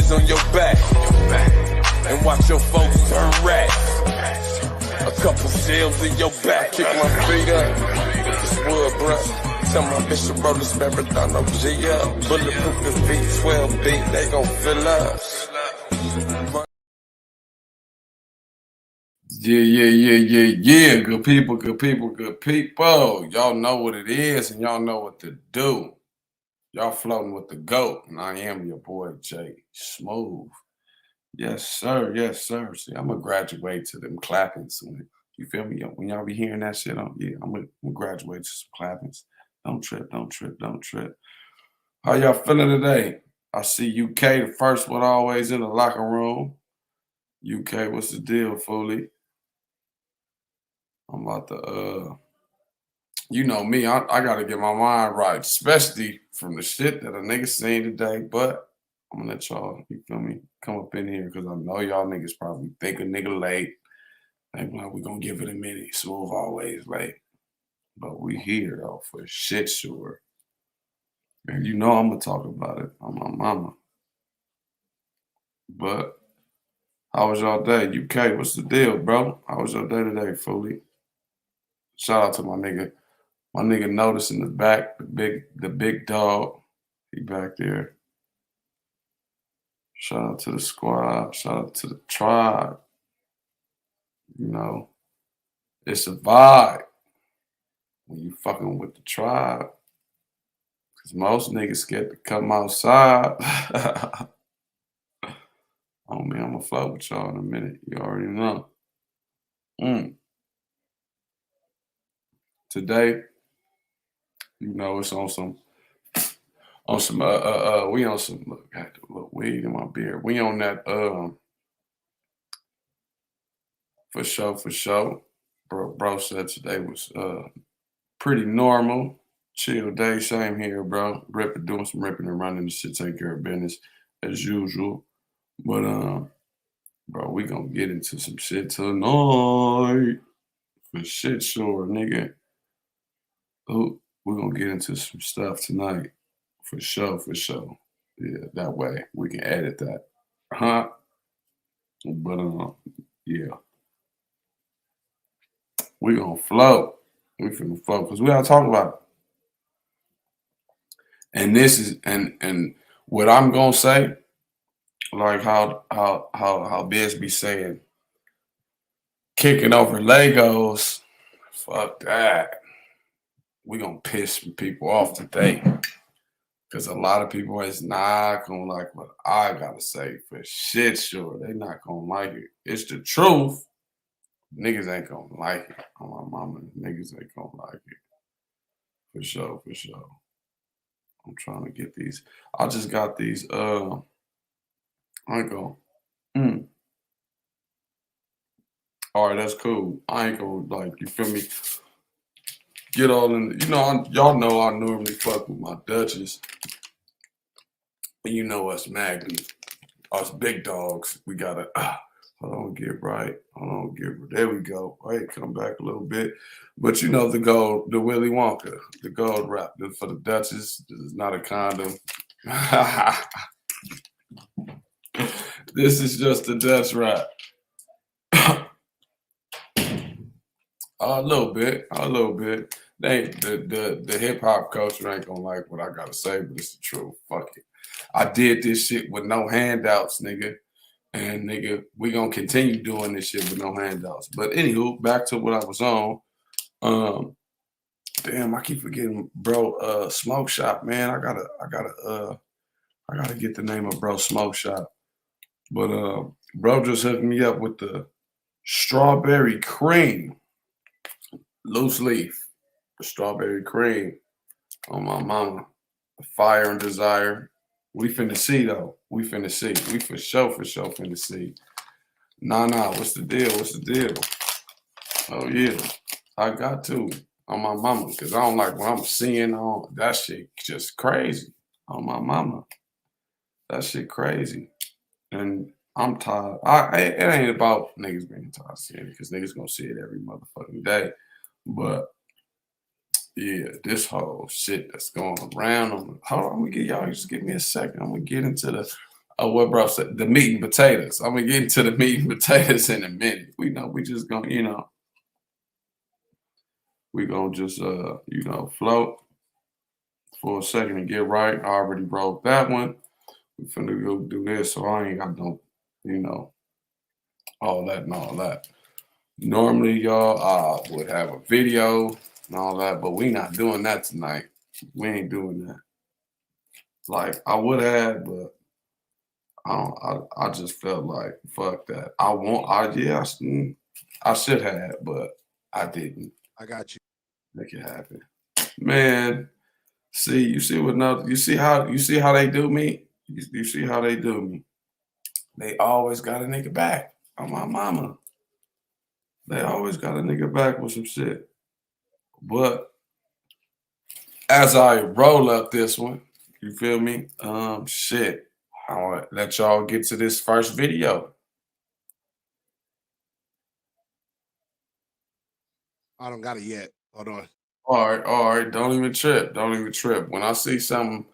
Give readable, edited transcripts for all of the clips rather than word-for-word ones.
boys on your back. And watch your folks turn rats. A couple shells in your back. Kick my feet up. It's wood, bruh. Tell my Bishop roll this marathon OG up. Bulletproof the V12 beat, they gon' fill up. Yeah. Good people. Y'all know what it is and y'all know what to do. Y'all floating with the GOAT, and I am your boy, Jay Smoove. Yes, sir. See, I'm going to graduate to them clappings. You feel me? When y'all be hearing that shit, I'm going to graduate to some clappings. Don't trip. How y'all feeling today? I see UK, the first one always in the locker room. UK, what's the deal, Foley? I'm about to, you know me, I got to get my mind right, especially from the shit that a nigga seen today. But I'm going to let y'all, you feel me, come up in here because I know y'all niggas probably think a nigga late. Like, well, we going to give it a minute. Smoove always late. But we here, though, for shit sure. And you know I'm going to talk about it on my mama. But how was y'all day? UK, what's the deal, bro? How was your day today, Foley? Shout out to my nigga. My nigga Notice in the back, the big dog. He back there. Shout out to the squad. Shout out to the tribe. You know, it's a vibe when you fucking with the tribe. Because most niggas scared to come outside. Oh, man, I'm going to float with y'all in a minute. You already know. Today, you know, it's on some, we on some, look, I had a little weed in my beard. We on that, for sure. Bro said today was pretty normal, chill day. Same here, bro. Doing some ripping and running. The shit take care of business as usual. But bro, we gonna get into some shit tonight. For shit sure, nigga. Oh, we're gonna get into some stuff tonight. For sure. Yeah, that way we can edit that. Huh? But yeah. We gonna float. We finna float because we gotta talk about it. And this is and what I'm gonna say, like how Biz be saying, kicking over Legos, fuck that. We gonna piss some people off today. Because a lot of people is not gonna like what I gotta say for shit sure. They not gonna like it. It's the truth. Niggas ain't gonna like it. On my mama, niggas ain't gonna like it. For sure. I'm trying to get these. I just got these. I ain't gonna. All right, that's cool. I ain't gonna like. You feel me? Get all in. You know, y'all know I normally fuck with my Dutchess. And you know us Magnums, us big dogs. We gotta. Hold on, get right. There we go. Wait, come back a little bit. But you know the gold, the Willy Wonka, the gold wrap for the Dutchess. This is not a condom. This is just a Dutch wrap. A little bit. The hip hop culture ain't gonna like what I gotta say, but it's the truth. Fuck it. I did this shit with no handouts, nigga. And nigga, we gonna continue doing this shit with no handouts. But anywho, back to what I was on. Damn, I keep forgetting, bro. Smoke Shop, man. I gotta get the name of bro Smoke Shop. But bro just hooked me up with the strawberry cream, loose leaf, the strawberry cream on my mama. The fire and desire. We finna see though. We for sure finna see. Nah, what's the deal? Oh yeah, I got to on my mama because I don't like what I'm seeing on that shit. Just crazy on my mama. That shit crazy, and I'm tired. It ain't about niggas being tired of seeing it because niggas gonna see it every motherfucking day. But yeah, this whole shit that's going around. Hold on, I'm gonna get y'all. Just give me a second. I'm gonna get into the Oh, what bro said, the meat and potatoes. I'm gonna get into the meat and potatoes in a minute. We know we just gonna, we gonna just float for a second and get right. I already broke that one. We finna go do this, so I ain't got no, you know, all that and all that. Normally, y'all, I would have a video and all that, but we not doing that tonight. We ain't doing that. Like I would have, but I don't. I just felt like fuck that. I should have, but I didn't I got you. make it happen. Man, see, you see how they do me. You see how they do me. They always got a nigga back on my mama. They always got a nigga back with some shit. But as I roll up this one, you feel me? Shit. I want to let y'all get to this first video. I don't got it yet. Hold on. All right. Don't even trip. Don't even trip. When I see something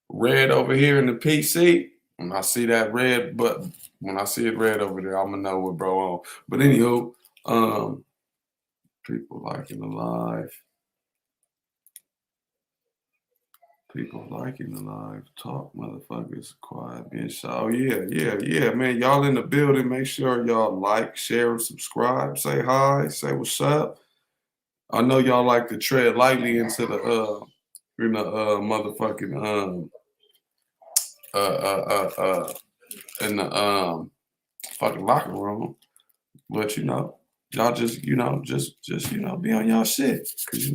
red over here in the PC, when I see that red button, when I see it red over there, I'm gonna know what bro on. But anywho, people liking the live. People liking the live talk, motherfuckers. Quiet, being shy. Oh, yeah, man. Y'all in the building. Make sure y'all like, share, and subscribe. Say hi. Say what's up. I know y'all like to tread lightly into the motherfucking in the fucking locker room. But y'all just be on y'all shit. Cause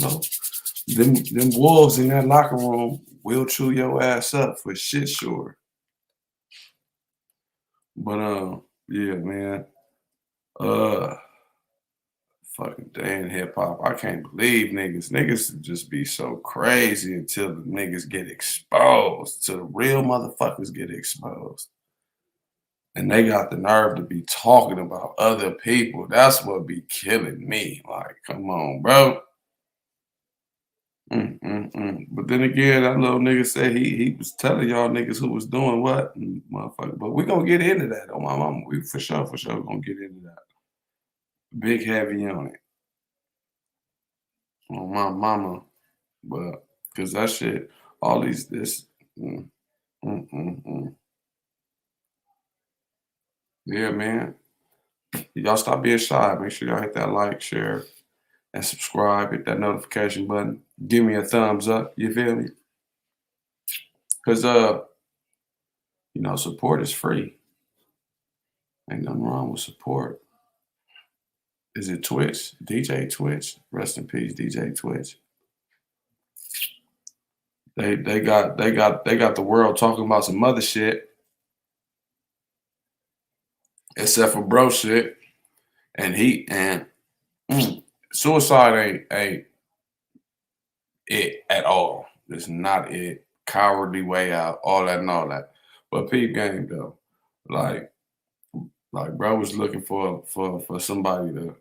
them wolves in that locker room will chew your ass up for shit sure. But yeah, man. Fucking damn hip hop. I can't believe niggas just be so crazy until the niggas get exposed. Till the real motherfuckers get exposed. And they got the nerve to be talking about other people. That's what be killing me. Like, come on, bro. But then again, that little nigga said he was telling y'all niggas who was doing what, motherfucker. But we gonna get into that on my mama. We for sure gonna get into that. Big heavy on it. On my mama. But cause that shit, all these this. Yeah, man. Y'all stop being shy. Make sure y'all hit that like, share, and subscribe. Hit that notification button. Give me a thumbs up. You feel me? Cause support is free. Ain't nothing wrong with support. Is it Twitch? DJ Twitch. Rest in peace, DJ Twitch. They got the world talking about some other shit. Except for bro shit. And suicide ain't it at all. It's not it. Cowardly way out, all that and all that. But peep game though. Like bro was looking for somebody to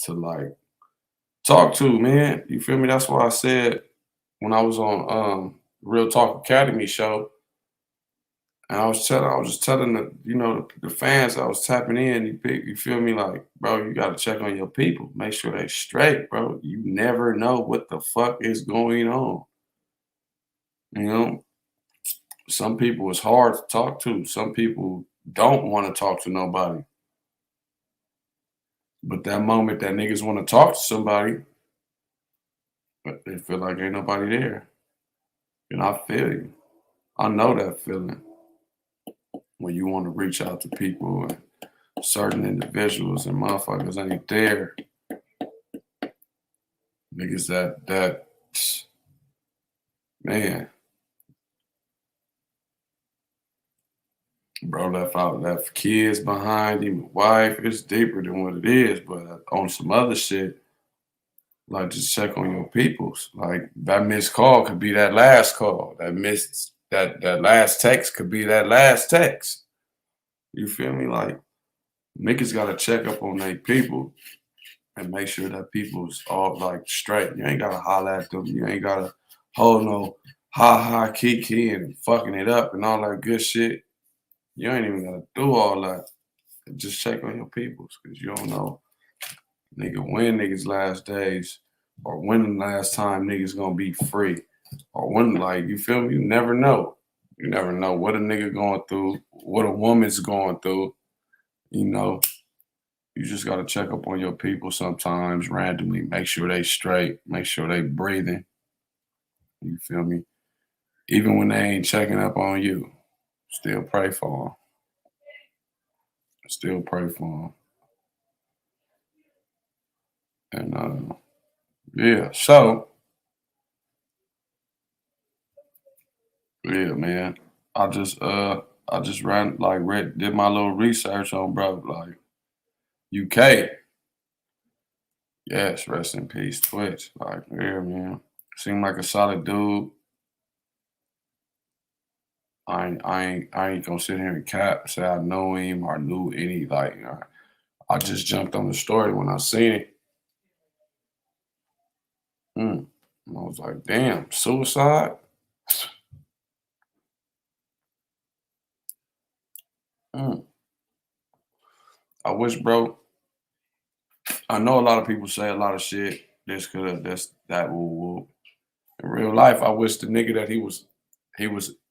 like talk to, man. You feel me? That's why I said when I was on Real Talk Academy show, and I was just telling the fans I was tapping in, you feel me? Like, bro, you gotta check on your people. Make sure they straight, bro. You never know what the fuck is going on. Some people it's hard to talk to. Some people don't want to talk to nobody. But that moment that niggas want to talk to somebody, but they feel like ain't nobody there. And I feel you. I know that feeling when you want to reach out to people and certain individuals and motherfuckers ain't there. Niggas that man. Bro left kids behind him, wife. It's deeper than what it is, but on some other shit, like just check on your peoples. Like that missed call could be that last call. That last text could be that last text. You feel me? Like niggas gotta check up on their people and make sure that people's all like straight. You ain't gotta holler at them. You ain't gotta hold no ha kiki and fucking it up and all that good shit. You ain't even gotta do all that. Just check on your peoples, because you don't know, nigga, when niggas' last days, or when the last time niggas gonna be free, or when, like, you feel me? You never know. You never know what a nigga going through, what a woman's going through. You know, you just gotta check up on your people sometimes randomly. Make sure they straight. Make sure they breathing. You feel me? Even when they ain't checking up on you, still pray for them. Still pray for them. And yeah, so yeah, man. I just did my little research on bro, like UK. Yes, rest in peace, Twitch. Like, yeah, man. Seemed like a solid dude. I ain't gonna sit here and cap say I know him or knew any like. I just jumped on the story when I seen it. Mm. And I was like, damn, suicide. Mm. I wish, bro. I know a lot of people say a lot of shit. This could, this, that, woo woo. In real life, I wish the nigga that he was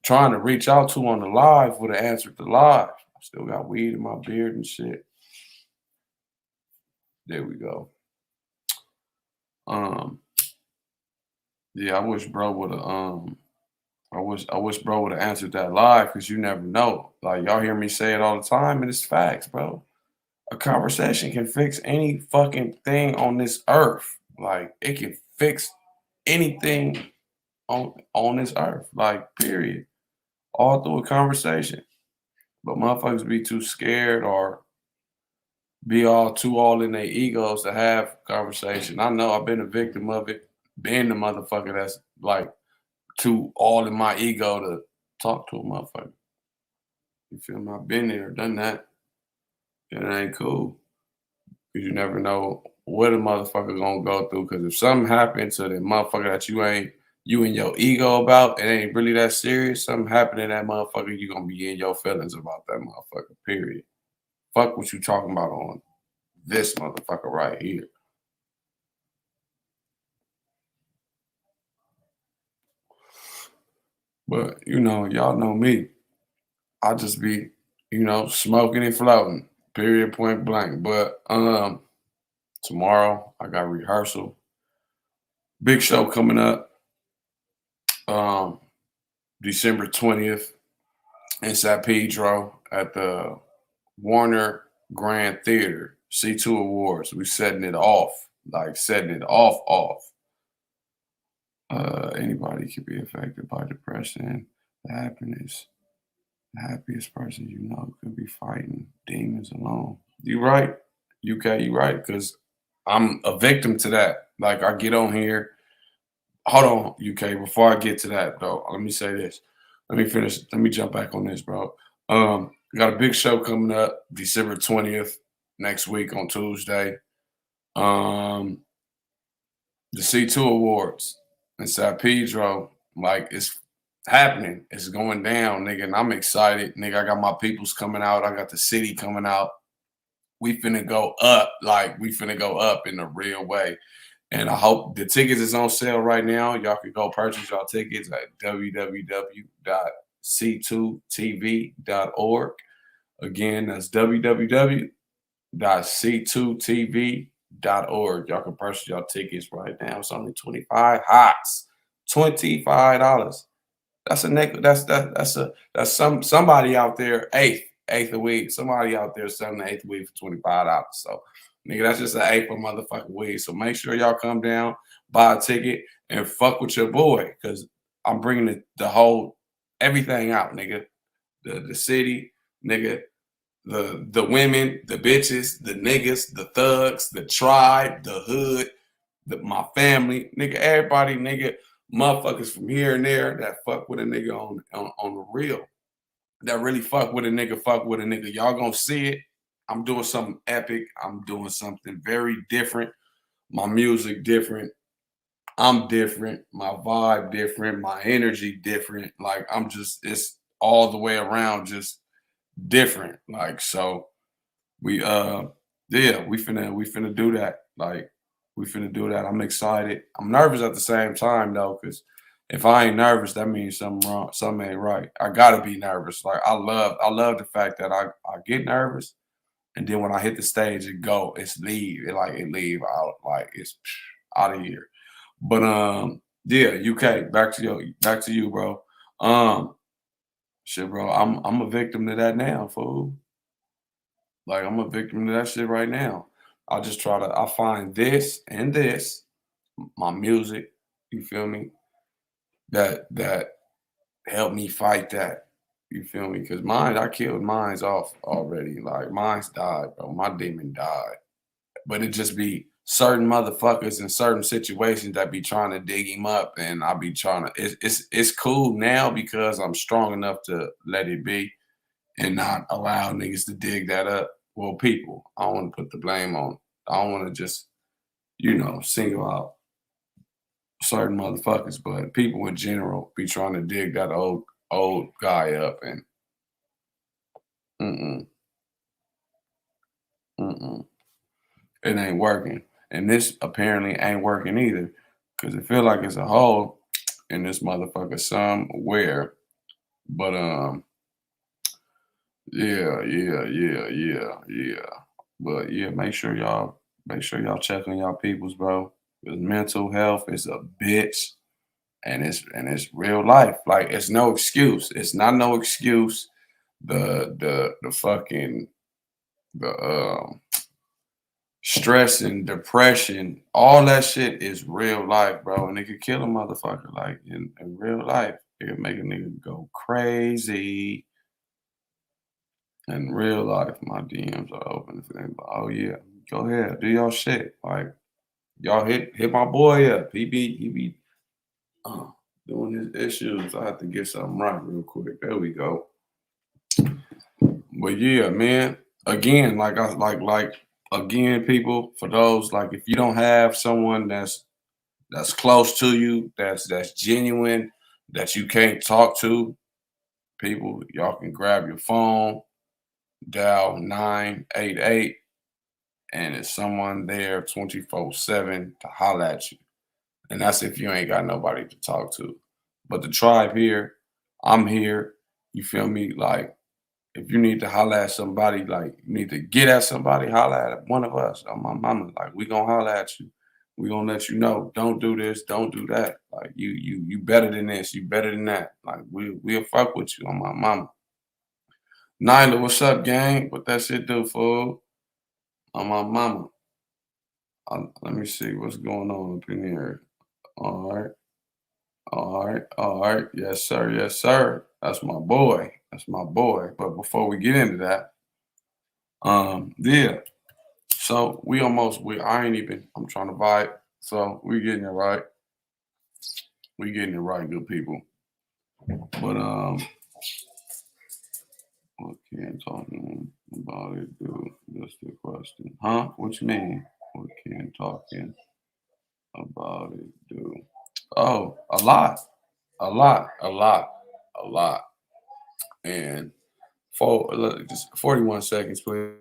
trying to reach out to on the live would have answered the live. I still got weed in my beard and shit. There we go. Um, yeah, I wish bro would have I wish bro would have answered that live, because you never know. Like, y'all hear me say it all the time, and it's facts, bro. A conversation can fix any fucking thing on this earth. Like, it can fix anything on this earth. Like, period. All through a conversation. But motherfuckers be too scared or be all in their egos to have conversation. I know I've been a victim of it. Being the motherfucker that's like too all in my ego to talk to a motherfucker. You feel me? I've been there, done that. And it ain't cool. Because you never know what a motherfucker gonna go through. Because if something happens to the motherfucker that you and your ego about, it ain't really that serious. Something happened to that motherfucker, you gonna be in your feelings about that motherfucker, period. Fuck what you talking about on this motherfucker right here. But y'all know me. I just be, smoking and floating. Period, point blank. But tomorrow I got rehearsal. Big show coming up. December 20th in San Pedro at the Warner Grand Theater. C2 Awards. We setting it off. Like setting it off. Anybody could be affected by depression, happiness. The happiest person you know could be fighting demons alone. You right, UK, you right, because I'm a victim to that. Like, I get on here. Hold on, UK, before I get to that, though, let me say this. Let me finish. Let me jump back on this, bro. We got a big show coming up December 20th, next week on Tuesday. The C2 Awards in San Pedro. Like, it's happening. It's going down, nigga, and I'm excited. Nigga, I got my peoples coming out. I got the city coming out. We finna go up. Like, we finna go up in a real way. And I hope the tickets is on sale right now. Y'all can go purchase y'all tickets at www.c2tv.org. Again, that's www.c2tv.org. Y'all can purchase y'all tickets right now. It's only 25 hots. $25. That's a nickel. That's somebody out there, eighth a week. Somebody out there selling the eighth week for $25. So, nigga, that's just an eighth of motherfucking weed. So make sure y'all come down, buy a ticket, and fuck with your boy, because I'm bringing the whole everything out, nigga. The city, nigga. The women, the bitches, the niggas, the thugs, the tribe, the hood, my family, nigga, everybody, nigga, motherfuckers from here and there that fuck with a nigga on the real. That really fuck with a nigga. Y'all gonna see it. I'm doing something epic. I'm doing something very different. My music different. I'm different. My vibe different. My energy different. Like, it's all the way around just different. Like, so we yeah, we finna do that. Like, we finna do that. I'm excited. I'm nervous at the same time though, because if I ain't nervous, that means something wrong, something ain't right. I gotta be nervous. Like, I love the fact that I get nervous, and then when I hit the stage, it's leave. It leave out, like it's out of here. But yeah, UK, back to you, bro. Um, shit, bro, I'm a victim to that now, fool. Like, I'm a victim to that shit right now. I find this and this, my music, you feel me, that help me fight that. You feel me? Because I killed mine's off already. Like, mine's died, bro. My demon died. But it just be certain motherfuckers in certain situations that be trying to dig him up, and I be trying to. It's cool now because I'm strong enough to let it be and not allow niggas to dig that up. Well, people, I don't want to put the blame on. I don't want to just single out certain motherfuckers, but people in general be trying to dig that old guy up, and mm-mm, mm-mm. It ain't working. And this apparently ain't working either. Cause it feel like it's a hole in this motherfucker somewhere. But yeah. But yeah, make sure y'all check on y'all peoples, bro. Cause mental health is a bitch, and it's real life. Like, it's no excuse. It's not no excuse. The fucking the stress and depression, all that shit is real life, bro. And it could kill a motherfucker. Like, in real life, it could make a nigga go crazy. In real life, my DMs are open. If anybody, oh yeah, go ahead, do your shit. Like, y'all hit my boy up. He be uh, doing his issues. I have to get something right real quick. There we go. But yeah, man. Again, like again, people. For those, like, if you don't have someone that's close to you, that's genuine, that you can't talk to, people, y'all can grab your phone, dial 988, and it's someone there 24/7 to holler at you. And that's if you ain't got nobody to talk to. But the tribe here, I'm here. You feel me? Like, if you need to holler at somebody, like, you need to get at somebody, holler at one of us. On my mama, like, we gonna holler at you. We gonna let you know, don't do this, don't do that. Like, you better than this, you better than that. Like, we'll fuck with you on my mama. Nyla, what's up, gang? What that shit do, fool? On my mama. Let me see what's going on up in here. All right, all right. Yes, sir, yes, sir. That's my boy. That's my boy. But before we get into that, yeah. So I ain't even, I'm trying to vibe. So we getting it right. We getting it right, good people. But what can talking about it do? That's the question. Huh? What you mean? What can talking about it do? Oh, a lot. A lot. A lot. A lot. And look, just 41 seconds, please.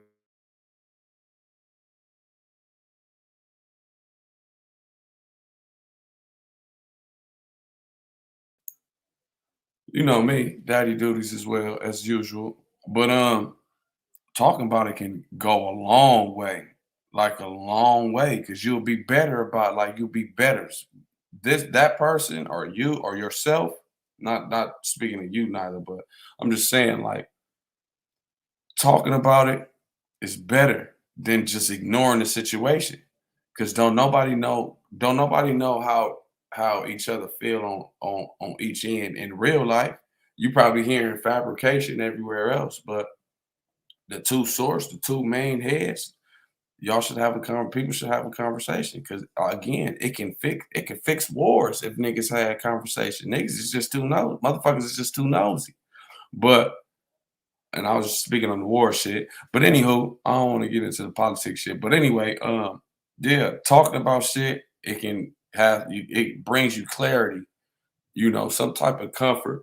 You know me, daddy duties as well as usual. But talking about it can go a long way, like a long way, because you'll be better about, like, you'll be better. That person or you or yourself, not speaking of you neither, but I'm just saying, like, talking about it is better than just ignoring the situation. Cause don't nobody know how each other feel on each end in real life. You probably hearing fabrication everywhere else, but the two main heads, y'all should have people should have a conversation. Because again, it can fix wars if niggas had a conversation. Niggas is just too nosy. Motherfuckers is just too nosy. But and I was just speaking on the war shit. But anywho, I don't want to get into the politics shit. But anyway, yeah, talking about shit, it brings you clarity, some type of comfort.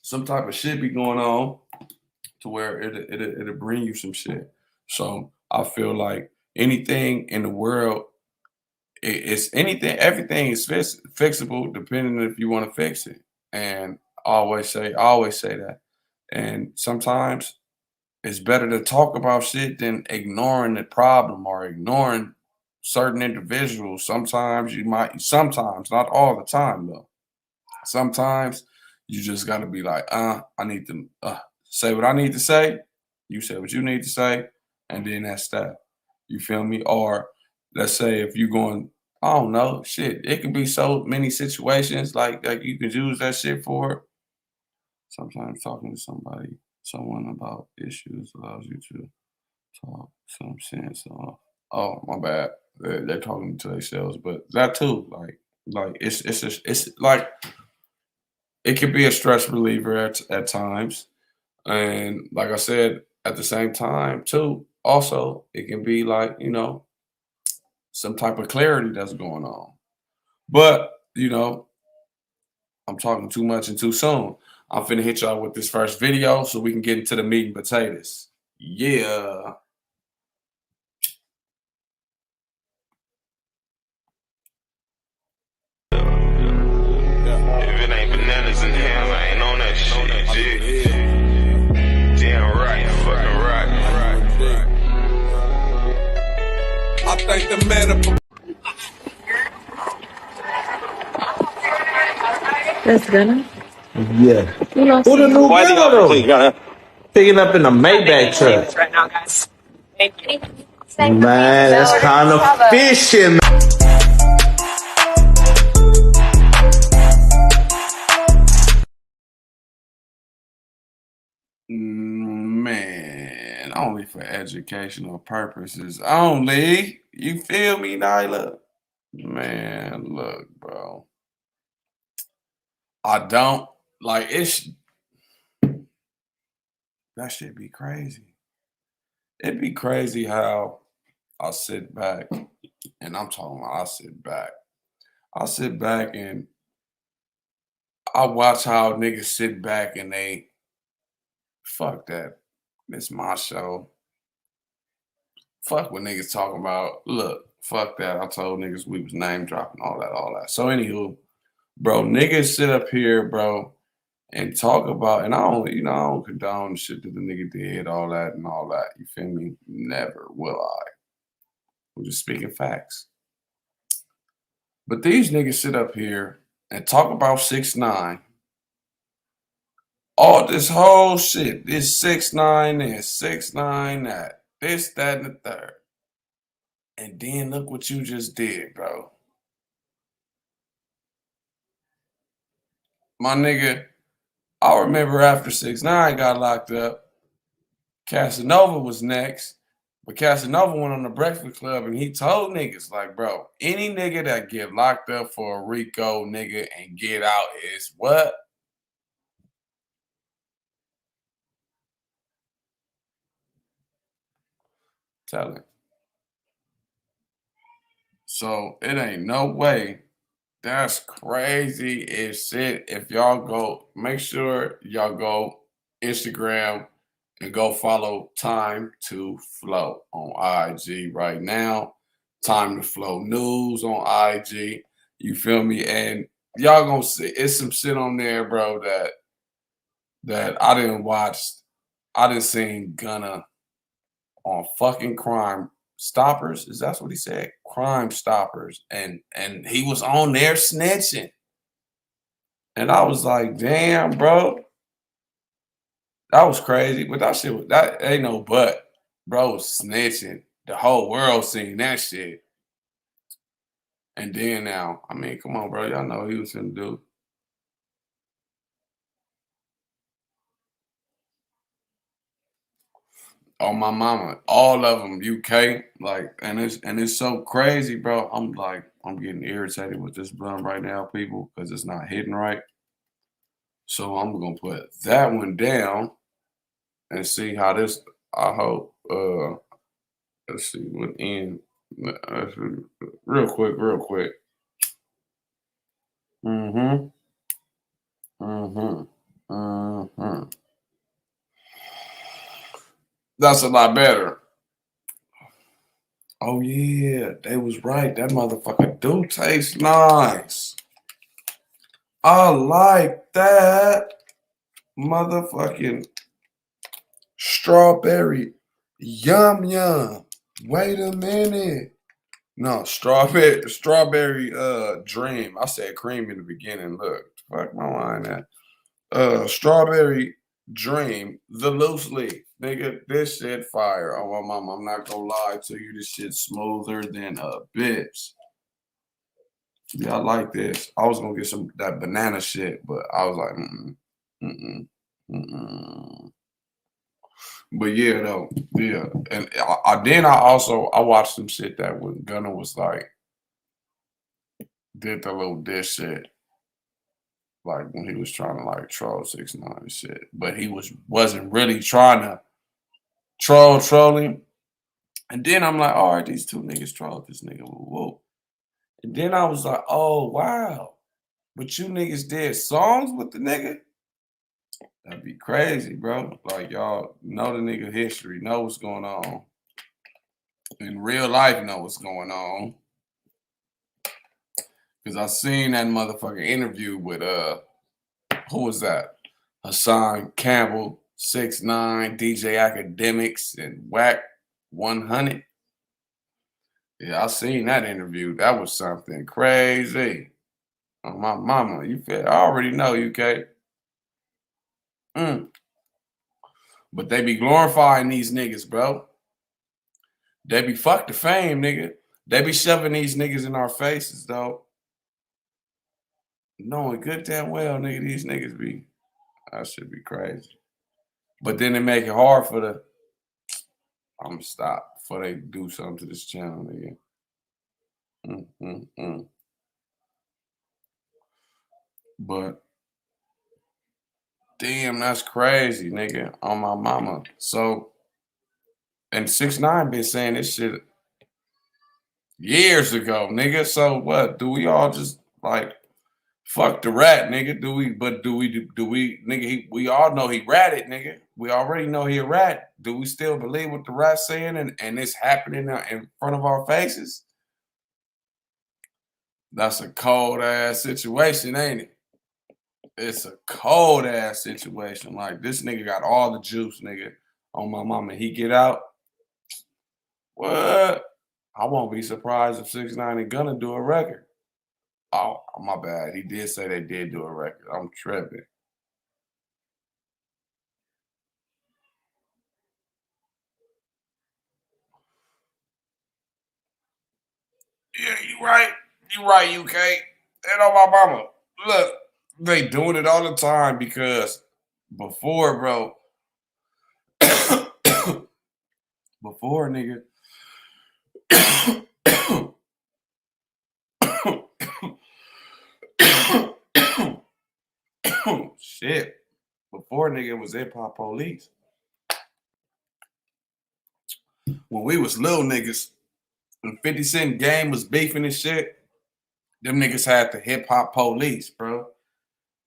Some type of shit be going on to where it'll bring you some shit. So I feel like anything in the world, it's anything, everything is fixable depending if you want to fix it. And I always say that. And sometimes it's better to talk about shit than ignoring the problem or ignoring certain individuals. Sometimes, not all the time though. Sometimes you just got to be like, I need to say what I need to say. You say what you need to say, and then that's that. You feel me? Or let's say if you're going, I don't know, shit, it could be so many situations like you could use that shit for. Sometimes talking to someone about issues allows you to talk some sense off. Oh, my bad. They're talking to themselves, but that too, like it's like it can be a stress reliever at times. And like I said, at the same time, too, also, it can be like, some type of clarity that's going on. But, I'm talking too much and too soon. I'm finna hit y'all with this first video so we can get into the meat and potatoes. Yeah. If it ain't bananas and ham, I ain't on that shit. Damn right, fucking right. I think the man That's gonna. Yeah. You know, Who the new Why they girl though? Picking up in a Maybach truck. right now, guys. Man, that's kind of fishing. Man, only for educational purposes only. You feel me, Nyla? Man, look, bro. I don't like that shit be crazy. It'd be crazy how I sit back and I'm talking about I sit back and I watch how niggas sit back and they fuck that. It's my show. Fuck what niggas talking about. Look, fuck that. I told niggas we was name dropping all that. So anywho, bro, niggas sit up here, bro, and talk about, and I don't condone the shit that the nigga did, all that and all that. You feel me? Never will I. I'm just speaking facts. But these niggas sit up here and talk about 6ix9ine. All this whole shit, this 6ix9ine and 6ix9ine that, this, that, and the third. And then look what you just did, bro. My nigga, I remember after 6ix9ine got locked up, Casanova was next. But Casanova went on the Breakfast Club and he told niggas, like, bro, any nigga that get locked up for a RICO nigga and get out is what? Tell him. So it ain't no way. That's crazy as shit. If y'all go, make sure y'all go Instagram and go follow Tyme to Flow on IG right now. Time to Flow News on IG. You feel me? And y'all gonna see it's some shit on there, bro, that I didn't watch. I didn't seen Gunna on fucking Crime Stoppers. Is that what he said? Crime Stoppers. And he was on there snitching. And I was like, damn, bro. That was crazy. But that ain't no but. Bro was snitching. The whole world seen that shit. And then now, I mean, come on, bro. Y'all know what he was gonna do. Oh, my mama, all of them, UK, like, and it's so crazy, bro. I'm getting irritated with this blunt right now, people, because it's not hitting right. So I'm gonna put that one down and see how this. I hope. Let's see what end. Real quick. That's a lot better. Oh yeah, they was right. That motherfucker do taste nice. I like that motherfucking strawberry. Yum yum. Wait a minute. No, strawberry dream. I said cream in the beginning. Look, fuck my mind at. Strawberry dream, the loose leaf. Nigga, this shit fire. Oh my mama, I'm not gonna lie to you. This shit smoother than a bitch. Yeah, I like this. I was gonna get some that banana shit, but I was like, But yeah, though, yeah, and I watched some shit that when Gunna was like did the little dish shit, like when he was trying to like troll 6ix9ine and shit, but he wasn't really trying to troll him. And then I'm like, all right, these two niggas trolled this nigga. Whoa. And then I was like, oh wow, but you niggas did songs with the nigga. That'd be crazy, bro. Like y'all know the nigga history, know what's going on. In real life, know what's going on. Cause I seen that motherfucking interview with who was that? Hassan Campbell, 6ix9ine, DJ Academics, and Whack 100. Yeah, I seen that interview. That was something crazy. Oh, my mama, you feel? I already know you, Kate. But they be glorifying these niggas, bro. They be fuck the fame, nigga. They be shoving these niggas in our faces, though. Knowing good damn well, nigga, these niggas be, that should be crazy. But then they make it hard for the, I'm gonna stop before they do something to this channel, nigga. But damn, that's crazy, nigga, on my mama. So, and 6ix9ine been saying this shit years ago, nigga. So what? Do we all just like fuck the rat, nigga? Do we, nigga, we all know he ratted, nigga. We already know he a rat. Do we still believe what the rat's saying and it's happening in front of our faces? That's a cold ass situation, ain't it? It's a cold ass situation. Like this nigga got all the juice, nigga, on my mama. He get out. What? I won't be surprised if 6ix9ine and Gunna do a record. Oh, my bad. He did say they did do a record. I'm tripping. Yeah, you right. You right, UK. And on my mama. Look, they doing it all the time because before, bro, before, nigga, shit. Before, nigga, was hip hop police. When we was little niggas, when 50 Cent Game was beefing and shit, them niggas had the hip hop police, bro.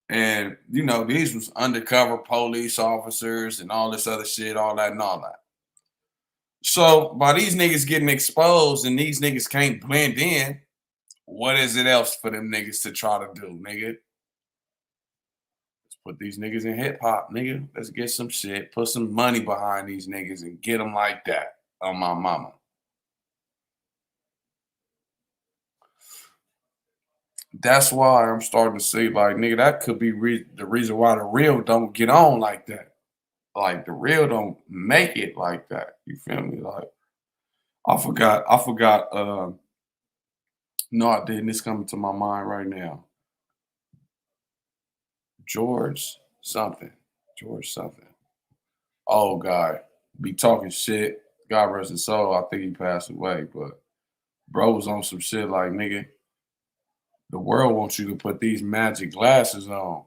And, you know, these was undercover police officers and all this other shit, all that and all that. So by these niggas getting exposed and these niggas can't blend in, what is it else for them niggas to try to do, nigga? Let's put these niggas in hip hop, nigga. Let's get some shit, put some money behind these niggas and get them like that on my mama. That's why I'm starting to see, like, nigga, that could be the reason why the real don't get on like that. Like, the real don't make it like that. You feel me? Like, I forgot. No, I didn't. It's coming to my mind right now. George something. Oh, God. Be talking shit. God rest his soul. I think he passed away, but bro was on some shit like, nigga, the world wants you to put these magic glasses on.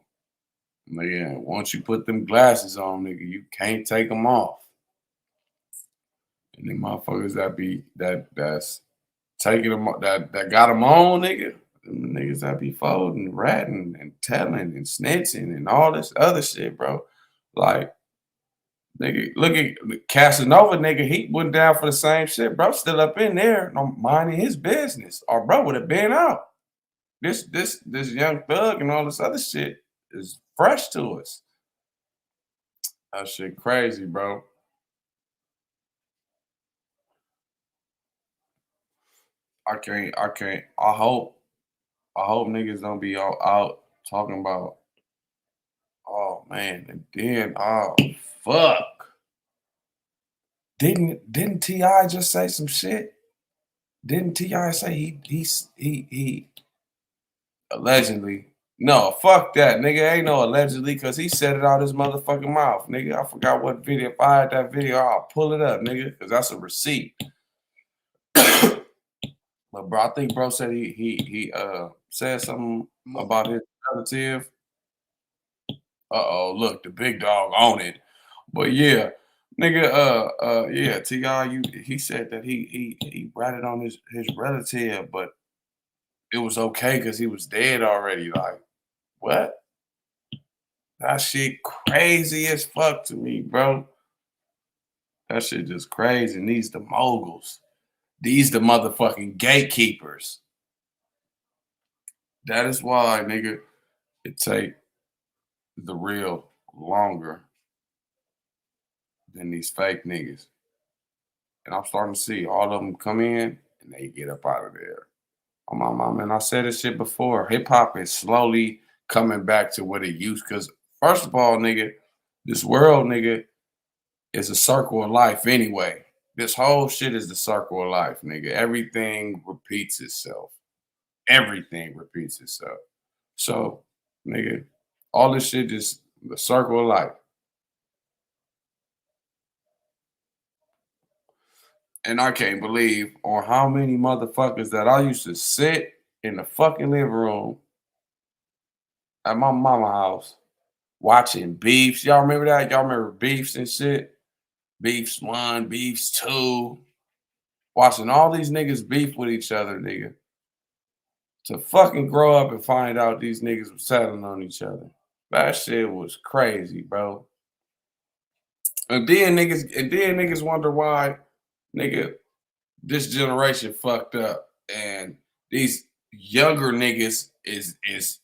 Nigga, once you put them glasses on, nigga, you can't take them off. And them motherfuckers that's taking them, that got them on, nigga, them niggas that be folding, ratting, and telling, and snitching, and all this other shit, bro. Like, nigga, look at Casanova, nigga. He went down for the same shit, bro. Still up in there, no minding his business, or bro would have been out. This young thug and all this other shit is fresh to us. That shit crazy, bro. I can't. I hope niggas don't be all out talking about, oh man, and then fuck. Didn't T.I. just say some shit? Didn't T.I. say he allegedly? No, fuck that, nigga. Ain't no allegedly, because he said it out his motherfucking mouth, nigga. I forgot what video. If I had that video, I'll pull it up, nigga, because that's a receipt. But bro, I think bro said he said something about his relative. Look, the big dog on it. But yeah, nigga, yeah, T.I., he said that he ratted on his relative, but it was okay because he was dead already. Like, what? That shit crazy as fuck to me, bro. That shit just crazy. And these the moguls. These the motherfucking gatekeepers. That is why, nigga, it take the real longer than these fake niggas. And I'm starting to see all of them come in and they get up out of there. Oh my mom, and I said this shit before. Hip hop is slowly coming back to what it used. Because first of all, nigga, this world, nigga, is a circle of life anyway. This whole shit is the circle of life, nigga. Everything repeats itself. Everything repeats itself. So, nigga, all this shit is the circle of life. And I can't believe on how many motherfuckers that I used to sit in the fucking living room at my mama's house watching beefs. Y'all remember that? Y'all remember beefs and shit? Beefs 1, beefs 2. Watching all these niggas beef with each other, nigga. To fucking grow up and find out these niggas were settling on each other. That shit was crazy, bro. And then niggas wonder why, nigga, this generation fucked up and these younger niggas is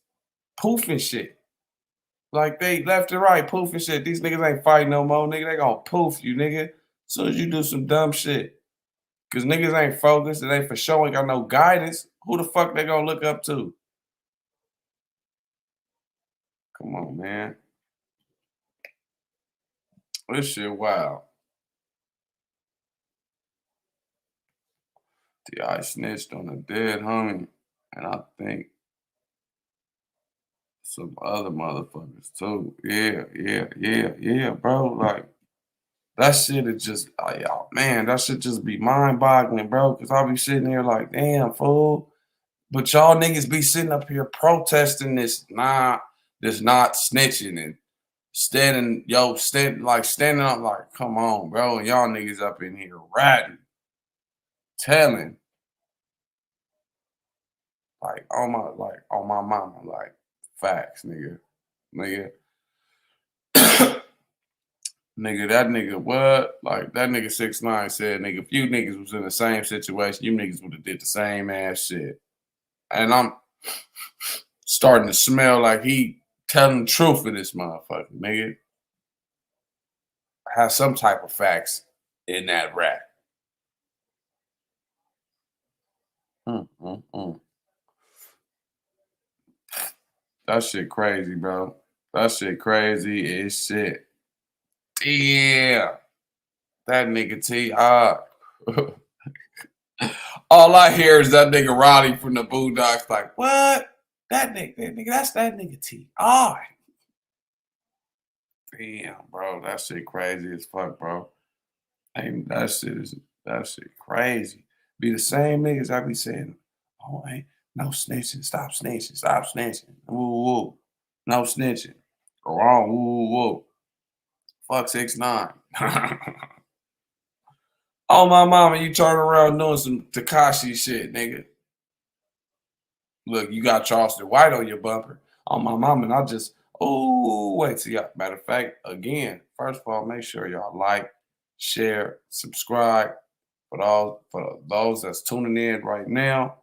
poofing shit. Like they left and right poofing shit. These niggas ain't fighting no more, nigga. They gonna poof you, nigga. As soon as you do some dumb shit. Cause niggas ain't focused and they for sure ain't got no guidance. Who the fuck they gonna look up to? Come on, man. This shit wild. T.I. snitched on a dead homie. And I think some other motherfuckers too. Yeah, bro. Like, that shit is just, man, that shit just be mind-boggling, bro. Cause I'll be sitting here like, damn, fool. But y'all niggas be sitting up here protesting this not snitching and standing up like, come on, bro. And y'all niggas up in here ratting, telling. Like on my mama, like facts, nigga. Nigga, that nigga what? Like that nigga 6ix9ine said, nigga, if you niggas was in the same situation, you niggas would have did the same ass shit. And I'm starting to smell like he telling the truth in this motherfucker, nigga. Have some type of facts in that rap. That shit crazy, bro. That shit crazy as shit. Yeah. That nigga T.I. All I hear is that nigga Roddy from the Boondocks like, what? That nigga, that's that nigga T.I. Damn, bro. That shit crazy as fuck, bro. That shit crazy. Be the same niggas I be saying, oh, ain't no snitching, stop snitching. Woo. No snitching. Go on, woo. Fuck 6ix9ine. Oh my mama, you turn around doing some Tekashi shit, nigga. Look, you got Charleston White on your bumper. On my mama, and I just, oh, wait till y'all. Matter of fact, again, first of all, make sure y'all like, share, subscribe. For those that's tuning in right now,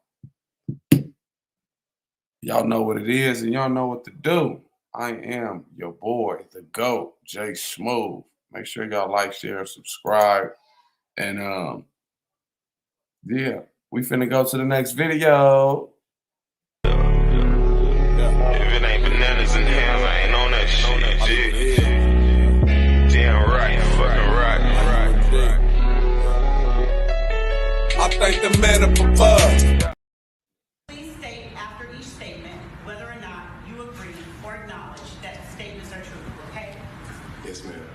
y'all know what it is and y'all know what to do. I am your boy, the GOAT, Jay Smoove. Make sure y'all like, share, subscribe. And yeah, we finna go to the next video. If it ain't bananas and ham, I ain't on that shit, G. Damn right, fucking right. I thank the man up above. Please state after each statement whether or not you agree or acknowledge that the statements are true, okay? Yes, ma'am.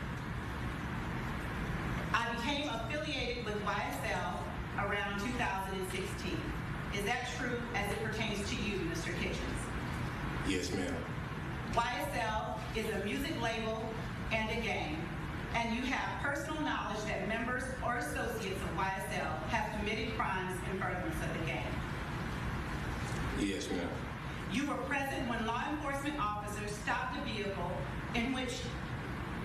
I became affiliated with YSL around 2016. Is that true as it pertains to you, Mr. Kitchens? Yes, ma'am. YSL is a music label and a gang, and you have personal knowledge that members or associates of YSL have committed crimes in furtherance of the gang. Yes, ma'am. You were present when law enforcement officers stopped a vehicle in which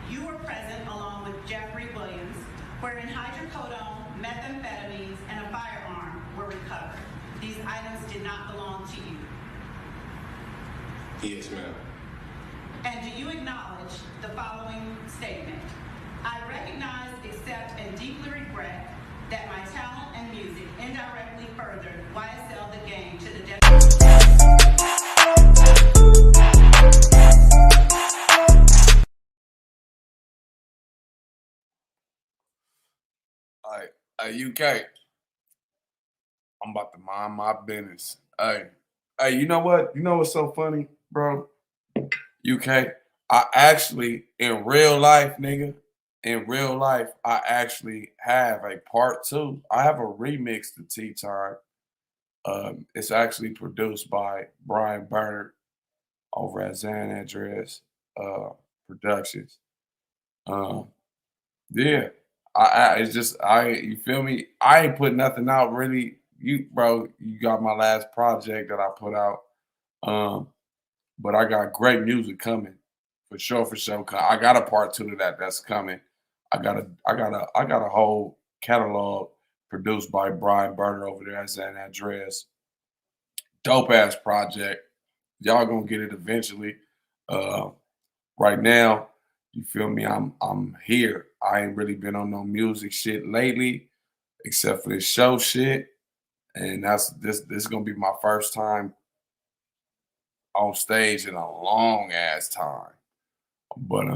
you were present along with Jeffrey Williams, wherein hydrocodone, methamphetamines, and a firearm were recovered. These items did not belong to you. Yes, ma'am. And do you acknowledge the following statement? I recognize, accept, and deeply regret that my talent and music indirectly furthered YSL the gang to the death. All right, hey, UK. I'm about to mind my business. Hey, you know what? You know what's so funny, bro? UK. I actually, in real life, nigga, in real life, I actually have a part 2. I have a remix to Tyme. It's actually produced by Brian Bernard over at Zan Andres Productions. Yeah, it's just you feel me? I ain't put nothing out really. You got my last project that I put out. But I got great music coming for sure. I got a part 2 to that's coming. I got a whole catalog produced by Brian Burner over there at San Andreas. Dope ass project. Y'all gonna get it eventually. Right now, you feel me? I'm here. I ain't really been on no music shit lately, except for this show shit. And this is gonna be my first time on stage in a long ass time. But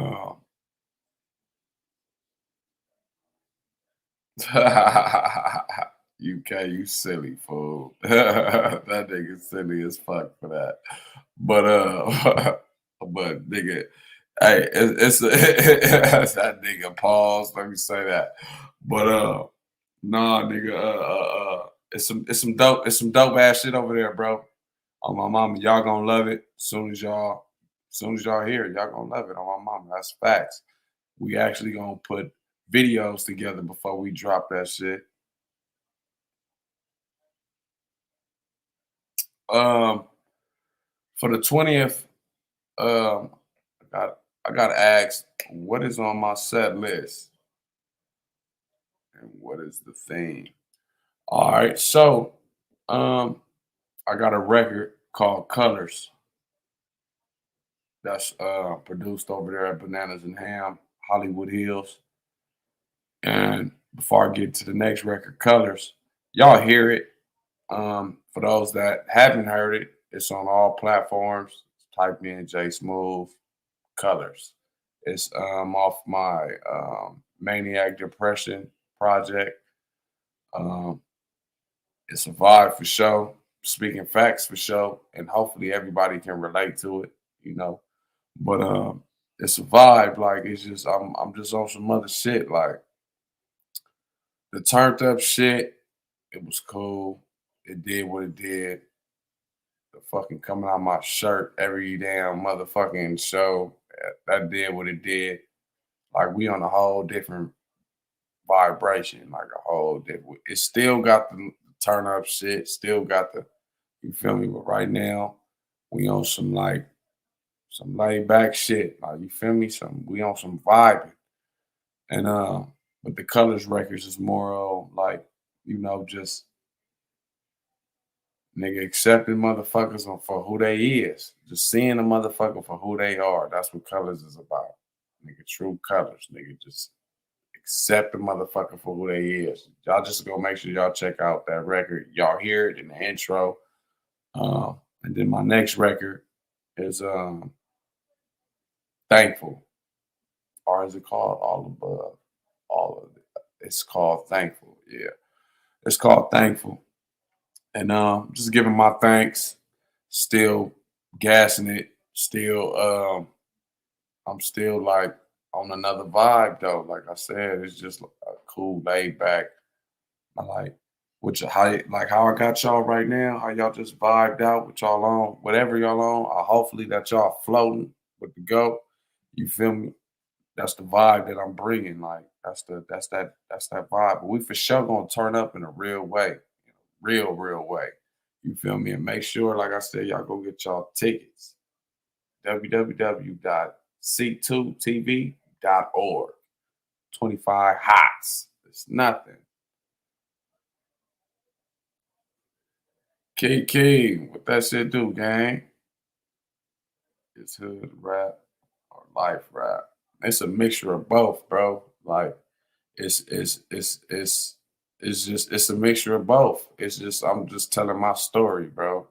UK, you silly fool. That nigga silly as fuck for that. But but nigga, hey, it's that nigga pause. Let me say that. But nah, nigga, it's some dope ass shit over there, bro. On my mama, y'all gonna love it. Soon as y'all hear it, y'all gonna love it. On my mama, that's facts. We actually gonna put videos together before we drop that shit. For the 20th, I got asked what is on my set list and what is the theme. All right, so I got a record called Colors that's produced over there at Bananas and Ham, Hollywood Hills. And before I get to the next record, Colors, y'all hear it. For those that haven't heard it, it's on all platforms. Type in Jay Smoove, Colors. It's off my Maniac Depression project. It's a vibe for sure, speaking facts for sure, and hopefully everybody can relate to it, you know. But it's a vibe, like it's just I'm just on some other shit, like the turned up shit. It was cool. It did what it did. The fucking coming out my shirt every damn motherfucking show, that did what it did. Like we on a whole different vibration, like a whole different. It still got the turn up shit, still got the, You feel me? But right now, we on some laid back shit. Like, you feel me? We on some vibing. And with the Colors records is more like, just nigga accepting motherfuckers for who they is. Just seeing a motherfucker for who they are. That's what Colors is about. Nigga, true colors. Nigga, just accept the motherfucker for who they is. Y'all just go make sure y'all check out that record. Y'all hear it in the intro. And then my next record is Thankful. Or is it called All Above? All of it. It's called Thankful. Yeah. It's called Thankful. And just giving my thanks. Still gassing it. Still I'm still like on another vibe though. Like I said, it's just a cool, laid back. I like how I got y'all right now, how y'all just vibed out with y'all on, whatever y'all on. Hopefully that y'all floating with the go. You feel me? That's the vibe that I'm bringing. Like that's that vibe. But we for sure gonna turn up in a real way, real way. You feel me? And make sure, like I said, y'all go get y'all tickets. www.c2tv.org. 25 hots. It's nothing. KK, what that shit do, gang? It's hood rap or life rap. It's a mixture of both, bro. Like it's a mixture of both. It's just I'm just telling my story, bro,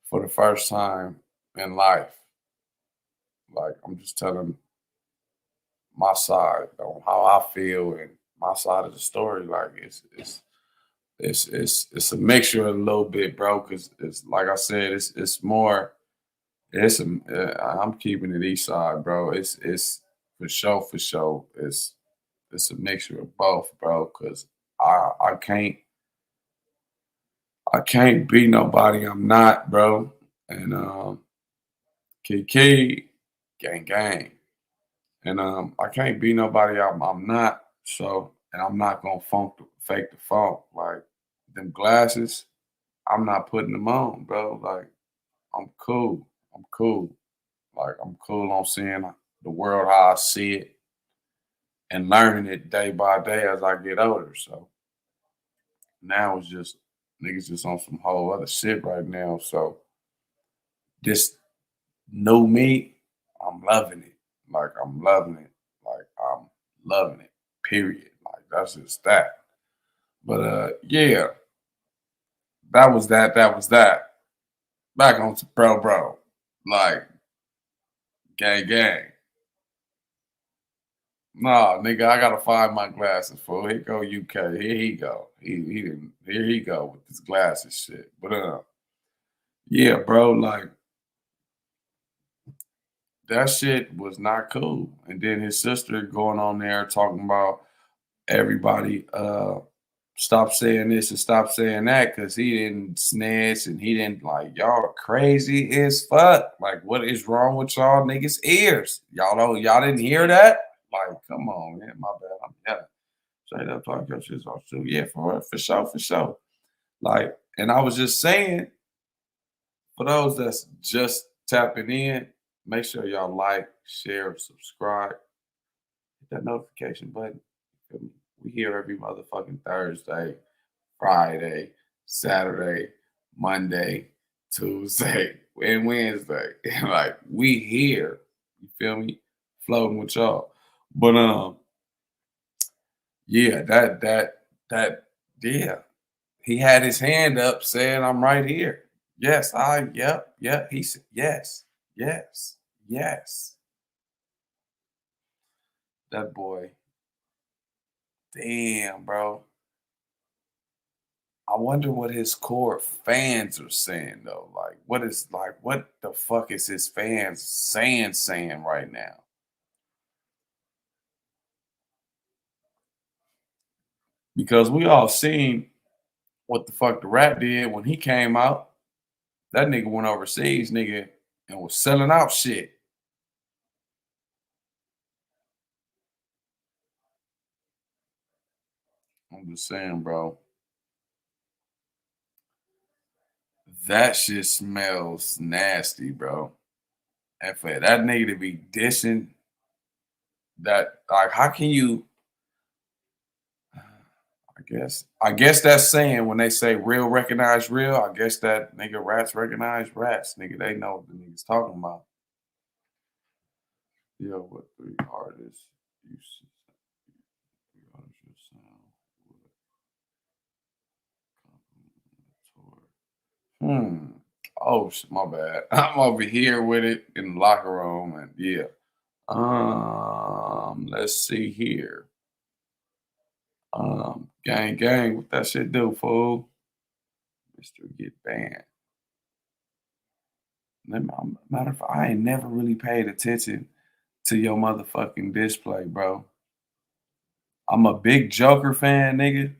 for the first time in life. Like I'm just telling my side on how I feel and my side of the story. Like it's a mixture a little bit, bro. Cause it's like I said, it's more. I'm keeping it east side, bro. It's for sure. It's a mixture of both, bro. Cause I can't be nobody I'm not, bro. And Kiki, gang. And I can't be nobody I'm not. So, and I'm not gonna fake the funk. Like them glasses, I'm not putting them on, bro. Like I'm cool. I'm cool. Like I'm cool on seeing the world how I see it and learning it day by day as I get older. So now it's just niggas just on some whole other shit right now. So this new me, I'm loving it. Like I'm loving it. Like I'm loving it. Period. Like that's just that. But yeah, that was that. That was that. Back on to bro. Like gang. Nah, nigga, I gotta find my glasses, fool. Here go UK. Here he go. He didn't. Here he go with his glasses shit. But yeah, bro, like that shit was not cool. And then his sister going on there talking about everybody stop saying this and stop saying that because he didn't snitch and he didn't like y'all crazy as fuck. Like, what is wrong with y'all niggas' ears? Y'all didn't hear that? Like, come on, man. My bad. I'm yeah. Straight up talk your shit off too. Yeah, for sure. Like, and I was just saying, for those that's just tapping in, make sure y'all like, share, subscribe, hit that notification button. We here every motherfucking Thursday, Friday, Saturday, Monday, Tuesday, and Wednesday. Like we here. You feel me? Floating with y'all. But yeah, that yeah. He had his hand up saying, I'm right here. Yes, yep. He said, yes. That boy, damn, bro. I wonder what his core fans are saying though. Like, what the fuck is his fans saying right now? Because we all seen what the fuck the rat did when he came out. That nigga went overseas, nigga, and was selling out shit. I'm just saying, bro. That shit smells nasty, bro. And for that nigga to be dissing that, like, how can you? I guess that's saying when they say real recognize real. I guess that nigga rats recognize rats. Nigga, they know what the niggas talking about. Yo, what 3 artists you see? Oh, my bad. I'm over here with it in the locker room, and yeah. Let's see here. Gang, what that shit do, fool? Mr. Get Banned. Matter of fact, I ain't never really paid attention to your motherfucking display, bro. I'm a big Joker fan, nigga.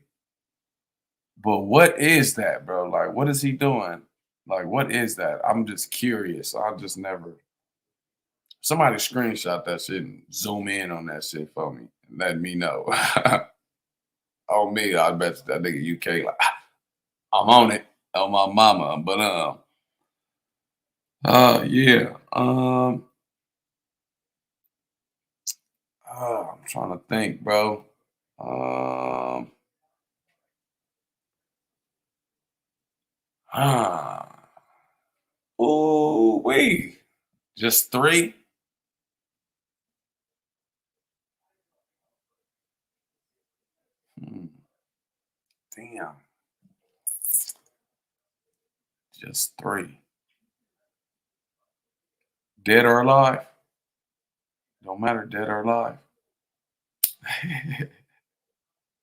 But what is that, bro? Like, what is he doing? Like, what is that? I'm just curious. I just never. Somebody screenshot that shit and zoom in on that shit for me and let me know. Oh, me, I bet that nigga UK like I'm on it on my mama. But yeah. I'm trying to think, bro. Oh, wait. Just 3? Damn. Just 3. Dead or alive? Don't matter, dead or alive.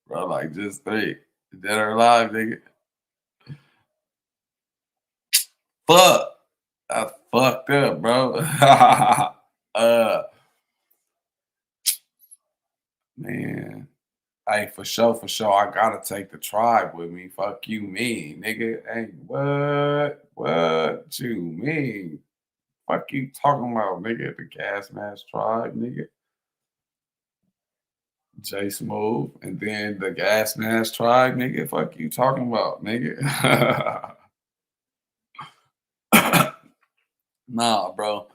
Bro, like just 3. Dead or alive, nigga. Fuck. I fucked up, bro. Man. Hey, for sure. I gotta take the tribe with me. Fuck you mean, nigga. Hey, what you mean? Fuck you talking about, nigga? The Gas Mask Tribe, nigga. Jay Smoove, and then the Gas Mask Tribe, nigga. Fuck you talking about, nigga. Nah, bro.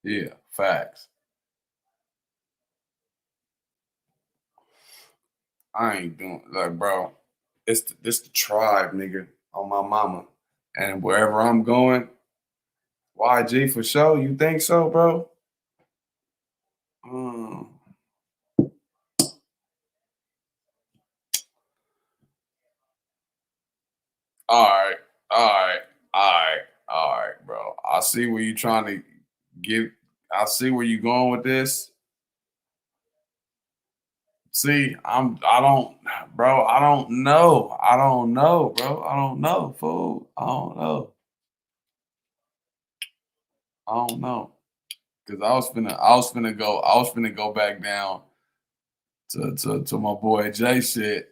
Yeah, facts. I ain't doing like, bro. This the tribe, nigga, on my mama, and wherever I'm going, YG for sure. You think so, bro? All right, all right, bro. I see where you trying to get. I see where you going with this. See, I don't, bro. I don't know, bro. I don't know, fool. I don't know. Cause I was finna go back down to my boy Jay shit,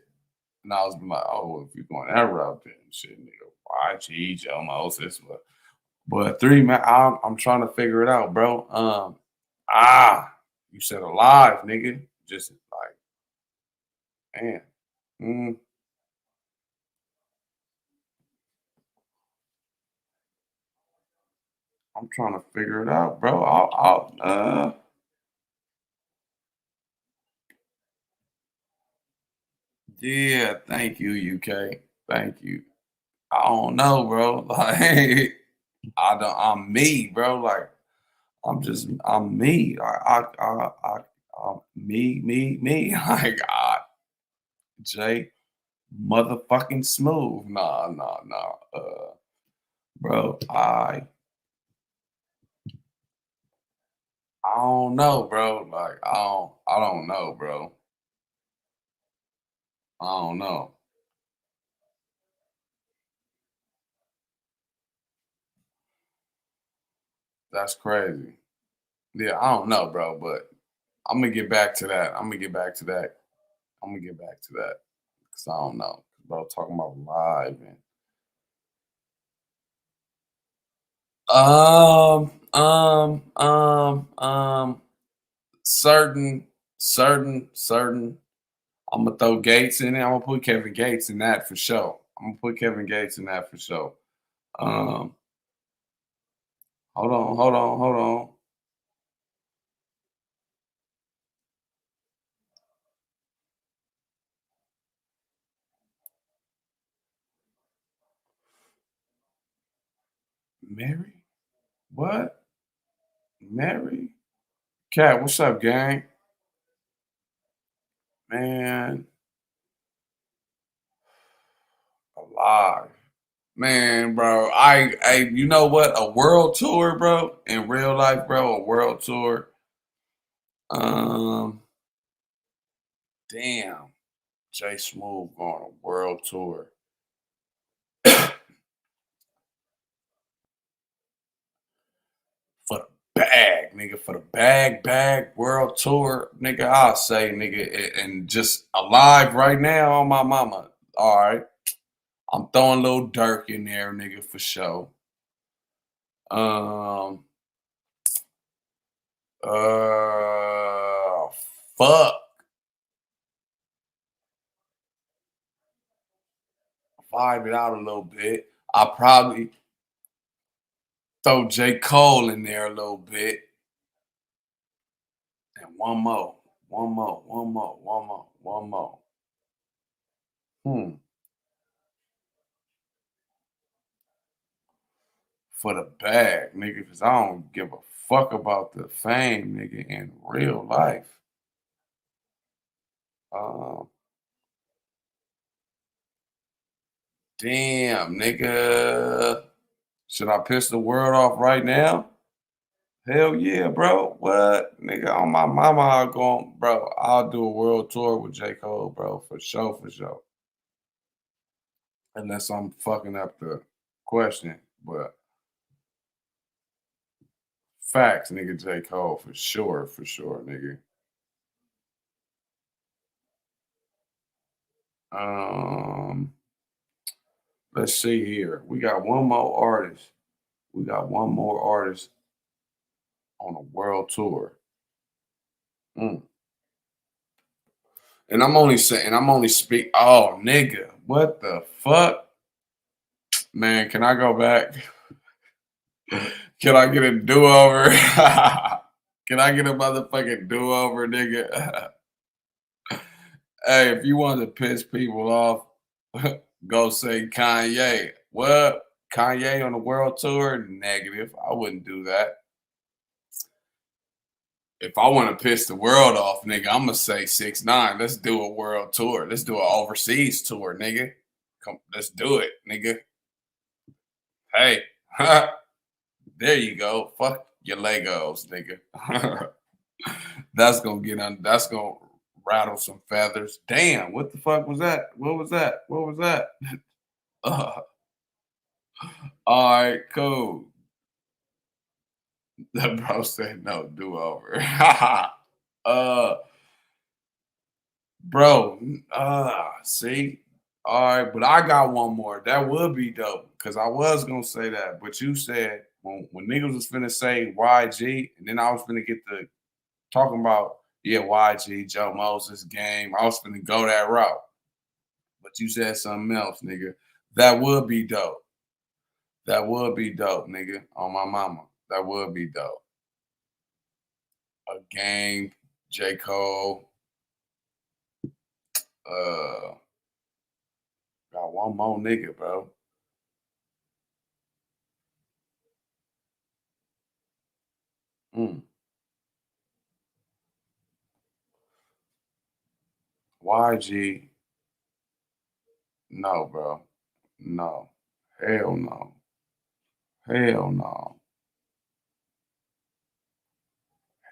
and I was like, oh, if you're going that route, then shit, nigga, YG, Joe Moses, but 3 man, I'm trying to figure it out, bro. You said alive, nigga, just like, man, I'm trying to figure it out, bro. Yeah, thank you, UK. Thank you. I don't know, bro. Like, I'm me, bro. Like, I'm me. I'm me. Like, Jay motherfucking Smoove. Nah. Bro, I don't know, bro. Like, I don't know, bro. I don't know. That's crazy. Yeah, I don't know, bro, but I'm gonna get back to that. Because I don't know. Bro, talking about live and um, um, um, um, certain. I'm gonna throw Gates in it. I'm gonna put Kevin Gates in that for sure. Um, hold on. Mary? What? Mary? Cat, what's up, gang? Man, alive. Man, bro. You know what? A world tour, bro. In real life, bro, a world tour. Um, damn. Jay Smoove going on a world tour. For the bag, nigga. For the bag, world tour, nigga. I'll say, nigga, and just alive right now on my mama. All right. I'm throwing a little Dirk in there, nigga, for sure. Um, fuck. Vibe it out a little bit. I'll probably throw J. Cole in there a little bit. And one more. Hmm. For the bag, nigga, because I don't give a fuck about the fame, nigga, in real life. Um, damn, nigga. Should I piss the world off right now? Hell yeah, bro. What? Nigga, on my mama, I'll do a world tour with J. Cole, bro, for sure, for sure. Unless I'm fucking up the question. But facts, nigga, J. Cole, for sure, nigga. Um, let's see here. We got one more artist. We got one more artist on a world tour. Mm. And I'm only speak. Oh, nigga, what the fuck? Man, can I go back? Can I get a do over? Can I get a motherfucking do over, nigga? Hey, if you want to piss people off, go say Kanye. What? Kanye on the world tour? Negative. I wouldn't do that. If I want to piss the world off, nigga, I'm gonna say 6ix9ine. Let's do a world tour. Let's do an overseas tour, nigga. Come, let's do it, nigga. Hey, there you go. Fuck your Legos, nigga. That's gonna get on. That's gonna rattle some feathers. Damn, what the fuck was that? What was that? What was that? All right, cool. The bro said no do over. uh, bro. See. All right, but I got one more. That would be dope because I was gonna say that, but you said when niggas was finna say YG, and then I was finna get the talking about yeah YG, Joe Moses game. I was finna go that route, but you said something else, nigga. That would be dope. That would be dope, nigga. On my mama, that would be dope. A game, J. Cole. Uh, got one more nigga, bro. Mm. YG, no, bro. No. Hell no. Hell no.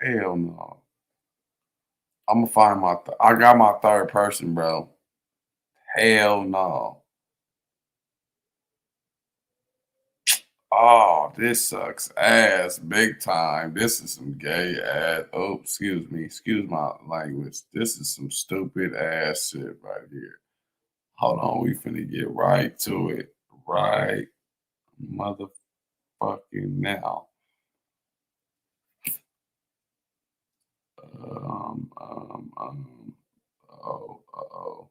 Hell no. I'm gonna find my. I got my third person, bro. Hell no. Oh, this sucks ass big time. This is some gay ass. Oh, excuse me. Excuse my language. This is some stupid ass shit right here. Hold on. We finna get right to it. Right motherfucking now. Um, um, um, oh.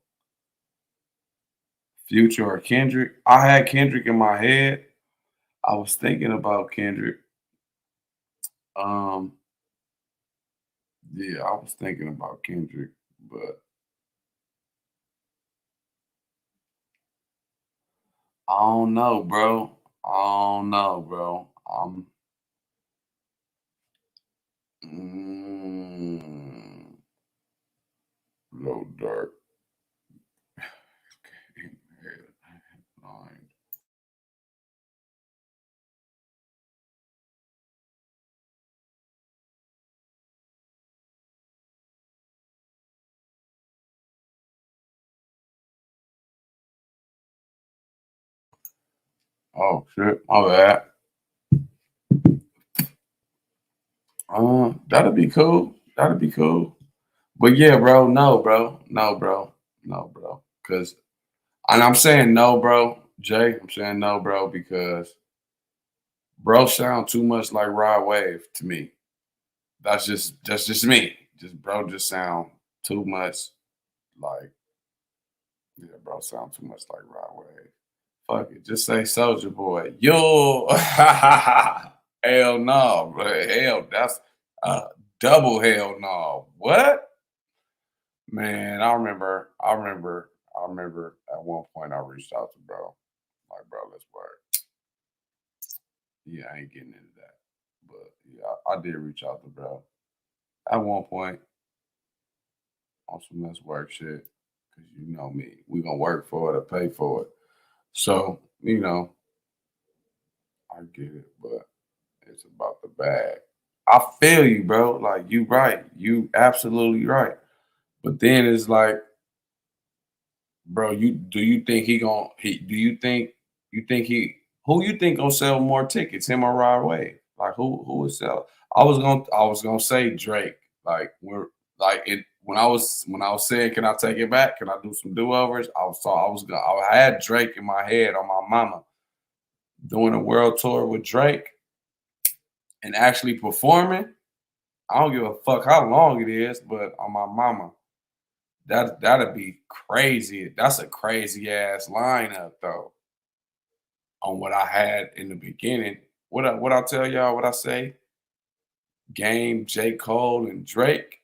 Future or Kendrick? I had Kendrick in my head, I was thinking about Kendrick. Yeah, I was thinking about Kendrick, but I don't know, bro. I don't know, bro. Mm, Low dark. Line. Oh shit, my bad. That'd be cool. That'd be cool. But yeah, bro, no, bro, no, bro, no, bro. Cause, and I'm saying no, bro, Jay. I'm saying no, bro, because bro sound too much like Rod Wave to me. That's just me. Just bro, just sound too much like yeah, bro, sound too much like Rod Wave. Fuck it, just say Soldier Boy. Yo, hell no, bro. Hell, that's double hell no. What? Man, I remember at one point I reached out to bro. Like, bro, let's work. Yeah, I ain't getting into that. But yeah, I did reach out to bro. At one point on some let's work shit. Cause you know me. We gonna work for it or pay for it. So, I get it, but it's about the bag. I feel you, bro. Like you right. You absolutely right. But then it's like, bro, you think you think he who you think gonna sell more tickets, him or Rod Wave? Like who would sell? I was gonna say Drake. Like when I was saying, can I take it back? Can I do some do-overs? I had Drake in my head on my mama doing a world tour with Drake and actually performing. I don't give a fuck how long it is, but on my mama, that'd be crazy. That's a crazy ass lineup though. On what I had in the beginning. What I tell y'all, what I say? Game, J. Cole, and Drake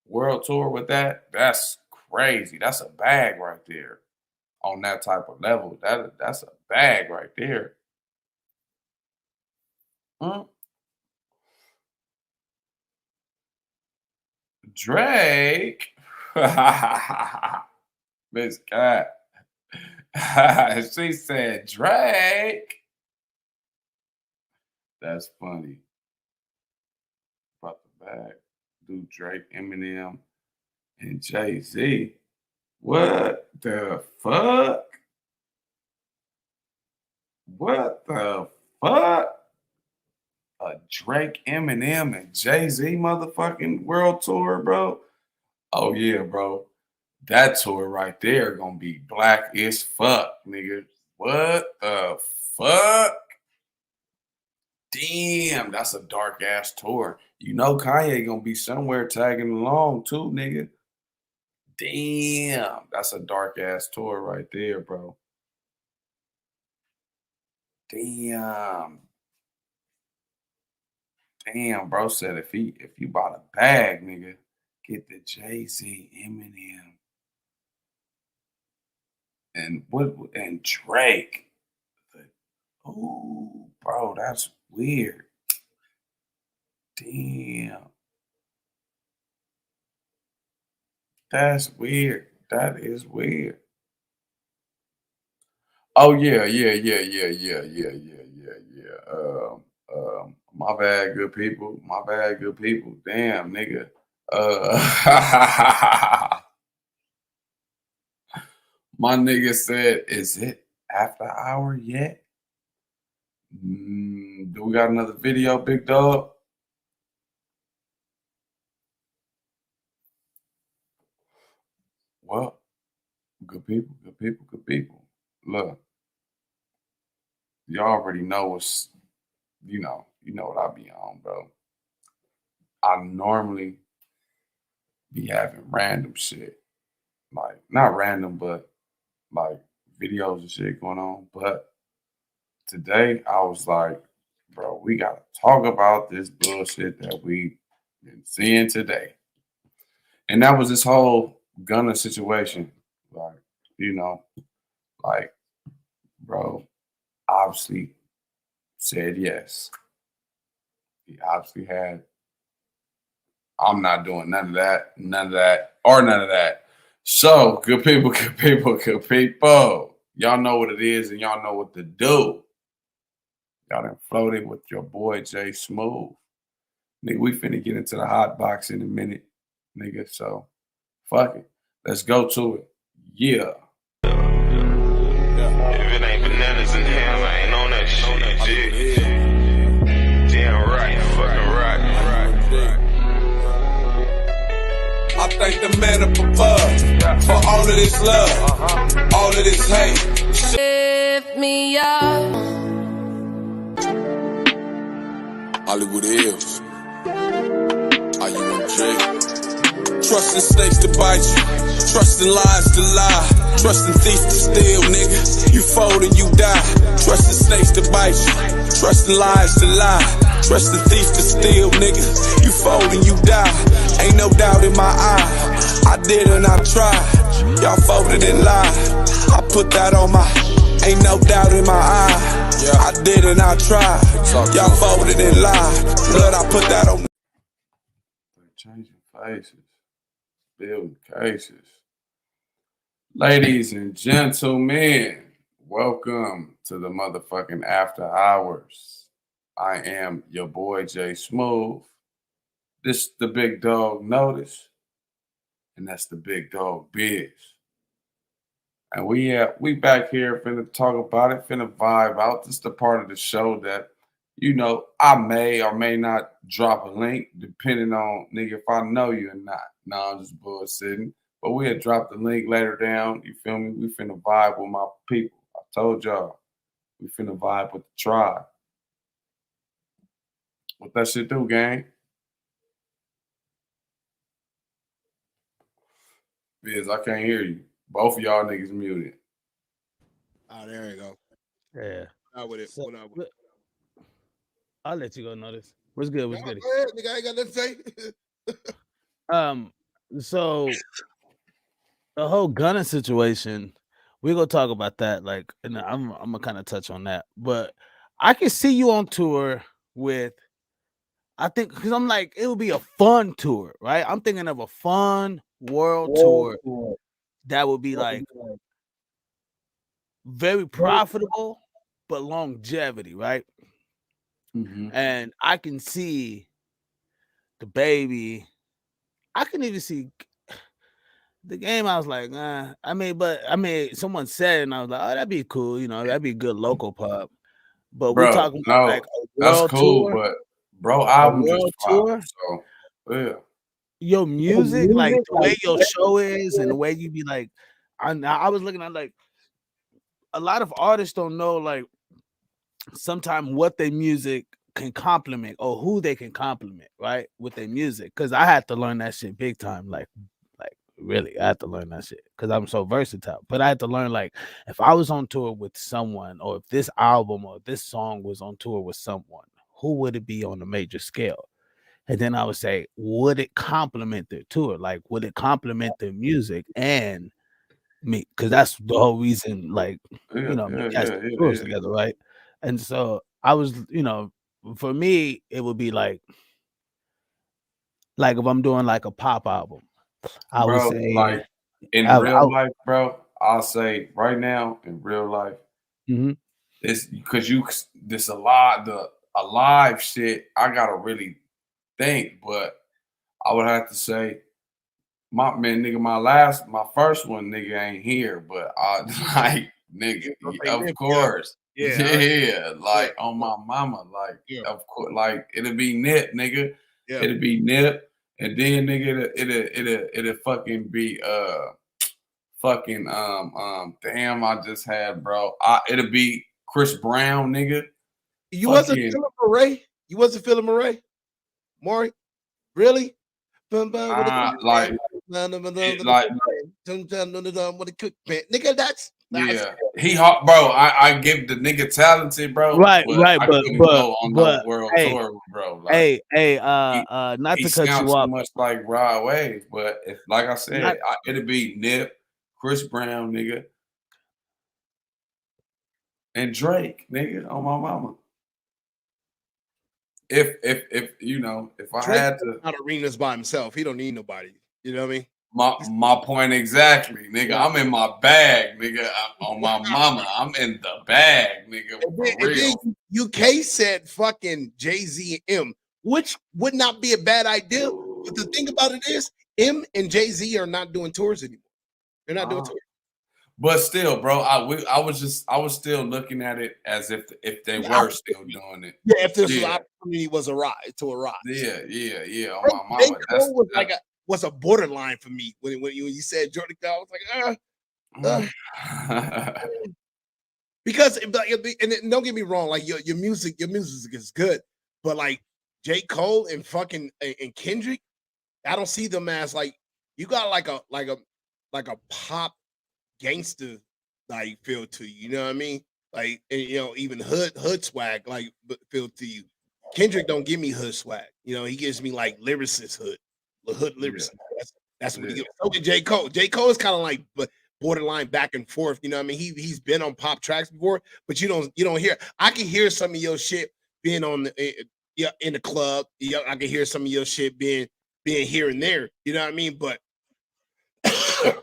world tour with that. That's crazy. That's a bag right there. On that type of level. That's a bag right there. Mm. Drake. Miss Cat. She said Drake. That's funny. About the bag. Do Drake, Eminem, and Jay-Z. What the fuck? What the fuck? A Drake, Eminem, and Jay-Z motherfucking world tour, bro? Oh yeah, bro. That tour right there gonna be black as fuck, nigga. What the fuck? Damn, that's a dark ass tour. You know Kanye gonna be somewhere tagging along too, nigga. Damn, that's a dark ass tour right there, bro. Damn. Damn, bro said if you bought a bag, nigga, get the Jay-Z, Eminem, and Drake. Oh, bro, that's weird. Damn. That's weird. That is weird. Oh yeah, yeah, yeah, yeah, yeah, yeah, yeah, yeah, yeah. My bad, good people. My bad, good people. Damn, nigga. My nigga said, "Is it after hour yet?" Do we got another video, big dog? Well, good people, good people, good people. Look, you already know what's, you know what I be on, bro. I normally be having random shit, like not random, but like videos and shit going on. But today I was like, bro, we gotta talk about this bullshit that we been seeing today. And that was this whole Gunna situation. Like, you know, like, bro, obviously said yes. He obviously had, I'm not doing none of that, or none of that. So, good people, good people, good people. Y'all know what it is and y'all know what to do. Y'all done floated with your boy Jay Smoove. Nigga, we finna get into the hot box in a minute, nigga. So, fuck it. Let's go to it. Yeah. If it ain't bananas in hell, I ain't on that shit. Damn right, fucking right. I thank the man up above for all of this love, all of this hate. Lift me up. Hollywood Hills. Are you on Jay? Trusting snakes to bite you, trusting lies to lie, trusting thieves to steal, nigga. You fold and you die. Trusting snakes to bite you, trusting lies to lie, trusting thieves to steal, nigga. You fold and you die. Ain't no doubt in my eye. I did and I tried. Y'all folded and lied. I put that on my. Ain't no doubt in my eye. I did and I tried. Y'all folded and lied. Blood, I put that on. They're changing faces, building cases. Ladies and gentlemen, welcome to the motherfucking After Hours. I am your boy Jay Smoove. This the big dog Notice, and that's the big dog Biz. And we back here finna talk about it, finna vibe out. This is the part of the show that, you know, I may or may not drop a link depending on, nigga, if I know you or not. No, I'm just bullshitting. But we'll drop the link later down. You feel me? We finna vibe with my people. I told y'all. We finna vibe with the tribe. What that shit do, gang? Biz, I can't hear you. Both of y'all niggas muted. Oh, there you go. Yeah. Out with it. So, What out with it? I'll let you go, Notice. What's good? What's Nah, good? go ahead, nigga. I ain't got nothing to say. So the whole Gunna situation, we're gonna talk about that. Like, and I'm gonna kind of touch on that. But I can see you on tour with. I think because I'm like, it would be a fun tour, right? I'm thinking of a fun world tour that would be like very profitable, but longevity, right? Mm-hmm. And I can see the baby. I can even see the game. I was like, nah. Someone said, and I was like, oh, that'd be cool. You know, that'd be a good local pub. But we're Bro, talking about no, like a that's world cool, tour, but bro, a album just world dropped. tour. So yeah. Your music, like the way your show is, and the way you be like, I was looking at like a lot of artists don't know like sometimes what their music can compliment or who they can compliment, right? With their music. Cause I had to learn that shit big time. Like really, I had to learn that shit because I'm so versatile. But I had to learn like if I was on tour with someone, or if this album or this song was on tour with someone, who would it be on a major scale? And then I would say, would it complement their tour? Like, would it complement their music and me? Because that's the whole reason, like, Yeah, me guys do tours together, right? And so I was, for me, it would be like if I'm doing like a pop album, I would bro, say, like in real life, bro, I'll say right now in real life, it's because this a live shit. I gotta really think, but I would have to say, my first one, nigga, ain't here, but I like, nigga, of course, yeah, like on my mama, like, of course, like it'll be Nip, nigga, it'll be Nip, and then nigga, it'll fucking be damn, I just had, bro, it'll be Chris Brown, nigga. You wasn't feeling Murray? You wasn't feeling Murray? Maury? Really? Nigga, that's Yeah, he hot, bro. I give the nigga talented, bro. Right, but right, I couldn't go on no world hey, tour, bro. Like, not he to cut sounds you too off. much like Rod Wave, but if, like I said, Not, it'd be Nip, Chris Brown, nigga, and Drake, nigga, on my mama. If you know, if I Drake had to, out arenas by himself. He don't need nobody. You know what I mean? my point exactly, nigga. Yeah. I'm in my bag, nigga. On my mama, I'm in the bag, nigga. For real. UK said fucking Jay-Z and M, which would not be a bad idea. But the thing about it is, M and Jay-Z are not doing tours anymore. They're not doing tours. But still, bro, I was still looking at it as if they were still doing it. Yeah, if this opportunity was a rise. Yeah. On my mama, was a borderline for me when you said Jordan. I was like, because and don't get me wrong, like your music is good, but like J. Cole and fucking and Kendrick, I don't see them as like you got like a pop gangster like feel to you. You know what I mean? Like, and, you know, even hood swag like feel to you. Kendrick don't give me hood swag. You know, he gives me like lyricist hood lyricist. Yeah. That's what he gives. So did J. Cole. J. Cole is kind of like borderline back and forth. You know what I mean? He's been on pop tracks before, but you don't hear. I can hear some of your shit being on the in the club. Yeah, I can hear some of your shit being here and there. You know what I mean? But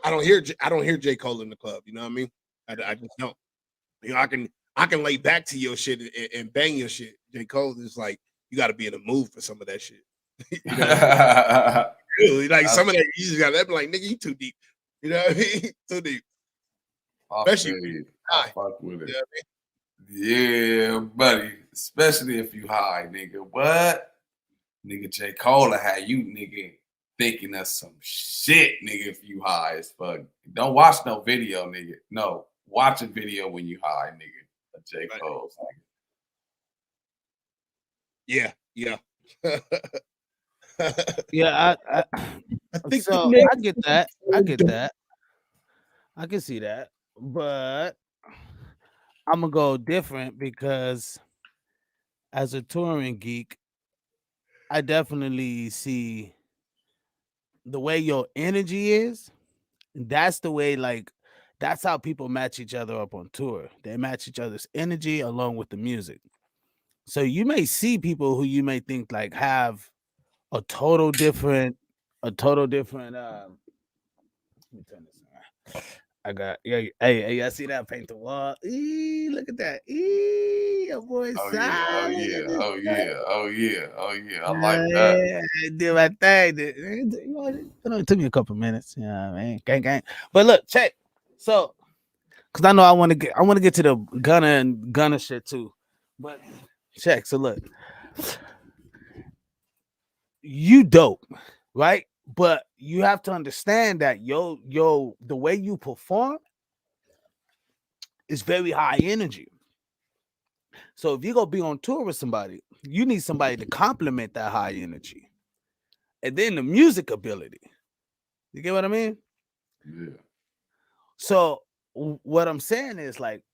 I don't hear J. Cole in the club. You know what I mean? I just don't. You know, I can lay back to your shit and bang your shit. J. Cole is like, you got to be in the mood for some of that shit. You know? Really, like some of that you just got that be like, nigga, you too deep. You know what I mean? Too deep. Especially I fuck with it. You know what I mean? Yeah, buddy. Especially if you high, nigga. What? Nigga, J. Cole had you, nigga, thinking of some shit, nigga, if you high as fuck. Don't watch no video, nigga. No. Watch a video when you high, nigga. J. Cole's, nigga. Yeah. Yeah, I think so. I get that. I can see that, but I'm gonna go different because as a touring geek, I definitely see the way your energy is. That's the way, like, that's how people match each other up on tour. They match each other's energy along with the music. So you may see people who you may think like have a total different let me turn this on. I got hey, I see that paint the wall. Look at that. Your boy Oh yeah. I like that. Do my thing. It took me a couple minutes. Yeah, man. Gang. But look, check. So because I know I want to get to the Gunna shit too. But check. So look. You dope, right? But you have to understand that the way you perform is very high energy. So if you're gonna be on tour with somebody, you need somebody to complement that high energy. And then the music ability. You get what I mean? Yeah. So what I'm saying is like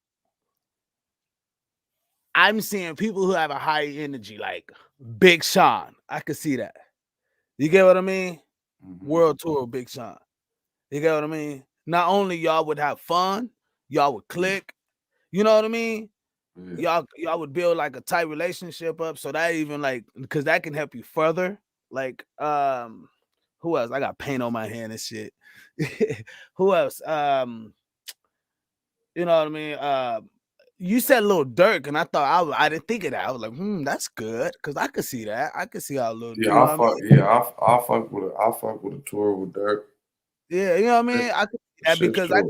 I'm seeing people who have a high energy, like Big Sean. I could see that. You get what I mean? Mm-hmm. World tour of Big Sean. You get what I mean? Not only y'all would have fun, y'all would click. You know what I mean? Yeah. Y'all would build like a tight relationship up. So that even like because that can help you further. Like who else? I got paint on my hand and shit. Who else? You know what I mean? You said Lil Durk, and I thought I didn't think of that. I was like, that's good because I could see that. I could see how Lil. Yeah, I fuck with it. I fuck with a tour with Durk. Yeah, you know what I mean. I could see that because I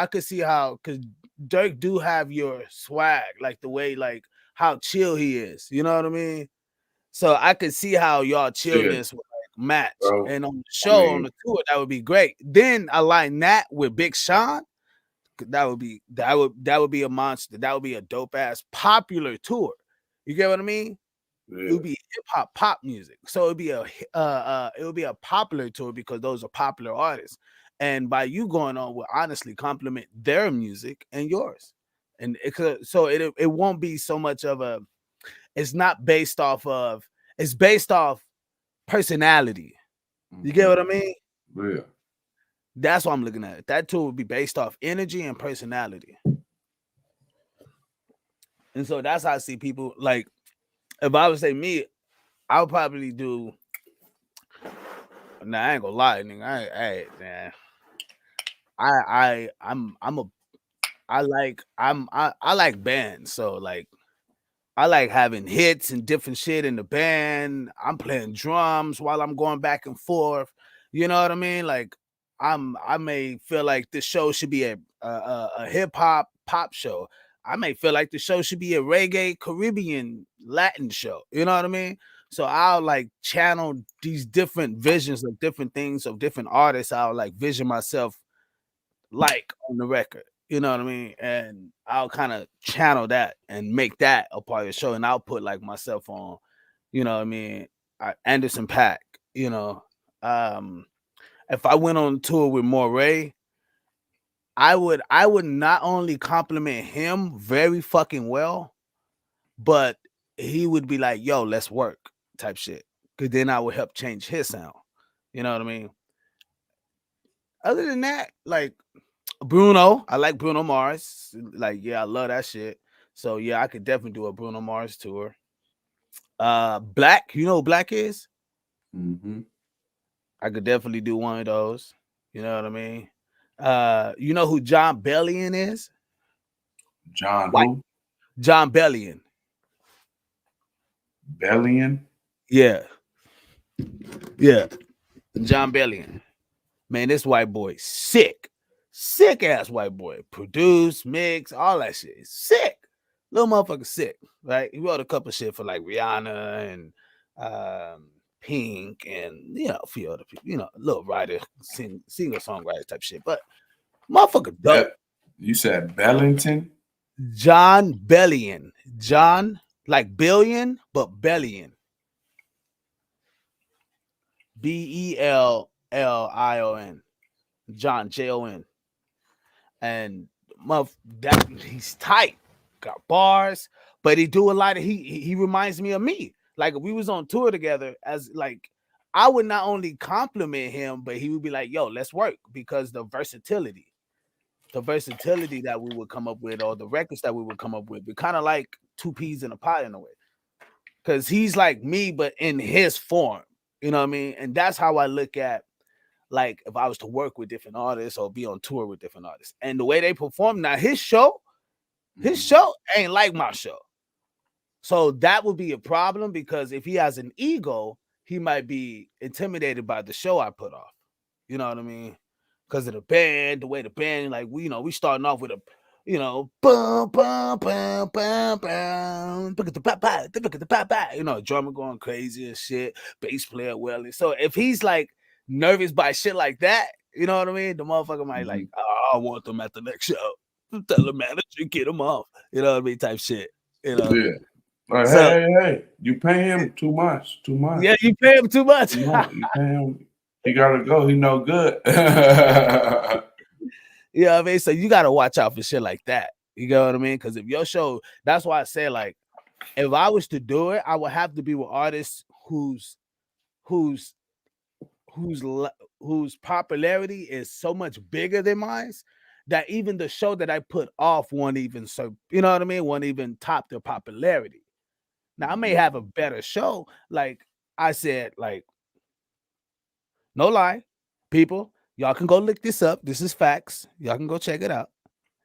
could see how because Durk do have your swag, like the way like how chill he is. You know what I mean. So I could see how y'all chillness would like match, and on the show on the tour that would be great. Then align that with Big Sean. That would be a monster. That would be a dope ass popular tour. You get what I mean? Yeah. It would be hip hop pop music. So it would be a popular tour because those are popular artists. And by you going on will honestly complement their music and yours. And it won't be so much of a, it's not based off of, it's based off personality. You get what I mean? Yeah. That's what I'm looking at. That tour would be based off energy and personality. And so that's how I see people. Like, if I would say me, I would probably do. Nah, I ain't gonna lie, nigga. Man. I like bands. So like, I like having hits and different shit in the band. I'm playing drums while I'm going back and forth. You know what I mean? Like, I may feel like this show should be a hip hop pop show. I may feel like the show should be a reggae Caribbean Latin show. You know what I mean? So I'll like channel these different visions of different things of different artists. I'll like vision myself like on the record. You know what I mean? And I'll kind of channel that and make that a part of the show. And I'll put like myself on, you know what I mean? Anderson .Paak, you know. If I went on tour with Moray, I would not only compliment him very fucking well, but he would be like, yo, let's work type shit. Cause then I would help change his sound. You know what I mean? Other than that, like Bruno, I like Bruno Mars. Like, yeah, I love that shit. So yeah, I could definitely do a Bruno Mars tour. Black, you know who Black is? Mm-hmm. I could definitely do one of those. You know what I mean? You know who John Bellion is? John who? John Bellion. Bellion? Yeah. Yeah. John Bellion. Man, this white boy sick. Sick ass white boy. Produce, mix, all that shit. Sick. Little motherfucker sick. Right? He wrote a couple shit for like Rihanna and Pink and you know a few other people, you know, little writer, singer songwriter type shit. But motherfucker dope. You said Bellington? John Bellion. John, like billion, but Bellion. Bellion. John Jon. And he's tight, got bars, but he do a lot of he reminds me of me. Like if we was on tour together, as like I would not only compliment him, but he would be like, yo, let's work, because the versatility that we would come up with, or the records that we would come up with, be kind of like two peas in a pot in a way. Because he's like me, but in his form. You know what I mean? And that's how I look at, like, if I was to work with different artists or be on tour with different artists. And the way they perform, now his show ain't like my show. So that would be a problem, because if he has an ego, he might be intimidated by the show I put off. You know what I mean? Because of the band, the way the band, like, we starting off with a, bum, bum, bum, bum, bum, drummer going crazy and shit, bass player welling. So if he's like nervous by shit like that, you know what I mean? The motherfucker might like, oh, I want them at the next show. Tell the manager, get them off. You know what I mean? Type shit. You know? Yeah. Like, so, hey, you pay him too much. Yeah, you pay him too much. You pay him. He gotta go. He no good. You know what I mean? So you gotta watch out for shit like that. You know what I mean? Because if your show, that's why I say, like, if I was to do it, I would have to be with artists whose popularity is so much bigger than mine, that even the show that I put off won't even, so you know what I mean, won't even top their popularity. Now I may have a better show, like I said, like, no lie, people, y'all can go look this up. This is facts. Y'all can go check it out.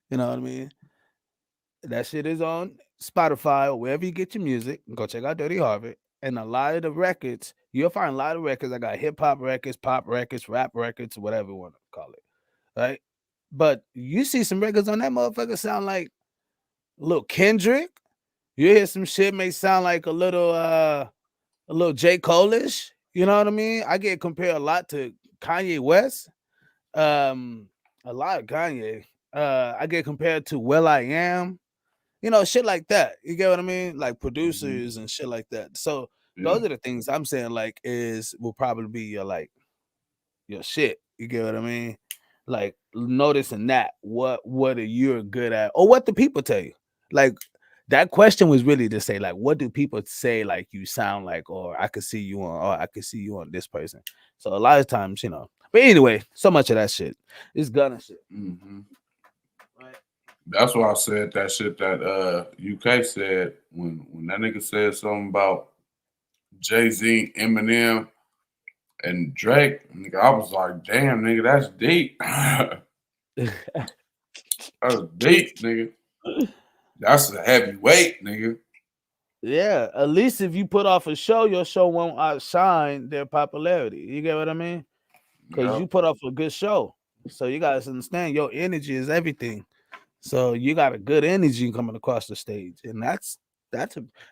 You know what I mean? That shit is on Spotify or wherever you get your music. Go check out Dirty Harvard. And a lot of the records, you'll find a lot of records. I got hip hop records, pop records, rap records, whatever you want to call it. Right? But you see some records on that motherfucker sound like a little Kendrick. You hear some shit may sound like a little J. Cole-ish. You know what I mean? I get compared a lot to Kanye West. A lot of Kanye. I get compared to Will I Am. You know, shit like that. You get what I mean? Like producers and shit like that. So those are the things I'm saying, like, will probably be your shit. You get what I mean? like noticing that what are you good at, or what do people tell you? Like that question was really to say, like, what do people say like you sound like, or I could see you on, or I could see you on this person. So a lot of times, you know. But anyway, so much of that shit is gunna shit. Mm-hmm. Right. That's why I said that shit that UK said when that nigga said something about Jay-Z, Eminem, and Drake. Nigga, I was like, damn, nigga, that's deep. That's deep, nigga. That's a heavyweight, nigga. Yeah, at least if you put off a show, your show won't outshine their popularity. You get what I mean? Because Yep. you put off a good show. So you guys understand your energy is everything. So you got a good energy coming across the stage. And that's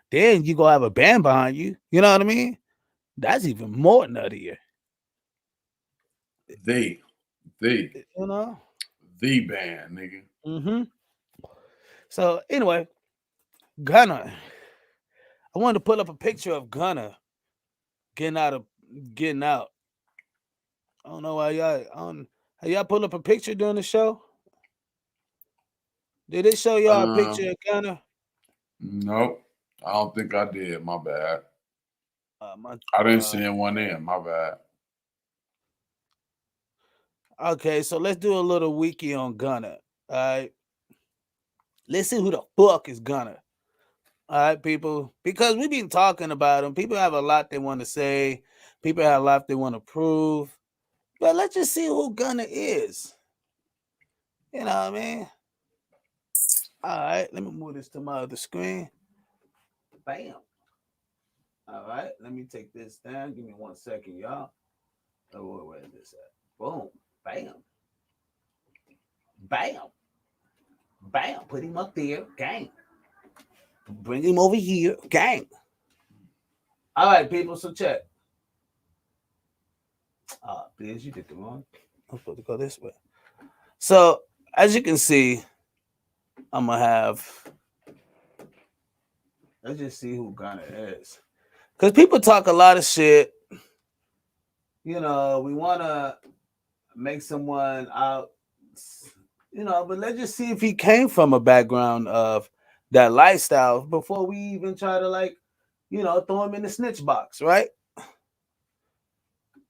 then you gonna have a band behind you. You know what I mean? That's even more nuttier. The You know? band, nigga. Mm-hmm. So anyway, Gunna. I wanted to pull up a picture of Gunna getting out. I don't know why y'all have y'all pull up a picture during the show? Did it show y'all a picture of Gunna? Nope. I don't think I did. My bad. My, I didn't send one in. My bad. Okay, so let's do a little wiki on Gunna. All right. Let's see who the fuck is Gunna. All right, people. Because we've been talking about him. People have a lot they want to say. People have a lot they want to prove. But let's just see who Gunna is. You know what I mean? All right, let me move this to my other screen. Bam. All right, let me take this down. Give me 1 second, y'all. Oh, where is this at? Boom. Bam. Bam. Bam. Put him up there. Gang. Bring him over here. Gang. All right, people. So check. Please, you did the wrong. I'm supposed to go this way. So, as you can see, I'm going to have. Let's just see who Gunna is. Because people talk a lot of shit. You know, we want to make someone out, you know, but let's just see if he came from a background of that lifestyle before we even try to, like, you know, throw him in the snitch box, right?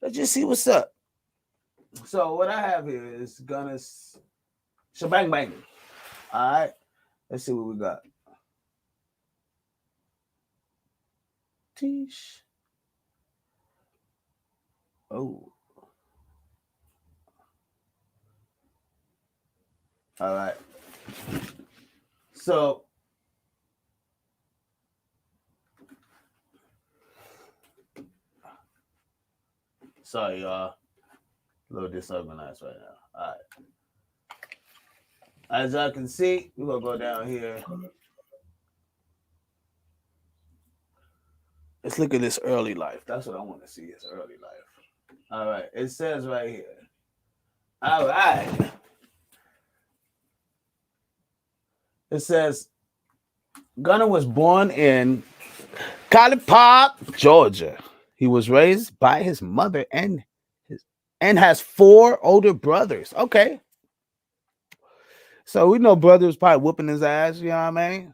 Let's just see what's up. So what I have here is Gunna's shebang bang. All right, let's see what we got. Teesh. Oh. All right. So sorry, y'all. A little disorganized right now. All right. As y'all can see, we're gonna go down here. Let's look at this early life. That's what I want to see, is early life. All right. It says right here. All right. It says Gunna was born in College Park, Georgia. He was raised by his mother and has 4 older brothers. Okay. So we know brother was probably whooping his ass, you know what I mean?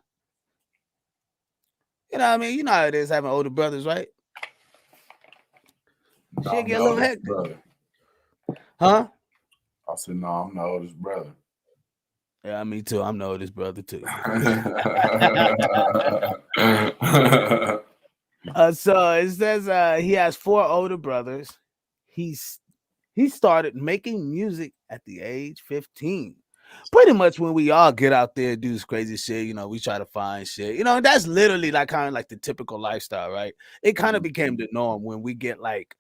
You know what I mean? You know how it is having older brothers, right? Shit get a little hectic. Brother. Huh? I said, no, I'm the oldest brother. Yeah, me too. I'm the oldest brother too. So it says he has 4 older brothers. He started making music at the age 15. Pretty much when we all get out there and do this crazy shit, you know, we try to find shit. You know, that's literally like kind of like the typical lifestyle, right? It kind of became the norm when we get like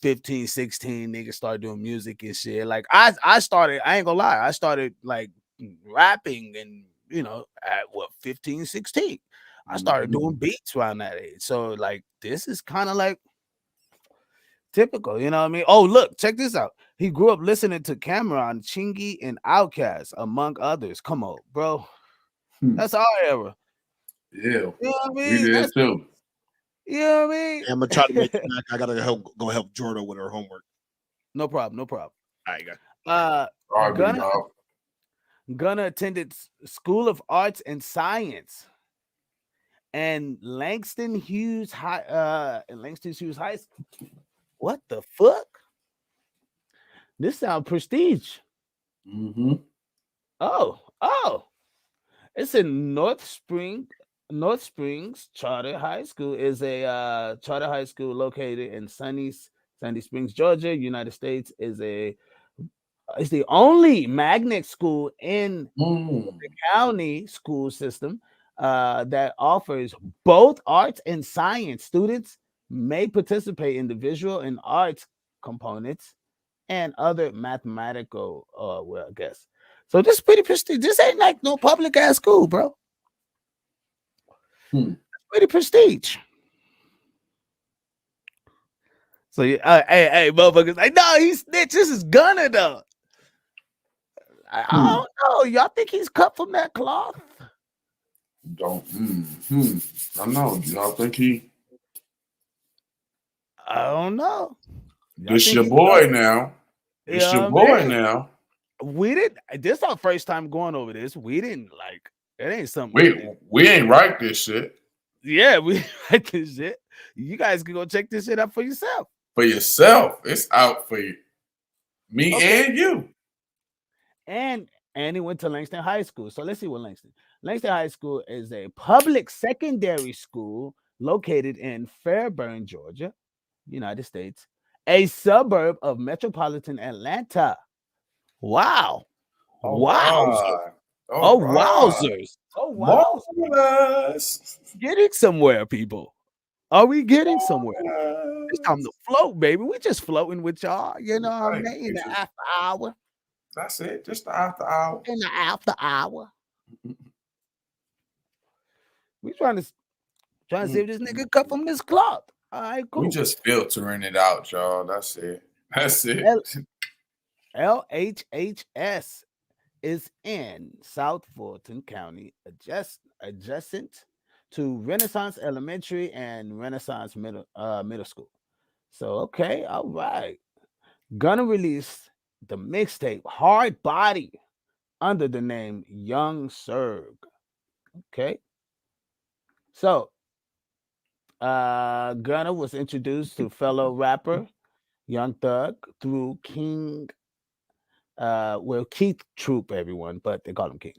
15, 16, niggas start doing music and shit. Like I started, I ain't gonna lie, I started like rapping and, you know, at what, 15, 16. I started doing beats around that age. So like this is kind of like typical, you know what I mean? Oh, look, check this out. He grew up listening to Cameron, Chingy, and Outkast, among others. Come on, bro. That's our era. Yeah. You know what I mean? We did too. You know what I mean? I'm gonna try to make it back. I gotta go help Jordan with her homework. No problem. No problem. All right, guys. R&B, Gunna dog. Gunna attended School of Arts and Science and Langston Hughes High School. What the fuck? This sounds prestige. Mm-hmm. Oh. It's in North Springs Charter High School is a charter high school located in Sandy Springs, Georgia, United States. It's the only magnet school in the county school system that offers both arts and science. Students may participate in the visual and arts components and other mathematical, I guess. So this is pretty prestigious. This ain't like no public ass school, bro. Pretty prestige. So hey, motherfuckers, like, no, he's snitch. This is Gunna though. I don't know. Y'all think he's cut from that cloth? I don't know. Y'all think he? I don't know. This your boy now. It's your boy now. We didn't. This is our first time going over this. We didn't like. It ain't something. We ain't write this shit. Yeah, we like this shit. You guys can go check this shit out for yourself. For yourself, it's out for you, me and you. And he went to Langston High School. So let's see what Langston High School is a public secondary school located in Fairburn, Georgia, United States, a suburb of metropolitan Atlanta. Wow. Wowzers. Wowzers. Getting somewhere, people. Are we getting somewhere? It's time to float, baby. We just floating with y'all. You know what I mean? In the after hour. That's it. Just the after hour. In the after hour. We trying to see if this nigga cut from this cloth. All right, cool. We just filtering it out, y'all. That's it. LHHS is in South Fulton County, adjacent to Renaissance Elementary and Renaissance Middle School. So, okay, all right. Gonna release the mixtape Hard Body under the name Young Serg. Okay. So, Gunna was introduced to fellow rapper Young Thug through Keith Troop, everyone, but they call him King.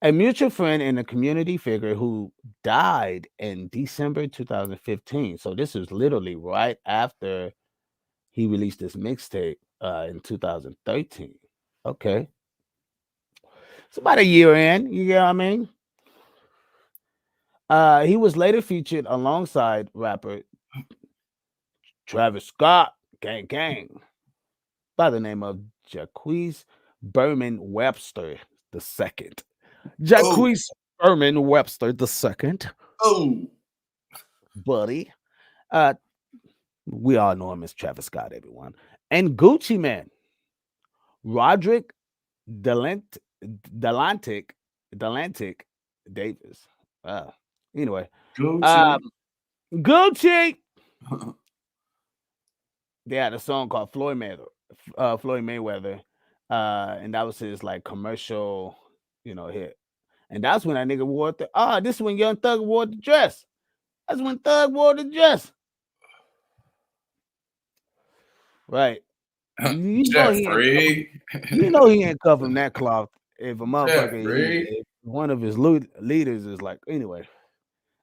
A mutual friend and a community figure who died in December 2015. So this was literally right after he released this mixtape in 2013. Okay. It's about a year in, you know what I mean? He was later featured alongside rapper Travis Scott, gang, by the name of Jacquees Berman Webster II. Jacquees Berman Webster II. Oh, buddy. We all know him as Travis Scott, everyone. And Gucci Man, Roderick Delantic Davis. Anyway, Gucci. They had a song called Floyd Mayweather, and that was his like commercial, hit. And that's when that nigga wore this is when Young Thug wore the dress. That's when Thug wore the dress. Right. You know he ain't cut from that cloth. If a motherfucker, if one of his leaders is like, anyway,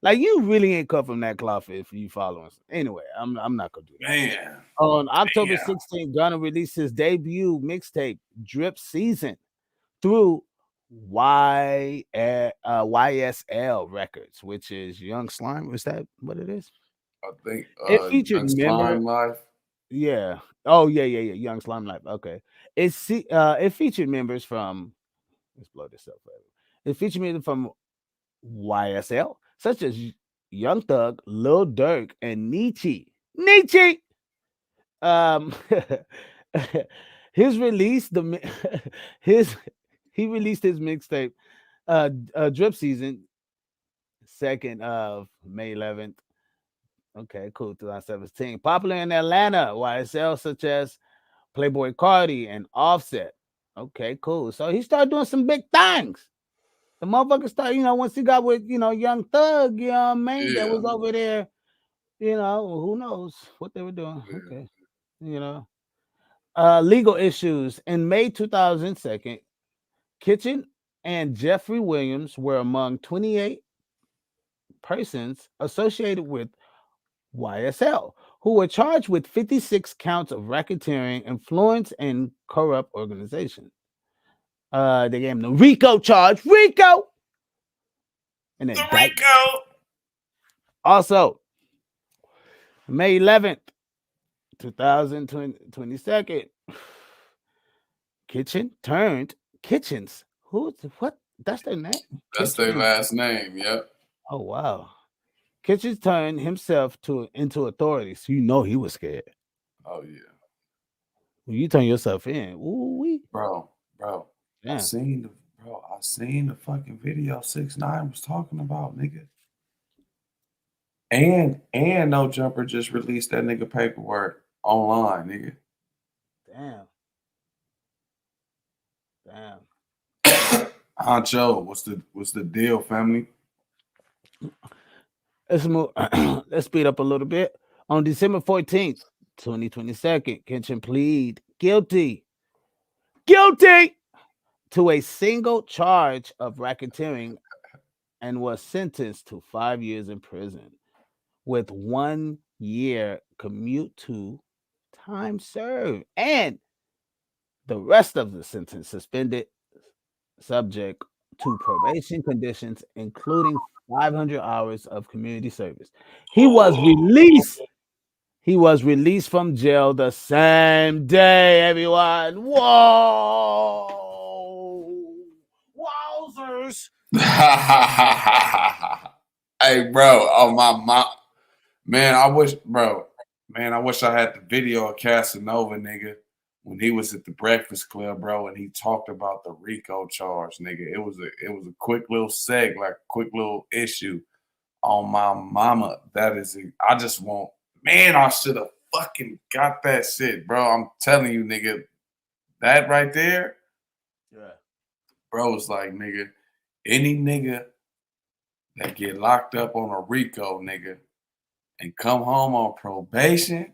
like you really ain't cut from that cloth if you follow us. Anyway, I'm not gonna do that. Man. On October 16th, Gunna released his debut mixtape, Drip Season, through YSL Records, which is Young Slime. Is that what it is? I think it featured Slime Life. Yeah. Oh, yeah. Young Slime Life. Okay. It featured members from. Let's blow this up. It featured members from YSL, such as Young Thug, Lil Durk, and Nietzsche. He released his mixtape, Drip Season, 2nd of May 11th. Okay, cool. 2017. Popular in Atlanta, YSL such as Playboy Cardi and Offset Okay, cool. So he started doing some big things. The motherfucker started, once he got with, Young Thug, you know what I mean? That Yeah. was over there, who knows what they were doing. Okay. Legal issues. In May 2002, Kitchen and Jeffrey Williams were among 28 persons associated with YSL, who were charged with 56 counts of racketeering, influence, and corrupt organization. They gave him the RICO charge. RICO! And then Rico. Also, May 11th, 2022, Kitchens. What? That's their name? That's their last name. Yep. Oh, wow. Kitchens turned himself into authority, so he was scared. Oh yeah. When you turn yourself in, ooh, bro. Yeah. I seen the fucking video 6ix9ine was talking about, nigga. And No Jumper just released that nigga paperwork online, nigga. Damn. Honcho, what's the deal, family? Let's move. Let's speed up a little bit. On December 14th, 2022, Kitchen plead guilty to a single charge of racketeering and was sentenced to 5 years in prison with 1 year commute to time served and the rest of the sentence suspended, subject to probation conditions, including 500 hours of community service. He was released from jail the same day, everyone. Whoa! Wowzers! Hey, bro. Oh my man, I wish I had the video of Casanova, nigga, when he was at the Breakfast Club, bro, and he talked about the RICO charge, nigga. It was a quick little seg, like a quick little issue on my mama. I should have fucking got that shit, bro. I'm telling you, nigga, that right there, yeah, bro, it's like, nigga, any nigga that get locked up on a RICO, nigga, and come home on probation,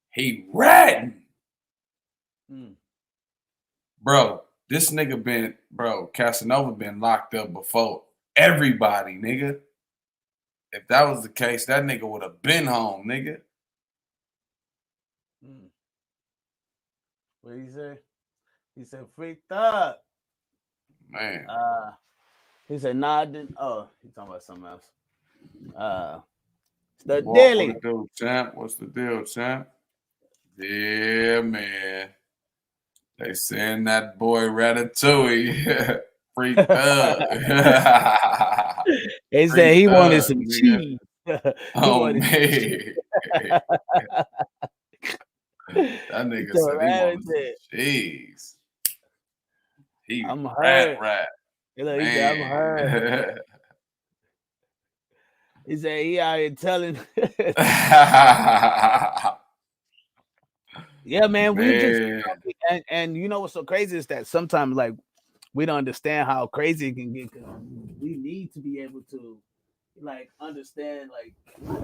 he ratting. Bro, this nigga Casanova been locked up before everybody, nigga. If that was the case, that nigga would have been home, nigga. What did he say? He said, free thug. Man. He said, nah, I didn't. Oh, he's talking about something else. It's the daily. What's the deal, champ? Yeah, man. They saying that boy Ratatouille. Free thug. They said he wanted some cheese. Oh, man. That nigga said he wanted some cheese. I'm hurt. Rat. He said, I'm hurt. He said he out here telling. Yeah, man. We just and you know what's so crazy is that sometimes like we don't understand how crazy it can get. We need to be able to like understand like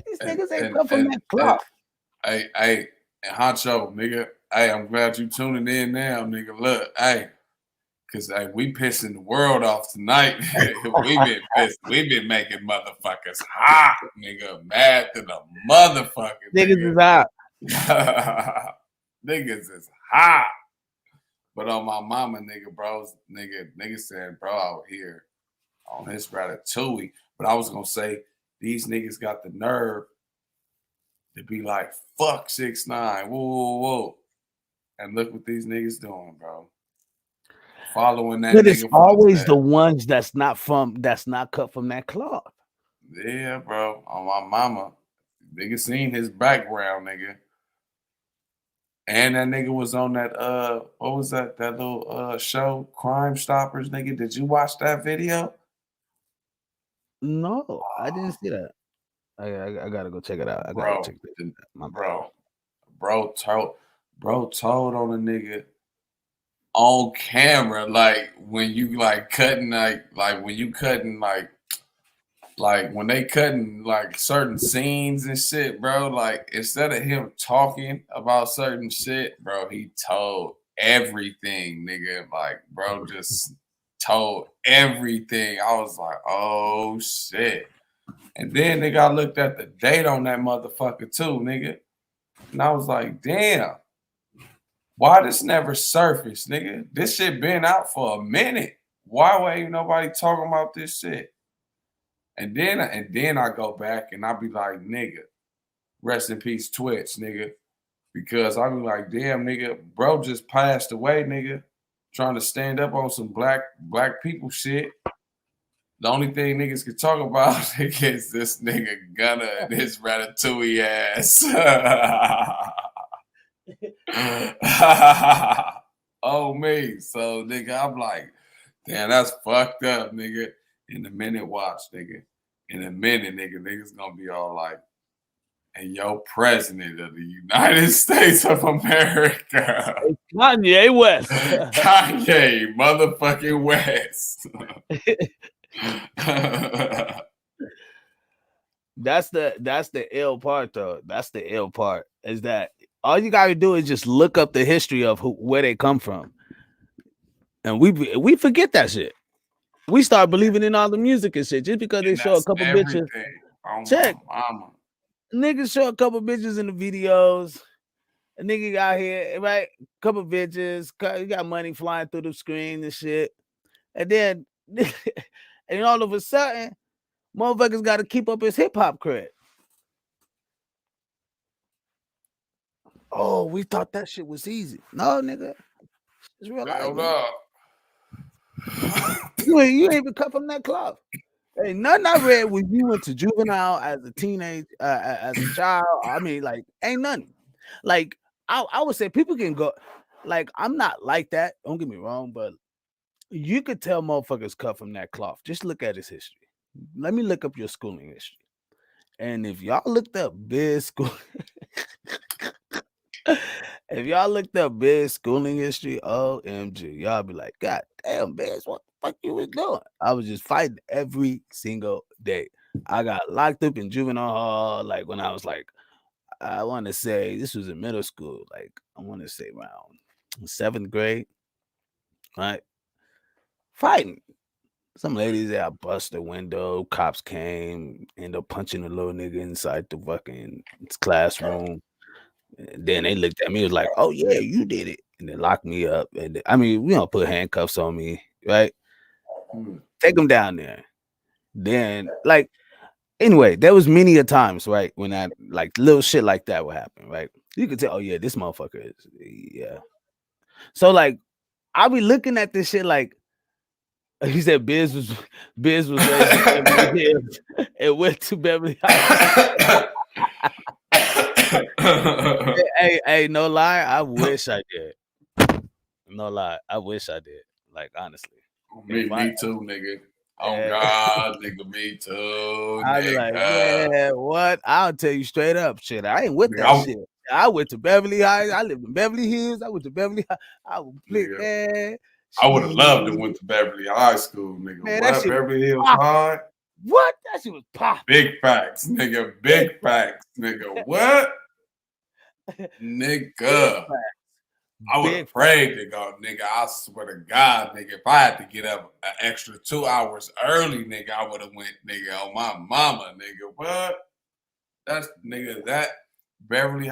these niggas ain't come from that clock. Hey, Honcho, nigga. Hey, I'm glad you tuning in now, nigga. Look, hey, cause we pissing the world off tonight. we been making motherfuckers hot, nigga. Mad to the motherfucker. Niggas is hot. Niggas is hot. But on my mama, nigga saying, bro, out here on this Ratatouille. But I was gonna say these niggas got the nerve to be like, fuck 6ix9ine, whoa. And look what these niggas doing, bro. Following that. But it's always the ones that's not cut from that cloth. Yeah, bro. On my mama. Nigga seen his background, nigga. And that nigga was on that what was that little show, Crime Stoppers, nigga. Did you watch that video? No, I didn't see that. I gotta go check it out. I gotta check it out. Bro told on a nigga on camera, like when you like cutting, like when you cutting, like when they cutting like certain scenes and shit, bro. Like instead of him talking about certain shit, bro, he told everything, nigga. Like, bro, just told everything. I was like, oh shit. And then nigga, I looked at the date on that motherfucker too, nigga. And I was like, damn, why this never surfaced, nigga? This shit been out for a minute. Why ain't nobody talking about this shit? And then I go back and I be like, nigga, rest in peace, Twitch, nigga. Because I be like, damn, nigga, bro just passed away, nigga. Trying to stand up on some black people shit. The only thing niggas can talk about is this nigga Gunna and his Ratatouille ass. Oh me. So nigga, I'm like, damn, that's fucked up, nigga. In a minute, watch, nigga. In a minute, niggas gonna be all like, and yo, president of the United States of America. Kanye West. Kanye motherfucking West. That's the ill part though. That's the ill part is that all you gotta do is just look up the history of where they come from, and we forget that shit. We start believing in all the music and shit just because they show a couple bitches. Check, niggas show a couple bitches in the videos. A nigga got here, right? Couple bitches, you got money flying through the screen and shit, and then and all of a sudden, motherfuckers got to keep up his hip hop cred. Oh, we thought that shit was easy. No, nigga, it's real life. You ain't even cut from that cloth. Hey, nothing I read when you went to juvenile as a teenage, as a child. I mean, like, ain't nothing. Like, I would say people can go. Like, I'm not like that. Don't get me wrong, but you could tell motherfuckers cut from that cloth. Just look at his history. Let me look up your schooling history. And if y'all looked up Biz school, if y'all looked up Biz schooling history, OMG, y'all be like, God damn, Biz, what the fuck you was doing? I was just fighting every single day. I got locked up in juvenile hall, like when I was like, I want to say this was in middle school, like I want to say around 7th grade, right? Fighting. Some ladies that I bust the window, cops came, end up punching the little nigga inside the fucking classroom. And then they looked at me, was like, oh yeah, you did it. And they locked me up. And I mean, we don't put handcuffs on me, right? Take them down there. Then, like, anyway, there was many a times, right, when I like little shit like that would happen, right? You could tell, oh yeah, this motherfucker is, yeah. So like, I'll be looking at this shit like, he said Biz was raised in Beverly Hills and went to Beverly Hills. hey, no lie, I wish I did. No lie, I wish I did. Like honestly, me too, nigga. Oh God, nigga, me too. I'd be like, yeah, what? I'll tell you straight up, shit. I ain't with that shit. I went to Beverly Hills. I lived in Beverly Hills. I went to Beverly Hills. I would flick, man. I would have loved to went to Beverly High School, nigga. Man, what? Beverly Hills High? What? That shit was pop. Big facts, nigga. Big facts, nigga. What? Nigga. I would have prayed to go, nigga. I swear to God, nigga. If I had to get up an extra 2 hours early, nigga, I would have went, nigga, on my mama, nigga. What? That's, nigga, that Beverly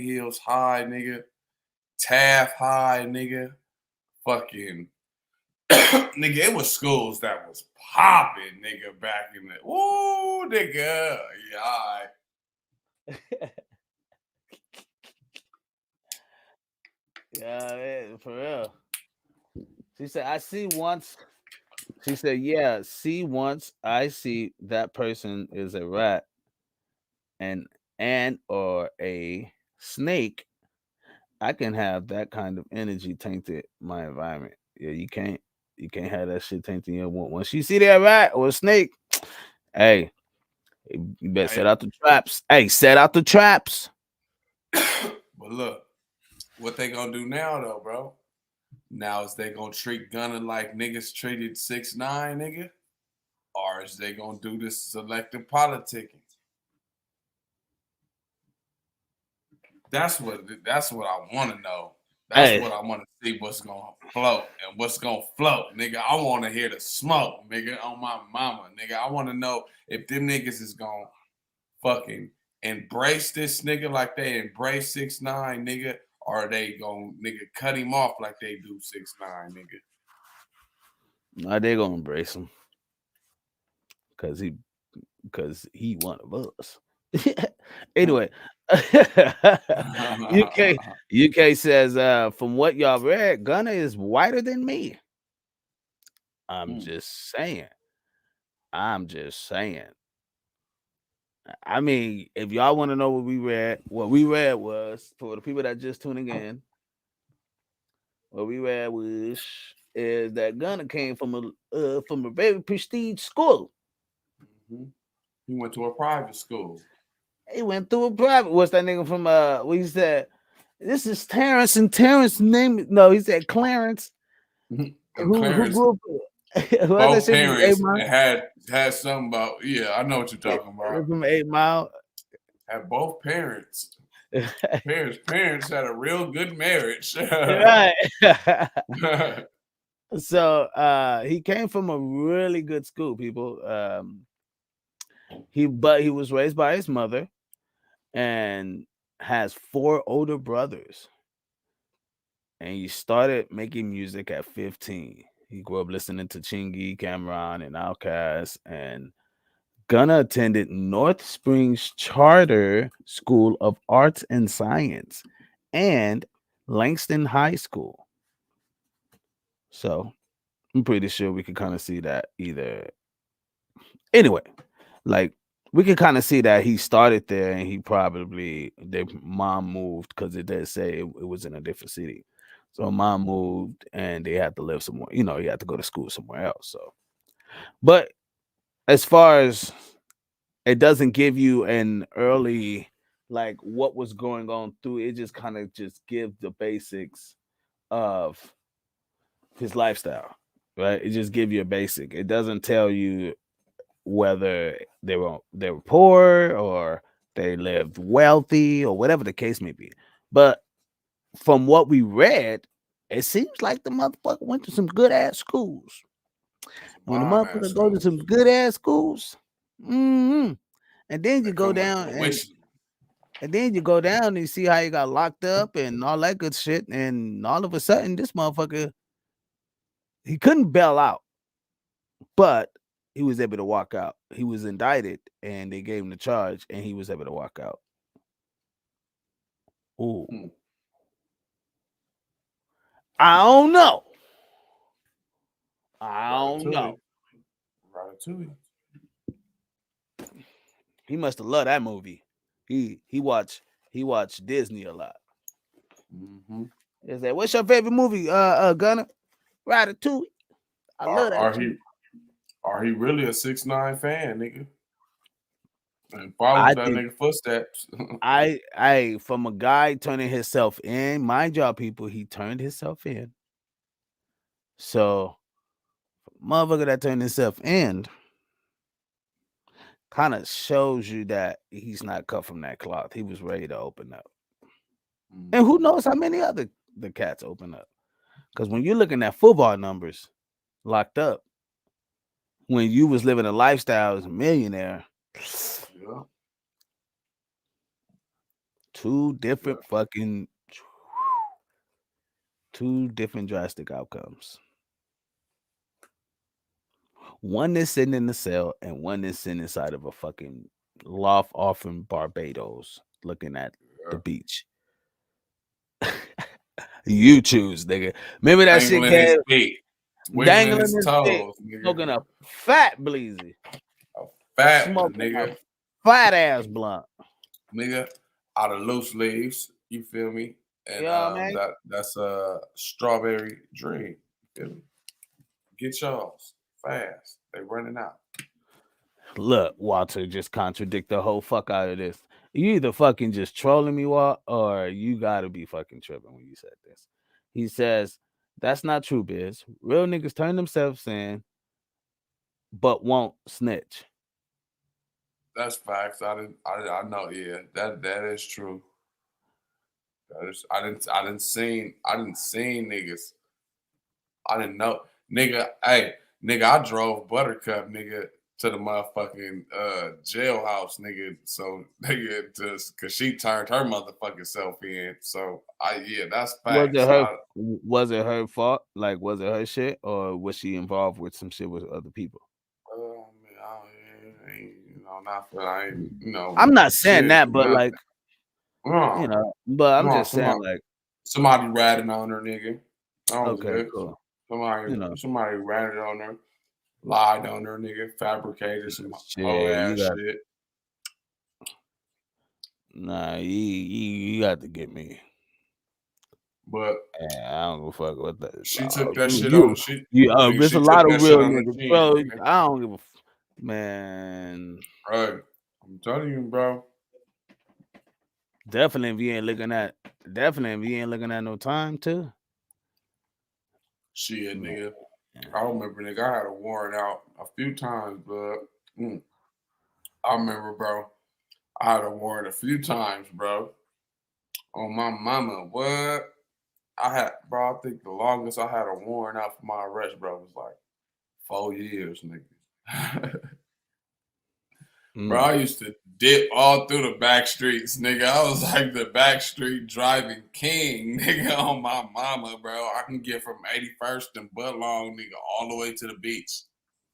Hills High, nigga. Taft High, nigga. Fucking nigga, it was schools that was popping, nigga, back in the ooh, nigga. Yeah, all right. Yeah, man, for real. She said, I see once. She said, yeah, see once I see that person is a rat and or a snake, I can have that kind of energy tainted my environment. Yeah, you can't have that shit tainting your one. Once you see that rat or a snake, hey, you better set out the traps. Hey, set out the traps. But look, what they gonna do now though, bro? Now is they gonna treat Gunna like niggas treated 6ix9ine, nigga, or is they gonna do this selective politicking? That's what I want to know. That's what I want to see. What's gonna float and what's gonna float, nigga. I want to hear the smoke, nigga. On my mama, nigga. I want to know if them niggas is gonna fucking embrace this nigga like they embrace 6ix9ine, nigga, or are they gonna nigga cut him off like they do 6ix9ine, nigga. Nah, they gonna embrace him because he one of us. Anyway, UK says, from what y'all read, Gunna is whiter than me. I'm just saying. I mean, if y'all want to know what we read was, for the people that just tuning in, what we read is that Gunna came from a very prestige school. He went to a private school. He went through a private. What's that nigga from? What he said? This is Terrence, and Terrence name. No, he said Clarence. Clarence. Who grew up? Both parents had something about. Yeah, I know what you're talking about. From 8 Mile. Had both parents. Parents had a real good marriage. Right. So he came from a really good school, people. He was raised by his mother and has 4 older brothers. And he started making music at 15. He grew up listening to Chingy, Cameron, and Outkast. And Gunna attended North Springs Charter School of Arts and Science and Langston High School. So I'm pretty sure we could kind of see that either. Anyway, like we could kind of see that he started there and their mom moved because it did say it was in a different city. So mom moved and they had to live somewhere, he had to go to school somewhere else. So, but as far as it doesn't give you an early, like what was going on through it, just kind of just give the basics of his lifestyle, right? It just give you a basic. It doesn't tell you whether they were poor or they lived wealthy or whatever the case may be. But from what we read, it seems like the motherfucker went to some good ass schools. When the motherfucker go to some good ass schools, and then you go down and you see how he got locked up and all that good shit, and all of a sudden this motherfucker, he couldn't bail out, but he was able to walk out. He was indicted and they gave him the charge and he was able to walk out. Ooh. I don't know. Ratatouille. He must have loved that movie. He watched Disney a lot. Is that what's your favorite movie, Gunna? Ratatouille. I love that. Are he really a 6ix9ine fan, nigga? And follow that nigga footsteps. I from a guy turning himself in, mind y'all people, he turned himself in. So motherfucker that turned himself in kind of shows you that he's not cut from that cloth. He was ready to open up. And who knows how many other the cats open up. Because when you're looking at football numbers locked up, when you was living a lifestyle as a millionaire, two different drastic outcomes. One is sitting in the cell and one is sitting inside of a fucking loft off in Barbados looking at the beach. You choose, nigga. Remember that shit, Kev? Dangling his toes, smoking a fat bleezy. Fat nigga. Fat ass blunt. Nigga, out of loose leaves. You feel me? And that's a strawberry dream. You feel me? Get y'all's fast. They running out. Look, Walter just contradict the whole fuck out of this. You either fucking just trolling me, Walt, or you gotta be fucking tripping when you said this. He says, that's not true, Biz. Real niggas turn themselves in, but won't snitch. That's facts. I know. Yeah, that is true. That is, I didn't seen niggas. I didn't know, nigga. Hey, nigga, I drove Buttercup, nigga, to the motherfucking jailhouse, nigga. So nigga, just cause she turned her motherfucking self in. So that's Was it facts. her? Was it her fault? Like, was it her shit, or was she involved with some shit with other people? I'm not saying shit, that, but nothing. like, but I'm just saying, like, somebody ratted on her, nigga. That was okay, it. cool. Somebody ratted on her, lied on her, nigga, fabricated some whole ass shit. Nah, you got to get me. But I don't give a fuck what that. She took that shit on. There's a lot of real niggas, bro. I don't give a man. Right, I'm telling you, bro. Definitely, if you ain't looking at no time too. Shit, nigga. I remember, nigga, I had a warrant out a few times, but I remember, bro. I had a warrant a few times, bro. On my mama, what? I think the longest I had a warrant out for my arrest, bro, was like 4 years, nigga. Bro, I used to dip all through the back streets, nigga. I was like the back street driving king, nigga, on my mama, bro. I can get from 81st and Budlong, nigga, all the way to the beach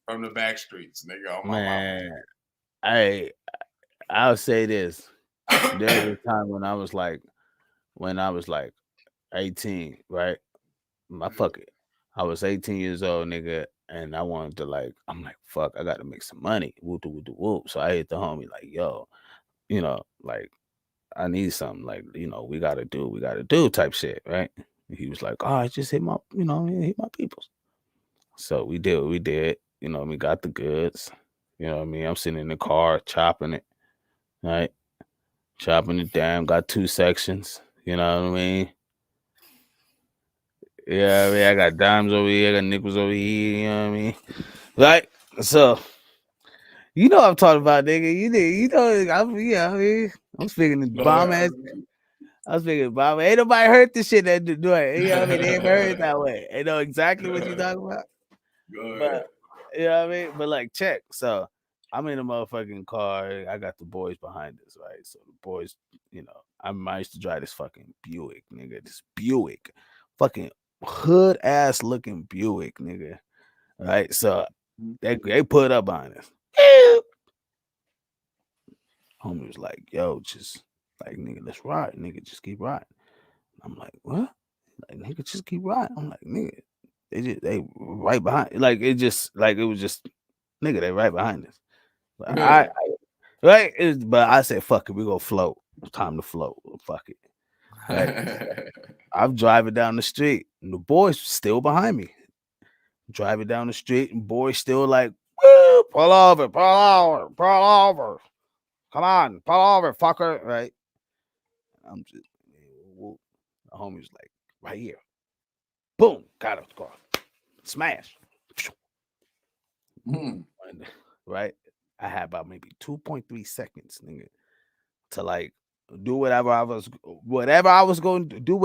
from the back streets, nigga, on my mama. I'll say this. There was a time when I was like 18, right? Fuck it. I was 18 years old, nigga, and I wanted to I'm like, fuck, I got to make some money. Whoop, whoop, whoop. So I hit the homie like, yo, I need something. Like, we got to do type shit, right? And he was like, oh, I just hit my, hit my peoples. So we did what we did. We got the goods. You know what I mean? I'm sitting in the car chopping it, right? Chopping it down. Got 2 sections. You know what I mean? Yeah, I mean, I got dimes over here, I got nickels over here, you know what I mean? Right? So, I'm talking about, nigga. I'm speaking to bomb ass. I was speaking bomb. Ain't nobody heard this shit that do it. You know what I mean? They ain't heard it that way. They know exactly what you talking about. But, you know what I mean? But, check. So, I'm in a motherfucking car. I got the boys behind us, right? So, the boys, I used to drive this fucking Buick, nigga. This Buick. Fucking hood ass looking Buick, nigga. Right? So they put up on us. Homie was like, yo, just nigga, let's ride. Nigga, just keep riding. I'm like, what? Like, nigga, just keep riding. I'm like, nigga, they right behind. It was just nigga, they right behind us. But but I said, fuck it, we gonna float. It's time to float. Fuck it. Right? I'm driving down the street, and the boys still behind me. Driving down the street, and boys still like, woo, pull over. Come on, pull over, fucker. Right? I'm just, whoop. The homie's like, right here. Boom, got out the car. Smash. Right? I had about maybe 2.3 seconds, nigga, to do whatever I was going to do,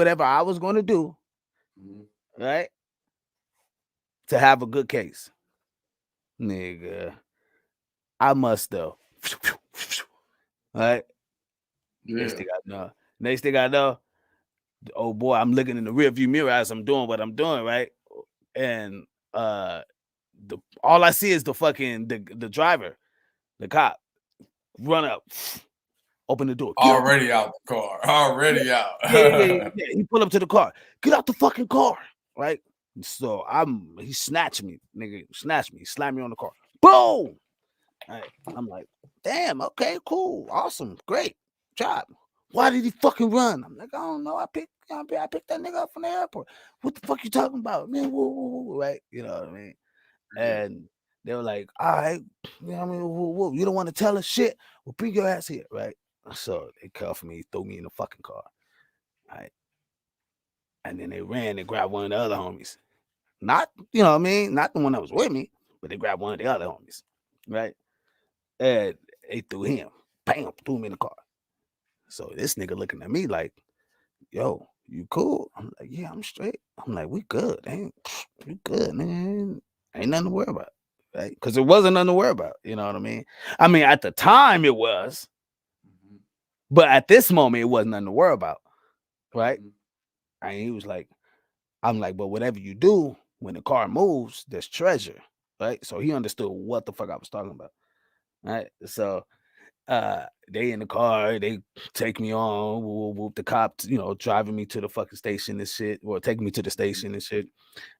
right? To have a good case. Nigga, I must though. Right? Yeah. Next thing I know, oh boy, I'm looking in the rearview mirror as I'm doing what I'm doing, right? And all I see is the driver, the cop, run up, open the door. Already out the car. Already out. Yeah. He pulled up to the car. Get out the fucking car, right? So he snatched me, nigga. Snatched me, slammed me on the car. Boom! Right. I'm like, damn, okay, cool, awesome, great job. Why did he fucking run? I'm like, I don't know. I picked that nigga up from the airport. What the fuck you talking about, man? Woo, right? You know what I mean? And they were like, all right, you know what I mean? Woo. You don't want to tell us shit? Well, bring your ass here, right? So they cuffed me, threw me in the fucking car. Right. And then they ran and grabbed one of the other homies. Not, you know what I mean? Not the one that was with me, but they grabbed one of the other homies. Right. And they threw him. Bam, threw him in the car. So this nigga looking at me like, yo, you cool? I'm like, yeah, I'm straight. I'm like, we good. Ain't we good, man. Ain't nothing to worry about. Right? Because it wasn't nothing to worry about. You know what I mean? I mean, at the time it was, but at this moment, it wasn't nothing to worry about. Right? And he was like, I'm like, but whatever you do, when the car moves, there's treasure. Right? So he understood what the fuck I was talking about. Right. So they in the car, they take me on, whoop, the cops, you know, driving me to the fucking station and shit, or taking me to the station and shit.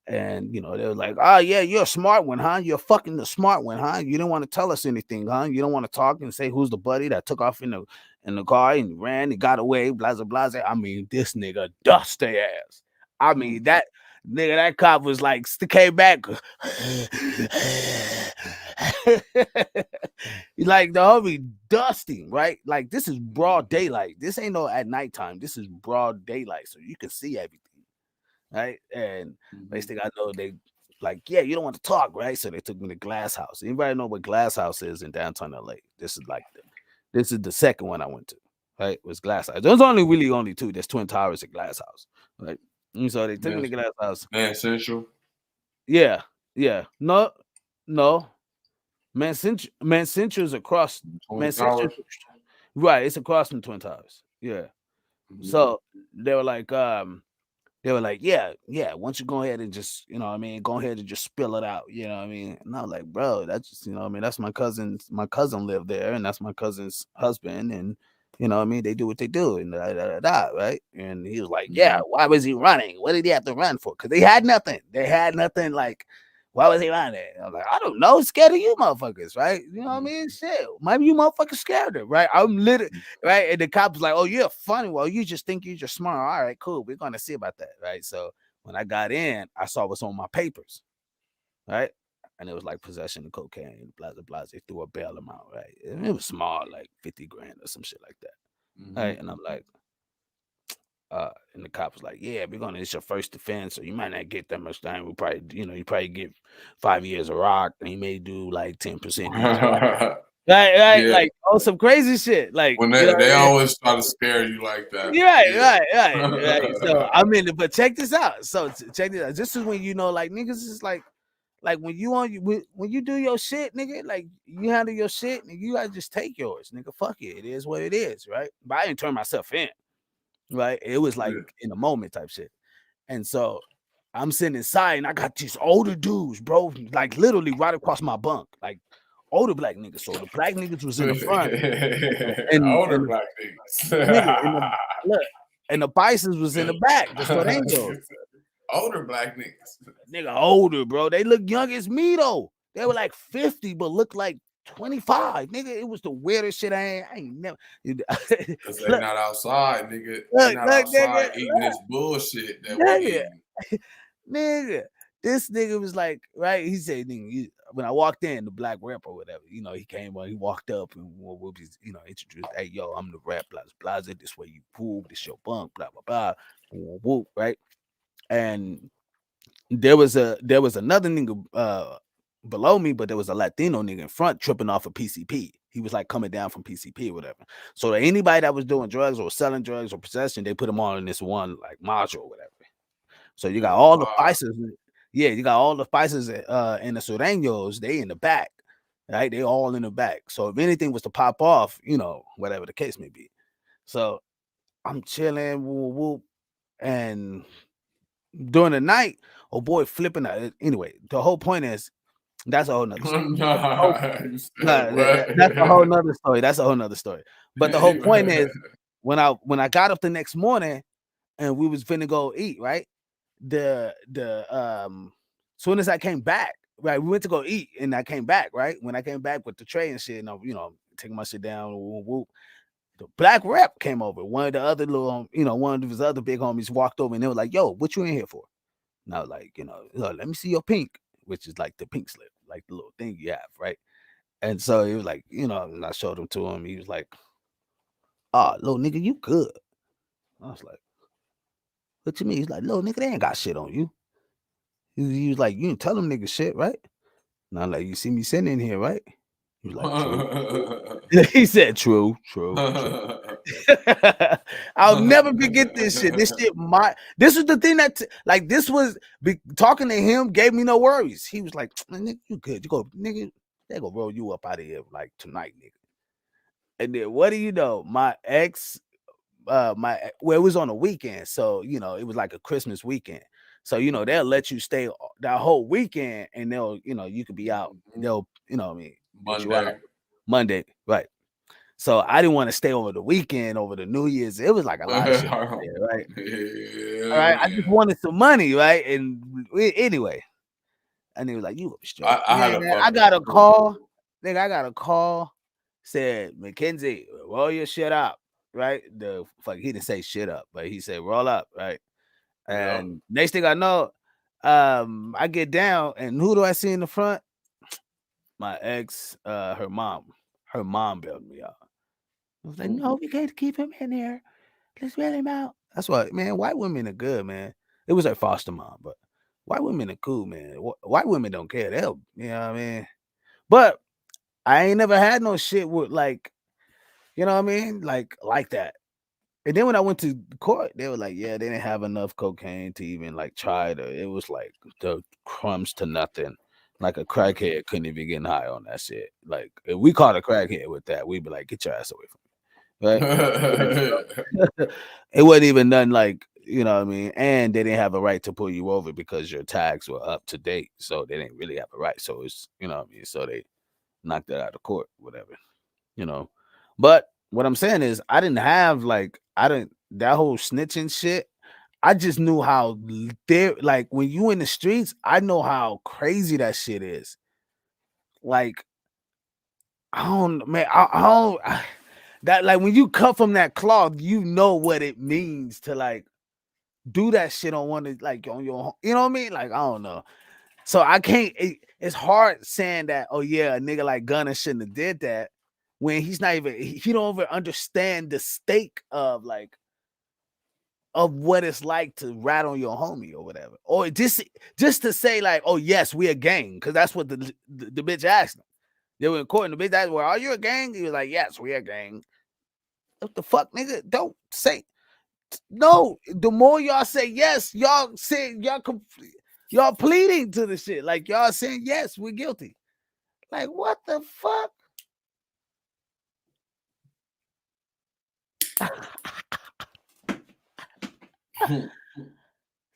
And you know, they were like, oh yeah, you're a smart one, huh? You're fucking the smart one, huh? You didn't want to tell us anything, huh? You don't want to talk and say who's the buddy that took off in the car and ran and got away, blah blah blah. I mean, this nigga dust their ass. I mean, that nigga, that cop was like, came back. Like the homie dusting, right? Like this is broad daylight. This ain't no at nighttime. This is broad daylight, so you can see everything, right? And next thing I know, they like, yeah, you don't want to talk, right? So they took me to Glass House. Anybody know what Glass House is in downtown LA? This is the second one I went to, right? It was Glass House. There's only two. There's Twin Towers at Glass House, right? And so they took me to Glass House. Man Central. Yeah. No. Man Central is across Twin Towers. Right, it's across from Twin Towers. Yeah. So they were like, yeah, once you go ahead and just, you know what I mean, go ahead and just spill it out, you know what I mean? And I was like, bro, that's just, you know what I mean, that's my cousin lived there, and that's my cousin's husband, and you know what I mean, they do what they do, and right? And he was like, yeah, why was he running? What did he have to run for? Because they had nothing. Like, why was he running? I was like, I don't know, scared of you motherfuckers, right? You know what I mean? Shit, maybe you motherfuckers scared of, right? I'm literally, right? And the cop was like, oh, you're funny. Well, you just think you're just smart. All right, cool. We're going to see about that, right? So when I got in, I saw what's on my papers, right? And it was like possession of cocaine, blah, blah, blah. They threw a bail amount, right? And it was small, like 50 grand or some shit like that, right? And I'm like, and the cop was like, yeah, it's your first offense, so you might not get that much time. You probably get 5 years of rock, and you may do like 10%. Right? Yeah. Like some crazy shit. Like when they always try to scare you like that. Right. So I mean, but check this out. So check this out. This is when you know, like niggas is like when you do your shit, nigga, like you handle your shit, and you gotta just take yours, nigga. Fuck it. It is what it is, right? But I didn't turn myself in. Right, it was like in a moment type shit, and so I'm sitting inside, and I got these older dudes, bro, like literally right across my bunk, like older black niggas. So the black niggas was in the front, and older black niggas, and the Bisons was in the back. The Sorengos, older black nigga, older, bro. They look young as me though. They were like 50, but looked like 25, nigga. It was the weirdest shit. I ain't never. Because they're not outside, nigga. They're not outside eating this bullshit that we're eating. Nigga, this nigga was like, right? He said, nigga, when I walked in, the black rep or whatever, you know, he came on, he walked up and introduced, hey, yo, I'm the rep, blah, blah, blah, this way you poop, this your bunk, blah, blah, blah, whoop, right? And there was another nigga below me, but there was a Latino nigga in front tripping off of PCP. He was like coming down from PCP or whatever. So anybody that was doing drugs or selling drugs or possession, they put them all in this one like module or whatever. So you got all the Pisces. Yeah, you got all the Pisces and the Sureños, they in the back, right? They all in the back. So if anything was to pop off, you know, whatever the case may be. So I'm chilling, whoop, and during the night, oh boy, flipping out. Anyway, the whole point is, that's a whole nother story. That's a whole nother story. That's a whole nother story. But the whole point is, when I got up the next morning and we was finna go eat, right? Soon as I came back, right? We went to go eat and I came back, right? When I came back with the tray and shit, and I'm, taking my shit down, whoop. The black rep came over. One of the other one of his other big homies walked over and they were like, yo, what you in here for? And I was like, let me see your pink, which is like the pink slip, like the little thing you have, right? And so he was like, and I showed him to him. He was like, "Oh, little nigga, you good." I was like, "What you mean?" He's like, "Little nigga, they ain't got shit on you." He was like, "You didn't tell them niggas shit, right?" And I'm like, "You see me sitting in here, right?" He was like, "True." He said, "True, true, true." I'll never forget this shit. This was the thing that this was talking to him gave me no worries. He was like, "Man, nigga, you good? You go, nigga, they gonna roll you up out of here like tonight, nigga." And then what do you know? My ex, it was on a weekend, so it was like a Christmas weekend. So they'll let you stay that whole weekend, and they'll you could be out. They'll what I mean, get you out Monday, right? So I didn't want to stay over the weekend, over the New Year's. It was like a lot of shit there, right? All right. I just wanted some money, right? And anyway, and he was like, "You straight." I had Man, a I got a call. Nigga, I got a call. Said, "Mackenzie, roll your shit up." Right? He didn't say shit up, but he said, "Roll up," right? And next thing I know, I get down, and who do I see in the front? My ex, her mom. Her mom bailed me out. I was like, "No, we can't keep him in here. Let's let him out." That's why, man, white women are good, man. It was her foster mom, but white women are cool, man. White women don't care. They'll, you know what I mean? But I ain't never had no shit with you know what I mean? Like that. And then when I went to court, they were like, yeah, they didn't have enough cocaine to even try to. It was like the crumbs to nothing. Like a crackhead couldn't even get high on that shit. Like if we caught a crackhead with that, we'd be like, get your ass away from me. Right? It wasn't even nothing you know what I mean? And they didn't have a right to pull you over because your tags were up to date. So they didn't really have a right. So it's, you know what I mean? So they knocked that out of court, whatever, you know. But what I'm saying is I didn't have that whole snitching shit. I just knew how when you in the streets, I know how crazy that shit is. Like, I don't, man, I don't that when you cut from that cloth, you know what it means to do that shit on one of on your, you know what I mean? I don't know. So I can't. It's hard saying that. Oh yeah, a nigga like Gunna shouldn't have did that when he's not even. He don't even understand the stake of what it's like to rat on your homie or whatever, or just to say oh yes, we a gang, because that's what the bitch asked him. They were in court and the bitch asked, "Well, are you a gang?" He was like, "Yes, we a gang." What the fuck, nigga? Don't say no. The more y'all say yes, y'all say y'all pleading to the shit. Y'all saying yes, we're guilty. What the fuck?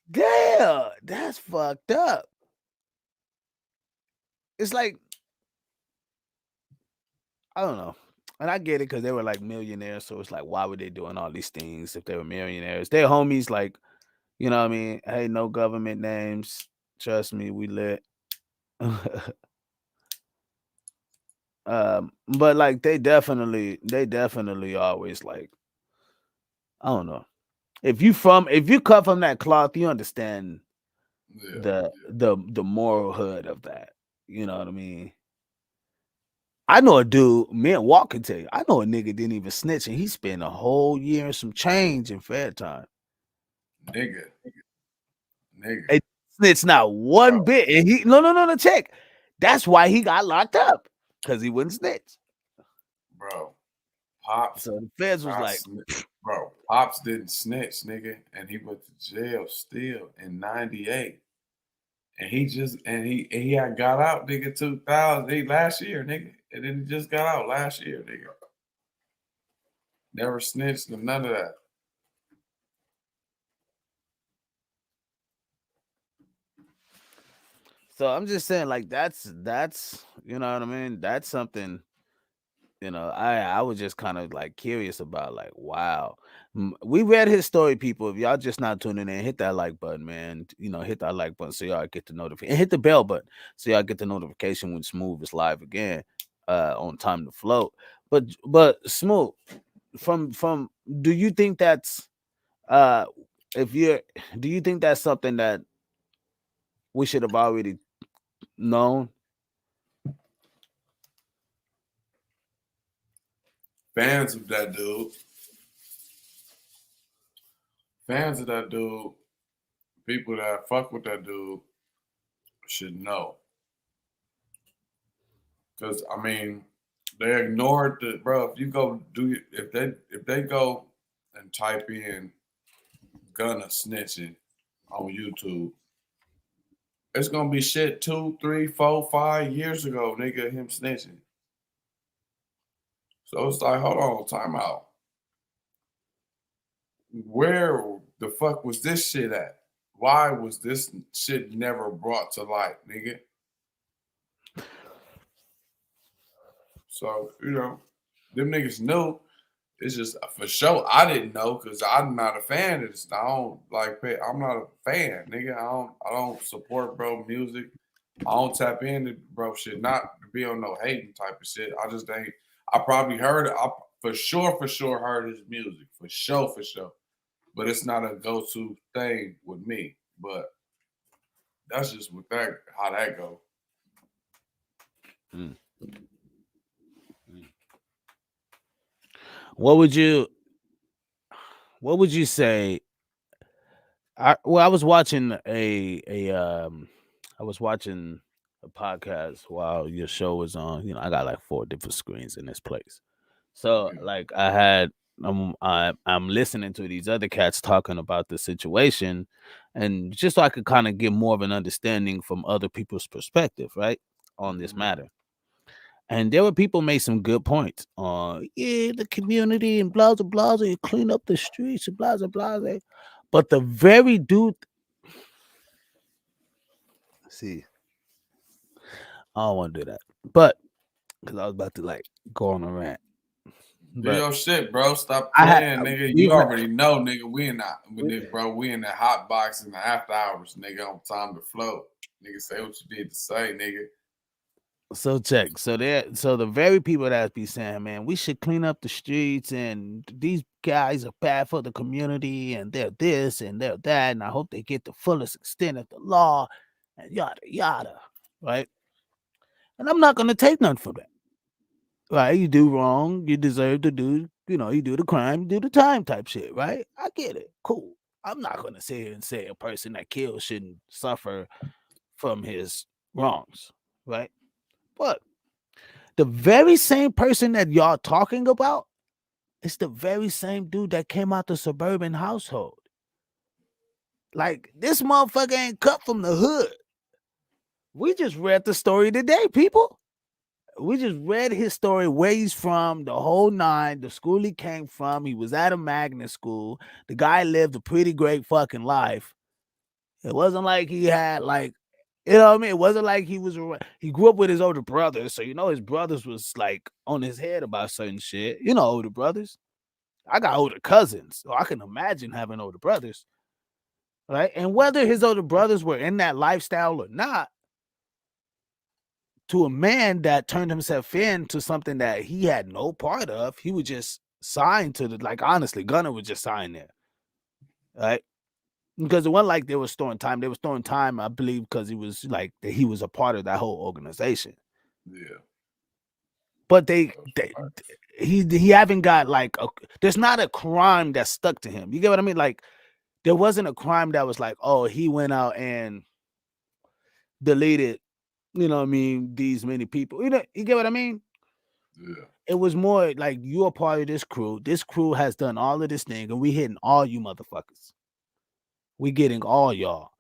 Damn, that's fucked up. It's I don't know. And I get it because they were millionaires. So it's why were they doing all these things if they were millionaires? They're homies, you know what I mean? Hey, no government names. Trust me, we lit. But they definitely always I don't know. If you cut from that cloth, you understand the moral hood of that. You know what I mean? I know a dude, me and Walk can tell you, I know a nigga didn't even snitch and he spent a whole year and some change in fair time. Nigga. And snitch not one bit. And he no, check. That's why he got locked up. Because he wouldn't snitch. Bro. Pops. So the feds was bro, Pops didn't snitch, nigga, and he went to jail still in 98. And he had got out, nigga, 2000 last year, nigga. And then he just got out last year, nigga. Never snitched or none of that. So I'm just saying, that's you know what I mean? That's something, I was just kind of curious about, wow. We read his story, people. If y'all just not tuning in, hit that like button, man. Hit that like button so y'all get the notification, and hit the bell button so y'all get the notification when Smoove is live again on Time to Float. But Smoove, from do you think that's do you think that's something that we should have already known? Fans of that dude, fans of that dude, people that fuck with that dude, should know. Because I mean, they ignored the bro. If you go do if they go and type in Gunna snitching on YouTube, it's gonna be shit 2, 3, 4, 5 years ago, nigga, him snitching. So it's like, hold on, time out. Where the fuck was this shit at? Why was this shit never brought to light, nigga? So, them niggas knew. It's just for sure I didn't know because I'm not a fan of this. I don't like pay. I'm not a fan, nigga. I don't support bro music. I don't tap into bro shit. Not to be on no hating type of shit. I just ain't. I probably heard it. I for sure heard his music. For sure. But it's not a go-to thing with me. But that's just with that how that go. What would you say? I was watching I was watching a podcast while your show was on. I got like 4 different screens in this place. So like I'm listening to these other cats talking about the situation, and just so I could kind of get more of an understanding from other people's perspective, right, on this matter. And there were people made some good points on the community and blah blah blah, and clean up the streets and blah blah blah. But the very dude, see, I don't want to do that, but because I was about to like go on a rant. Do your shit, bro. Stop playing, nigga. You already know, nigga. We in the hot box in the after hours, nigga. On Time to Flow, nigga. Say what you need to say, nigga. So check. So the very people that be saying, man, we should clean up the streets, and these guys are bad for the community, and they're this and they're that, and I hope they get the fullest extent of the law, and yada yada, right? And I'm not gonna take none for that. Right? You do wrong, you deserve to do. You do the crime, you do the time, type shit, right? I get it. Cool. I'm not gonna sit here and say a person that kills shouldn't suffer from his wrongs, right? But the very same person that y'all talking about is the very same dude that came out the suburban household. Like, this motherfucker ain't cut from the hood. We just read the story today, people. We just read his story, where he's from, the whole nine, the school he came from. He was at a magnet school. The guy lived a pretty great fucking life. It wasn't like he had like, you know what I mean? It wasn't like he grew up with his older brothers. So, his brothers was like on his head about certain shit. Older brothers. I got older cousins, so I can imagine having older brothers. Right? And whether his older brothers were in that lifestyle or not, to a man that turned himself into something that he had no part of, he would just sign to honestly, Gunna would just sign there. Right? Because it wasn't like they were storing time. They were storing time, I believe, because he was he was a part of that whole organization. Yeah. But he haven't got there's not a crime that stuck to him. You get what I mean? Like, there wasn't a crime that was like, oh, he went out and deleted, these many people. You get what I mean? Yeah. It was more like, you're a part of this crew. This crew has done all of this thing, and we hitting all you motherfuckers. We getting all y'all.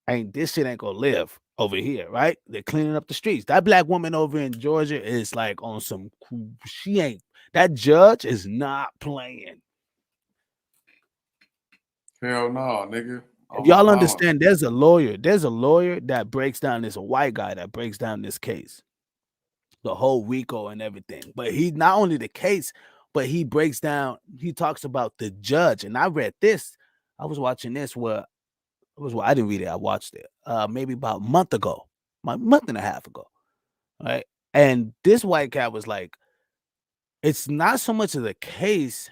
This shit ain't gonna live over here, right? They're cleaning up the streets. That black woman over in Georgia is like on some, that judge is not playing. Hell no, nigga. If y'all understand, there's a lawyer that breaks down, there's a white guy that breaks down this case, the whole RICO and everything. But he not only the case, but he breaks down, he talks about the judge. And I read this, I was watching this I didn't read it, I watched it maybe about a month and a half ago. Right? And this white cat was like, it's not so much of the case,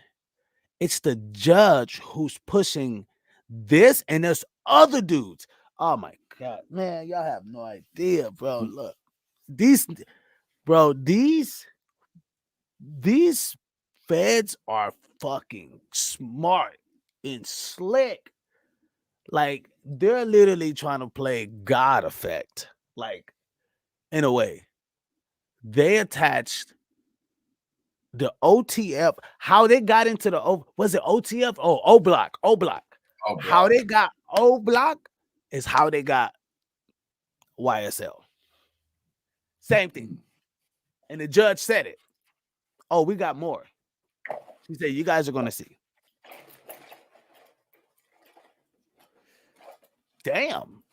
it's the judge who's pushing this, and there's other dudes. Oh my God, man, y'all have no idea, bro. Look, these feds are fucking smart. and slick. Like they're literally trying to play God effect. Like in a way, they attached the OTF. How they got into the was it OTF? Oh, O Block. How they got O Block is how they got YSL. Same thing. And the judge said it. Oh, we got more. She said, you guys are going to see. Damn.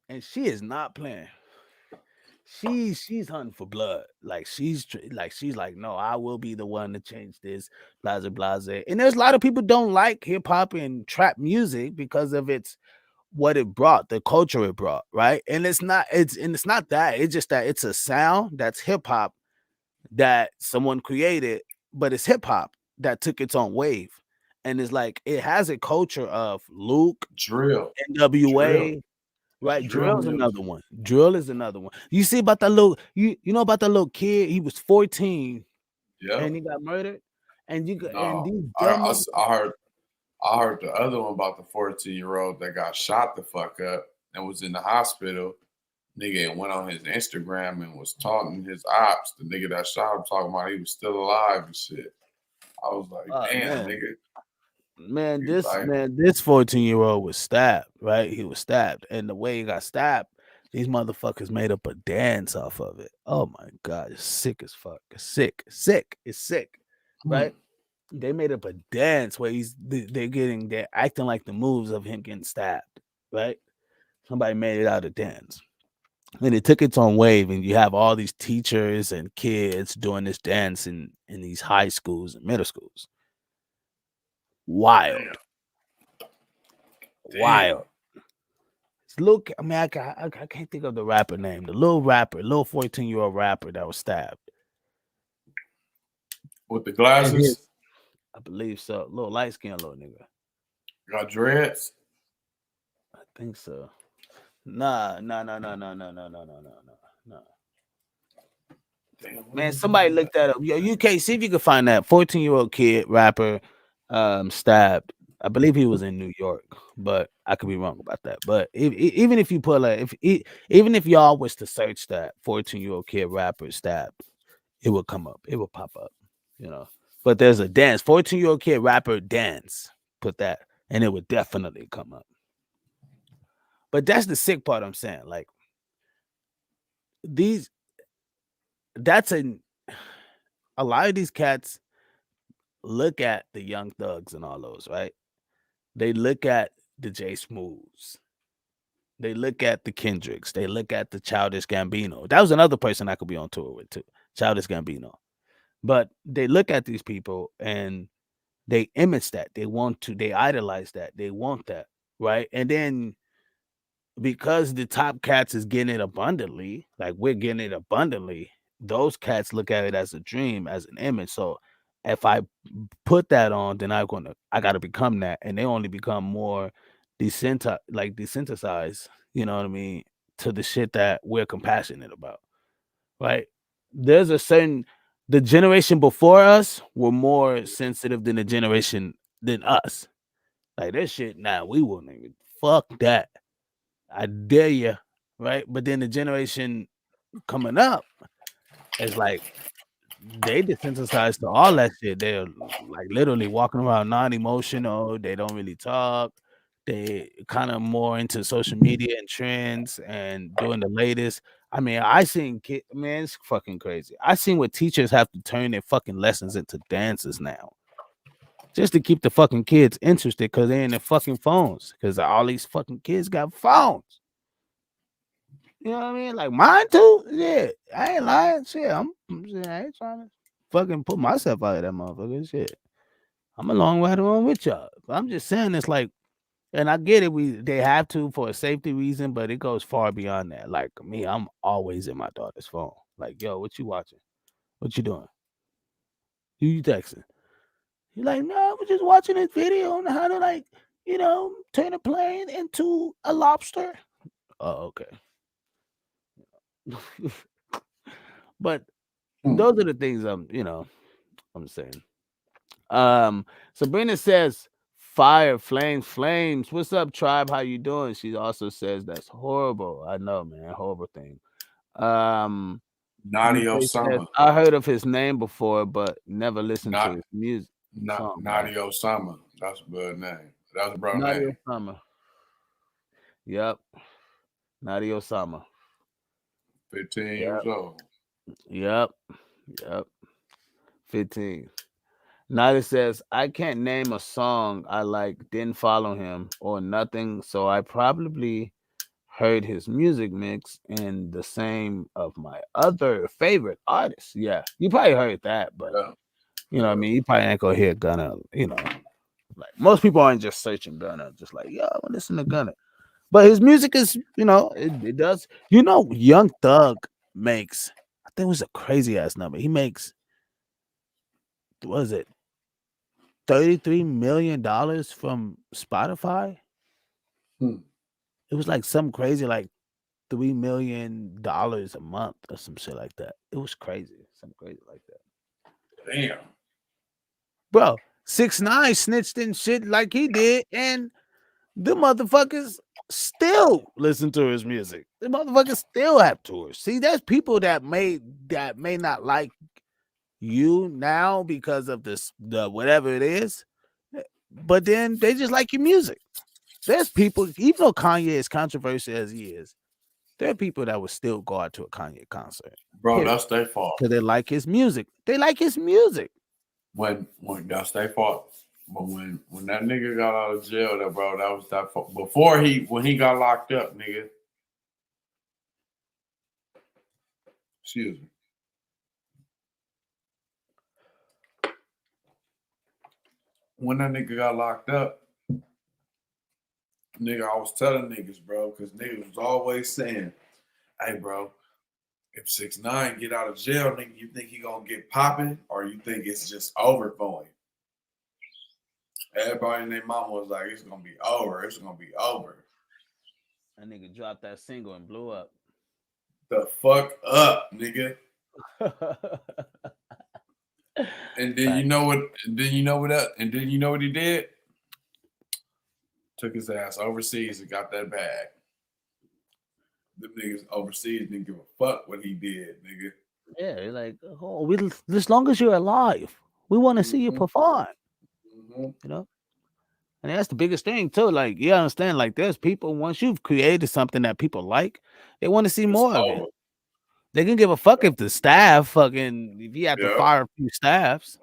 And she is not playing. She's hunting for blood. Like she's like, no, I will be the one to change this. Blase, blase. And there's a lot of people don't like hip hop and trap music because of what it brought, the culture it brought, right? And it's not that. It's just that it's a sound that's hip hop that someone created, but it's hip hop that took its own wave. And it's like it has a culture of Luke, drill, NWA, right? Drill is another one. Drill is another one. You see about that little, you know about that little kid? He was 14, and he got murdered. And you got I heard the other one about the 14-year-old that got shot the fuck up and was in the hospital. Nigga went on his Instagram and was taunting his ops. The nigga that shot him talking about he was still alive and shit. I was like, damn, nigga. Man, this 14-year-old was stabbed, right? He was stabbed. And the way he got stabbed, these motherfuckers made up a dance off of it. Oh my God, it's sick as fuck. It's sick. It's sick. Right? They made up a dance where they're acting like the moves of him getting stabbed, right? Somebody made it out of dance. And it took its own wave, and you have all these teachers and kids doing this dance in these high schools and middle schools. Wild. It's Luke. I mean, I can't think of the rapper name. The little 14-year-old rapper that was stabbed. With the glasses? I believe so. Little light-skinned little nigga. Got dreads? I think so. No. Man, somebody look that up. Yo, UK, see if you can find that 14-year-old kid rapper stabbed. I believe he was in New York, but I could be wrong about that. But even if you put even if y'all was to search that 14-year-old kid rapper stabbed, it would come up. It would pop up, you know. But there's a dance, 14-year-old kid rapper dance. Put that, and it would definitely come up. But that's the sick part I'm saying. Like a lot of these cats look at the Young Thugs and all those, right? They look at the Jay Smooves. They look at the Kendricks. They look at the Childish Gambino. That was another person I could be on tour with too, Childish Gambino. But they look at these people and they image that. They idolize that. They want that, right? And then because the top cats is getting it abundantly, like we're getting it abundantly, those cats look at it as a dream, as an image. So if I put that on, then I gotta become that, and they only become more desensitized, you know what I mean, to the shit that we're compassionate about, right? There's the generation before us were more sensitive than us. Like this shit, we wouldn't even fuck that. I dare you, right? But then the generation coming up is like they desensitized to all that shit. They're like literally walking around non-emotional. They don't really talk. They kind of more into social media and trends and doing the latest. I mean, I seen man, it's fucking crazy. I seen what teachers have to turn their fucking lessons into dances now, just to keep the fucking kids interested because they're in their fucking phones. Because all these fucking kids got phones. You know what I mean? Like mine too. Yeah, I ain't lying. Shit, I ain't trying to fucking put myself out of that motherfucker. Shit, I'm a long way along with y'all. But I'm just saying it's like, and I get it. They have to for a safety reason, but it goes far beyond that. Like me, I'm always in my daughter's phone. Like, yo, what you watching? What you doing? Who you texting? You're like, no, we're just watching this video on how to turn a plane into a lobster. Oh, okay. But those are the things I'm saying. Sabrina says fire, flames. What's up, tribe? How you doing? She also says that's horrible. I know, man, horrible thing. Naughty Says, Osama. I heard of his name before, but never listened to his music. Naughty Osama. That's a good name. That's a bro Naughty name. Osama. Yep. Naughty Osama. 15 years old. Yep. 15. Nada says, I can't name a song I like, didn't follow him or nothing, so I probably heard his music mix and the same of my other favorite artists. Yeah, you probably heard that, but you know what I mean? You probably ain't gonna hear Gunna, you know. Like most people aren't just searching Gunna, just like, yo, I want to listen to Gunna. But his music is, you know, it does. You know, Young Thug makes, I think it was a crazy ass number. He makes, what is it? $33 million from Spotify. It was like some crazy, like $3 million a month or some shit like that. It was crazy, something crazy like that. Damn, bro. 6ix9ine snitched in shit like he did, and the motherfuckers still listen to his music. The motherfuckers still have tours. See, there's people that may not like you now because of the whatever it is, but then they just like your music. There's people, even though Kanye is controversial as he is, there are people that would still go out to a Kanye concert. bro, period. that's their fault. Because they like his music. They like his music. When that's their fault. But when that nigga got out of jail, that was that fault. When he got locked up, nigga. Excuse me. When that nigga got locked up, nigga, I was telling niggas, bro, because niggas was always saying, hey, bro, if 6ix9ine get out of jail, nigga, you think he gonna get popping or you think it's just over for him? Everybody and their mama was like, it's gonna be over. It's gonna be over. That nigga dropped that single and blew up. The fuck up, nigga. And then you know what? And then you know what he did? Took his ass overseas and got that bag. Them niggas overseas didn't give a fuck what he did, nigga. Yeah, like, oh, as long as you're alive, we want to see you perform. You know, and that's the biggest thing too. Like, you understand? Like, there's people, once you've created something that people like, they want to see more of it. They can give a fuck if the staff if you have to fire a few staffs.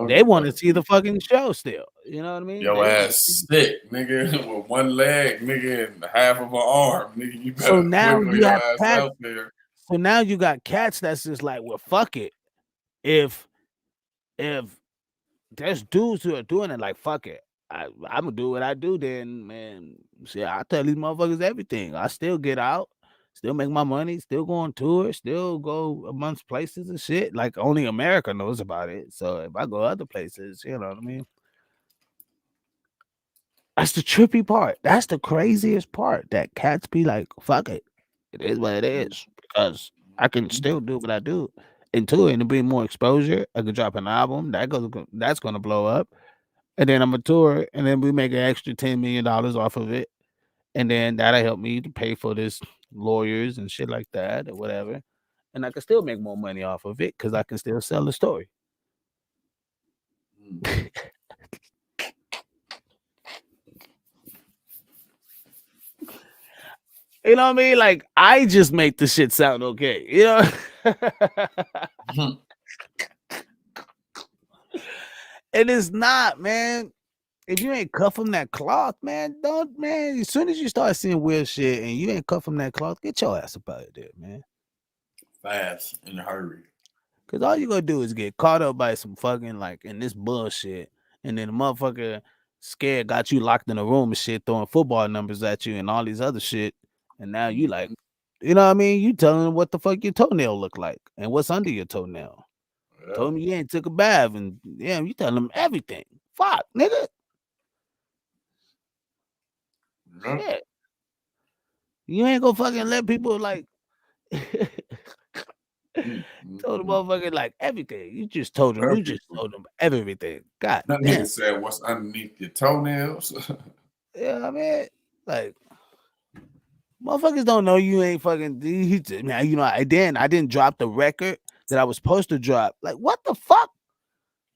They want to see the fucking show still. You know what I mean? Your ass sick, nigga, with one leg, nigga, and half of an arm, nigga. You better now you have ass cats. out there. So now you got cats that's just like, well, fuck it. If there's dudes who are doing it, like, fuck it. I'm gonna do what I do. Then, man, see, I tell these motherfuckers everything. I still get out, still make my money, still go on tour, still go amongst places and shit. Like, only America knows about it. So if I go other places, you know what I mean? That's the trippy part. That's the craziest part. That cats be like, fuck it. It is what it is. Because I can still do what I do. And two, and to bring more exposure, I could drop an album. That's gonna blow up. And then I'm a tour, and then we make an extra $10 million off of it. And then that'll help me to pay for this lawyers and shit like that or whatever. And I can still make more money off of it because I can still sell the story. You know what I mean? Like, I just make the shit sound okay. You know? And it's not, man. If you ain't cut from that cloth, man, as soon as you start seeing weird shit and you ain't cut from that cloth, get your ass up out of there, man. Fast, in a hurry. Because all you gonna do is get caught up by some fucking, like, in this bullshit. And then the motherfucker scared got you locked in a room and shit, throwing football numbers at you and all these other shit. And now you like, you know what I mean? You telling them what the fuck your toenail look like and what's under your toenail. Yeah. Told me you ain't took a bath and yeah, you telling them everything. Fuck, nigga. Yeah. Shit. You ain't gonna fucking let people like Told the motherfucker like everything. You just told him everything. God That damn. nigga said, "What's underneath your toenails?" Yeah, I mean, like, motherfuckers don't know you ain't fucking. Now you know. I didn't drop the record that I was supposed to drop. Like, what the fuck?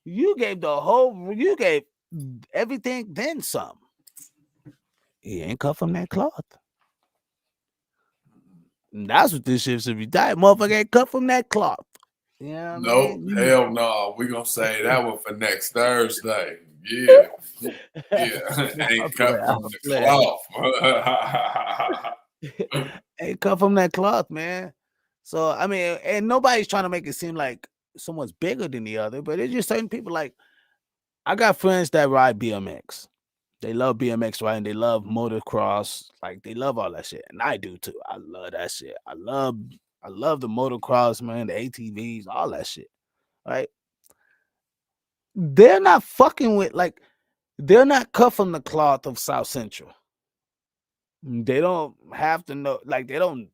You gave everything, then some. He ain't cut from that cloth. And that's what this shit should be. That motherfucker ain't cut from that cloth. Yeah, Nope, hell no. We gonna say that one for next Thursday. Yeah, ain't cut from the cloth. Ain't cut from that cloth, man. So I mean, and nobody's trying to make it seem like someone's bigger than the other, but it's just certain people. Like, I got friends that ride BMX. They love BMX riding. They love motocross. Like, they love all that shit, and I do too. I love that shit. I love the motocross, man. The ATVs, all that shit. Right? They're not fucking with, like, they're not cut from the cloth of South Central. They don't have to know, like, they don't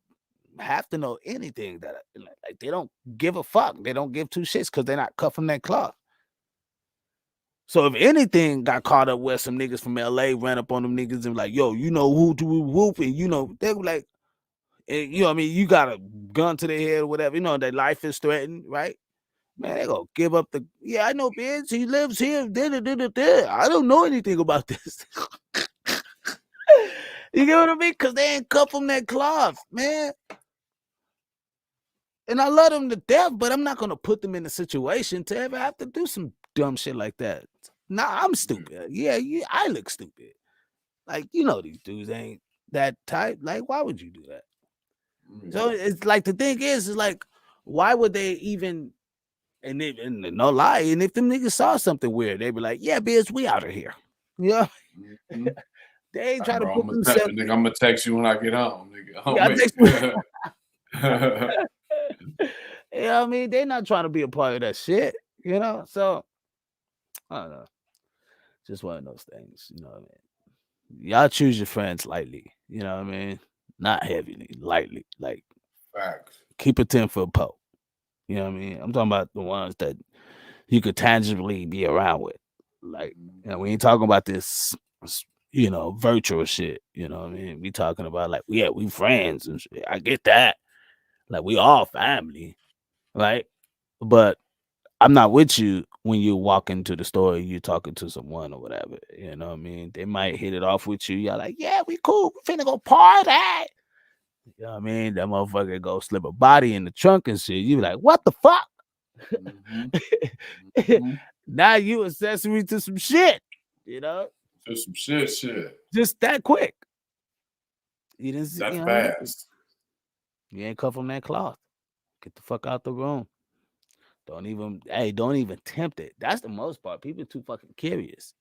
have to know anything that, like, they don't give a fuck. They don't give two shits because they're not cut from that cloth. So if anything got caught up where some niggas from LA ran up on them niggas and like, yo, you know who to whoop, and you know, they were like, you know what I mean, you got a gun to their head or whatever, you know, their life is threatened, right? Man, they gonna give up the, yeah, I know, bitch, he lives here, I don't know anything about this. You get what I mean? Because they ain't cut from that cloth, man. And I love them to death, but I'm not gonna put them in a situation to ever have to do some dumb shit like that. Nah, I'm stupid. Yeah, I look stupid. Like, you know, these dudes ain't that type. Like, why would you do that? So it's like, the thing is like, why would they even? And no lie, and if them niggas saw something weird, they'd be like, "Yeah, bitch, we out of here." Yeah. They ain't trying to put themselves. Nigga, I'm gonna text you when I get home, nigga. Yeah, I text you. You know what I mean? They're not trying to be a part of that shit, you know? So, I don't know. Just one of those things, you know what I mean? Y'all choose your friends lightly, you know what I mean? Not heavily, lightly. Like, facts. Keep a 10-foot pole. You know what I mean? I'm talking about the ones that you could tangibly be around with. Like, you know, we ain't talking about this, you know, virtual shit. You know what I mean? We talking about, like, yeah, we friends and shit. I get that. Like, we all family. Right? But I'm not with you when you walk into the store and you're talking to someone or whatever. You know what I mean? They might hit it off with you. You're like, yeah, we cool. We finna go party. You know what I mean? That motherfucker go slip a body in the trunk and shit. You be like, what the fuck? Now you accessory to some shit. You know? To some shit. Just that quick. You didn't see, that's you know, fast. You ain't cut from that cloth. Get the fuck out the room. Don't even tempt it. That's the most part. People are too fucking curious.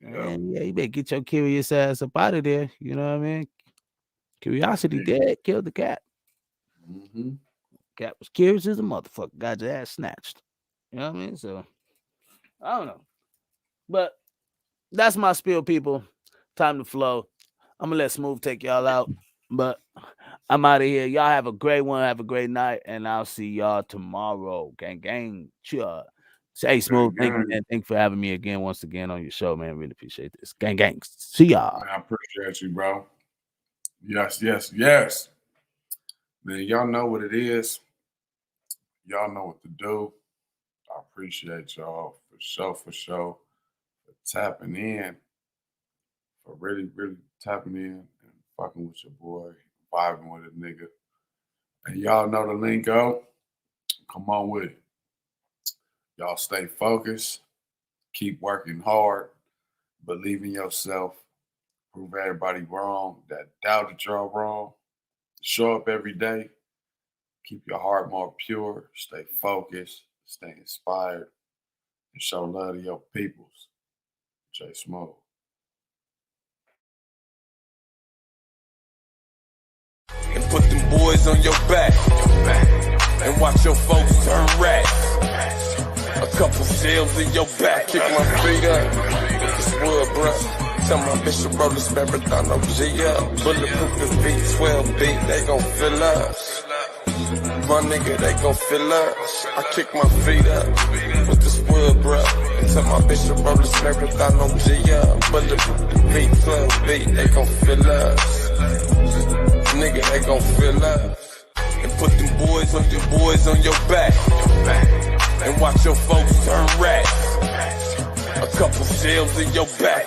And yeah, you better get your curious ass up out of there. You know what I mean? Curiosity dead, killed the cat. Cat was curious as a motherfucker. Got your ass snatched. You know what I mean? So, I don't know. But that's my spiel, people. Time to flow. I'm going to let Smoove take y'all out. But I'm out of here. Y'all have a great one. Have a great night. And I'll see y'all tomorrow. Gang. Cheer. Say Smoove, thank you, man. Thank you for having me again, once again, on your show, man. Really appreciate this. Gang. See y'all. Man, I appreciate you, bro. Yes. Man, y'all know what it is. Y'all know what to do. I appreciate y'all for sure. For tapping in. For really tapping in and fucking with your boy. Vibing with a nigga. And y'all know the lingo. Come on with it. Y'all stay focused. Keep working hard. Believe in yourself. Prove everybody wrong that doubted y'all wrong. Show up every day. Keep your heart more pure. Stay focused. Stay inspired. And show love to your peoples. Jay Smoove. And put them boys on your back. And watch your folks turn rats. A couple shells in your back. Kick my feet up. It's wood, bruh. Tell my bitch to roll this marathon OG up. Bulletproof the V12 beat, they gon' fill up. My nigga, they gon' feel us. I kick my feet up with this wood, bruh. And tell my bitch to roll the snake without no G up. But the beat club beat, they gon' feel us. Nigga, they gon' feel us. And put them boys on your back. And watch your folks turn rats. A couple shells in your back.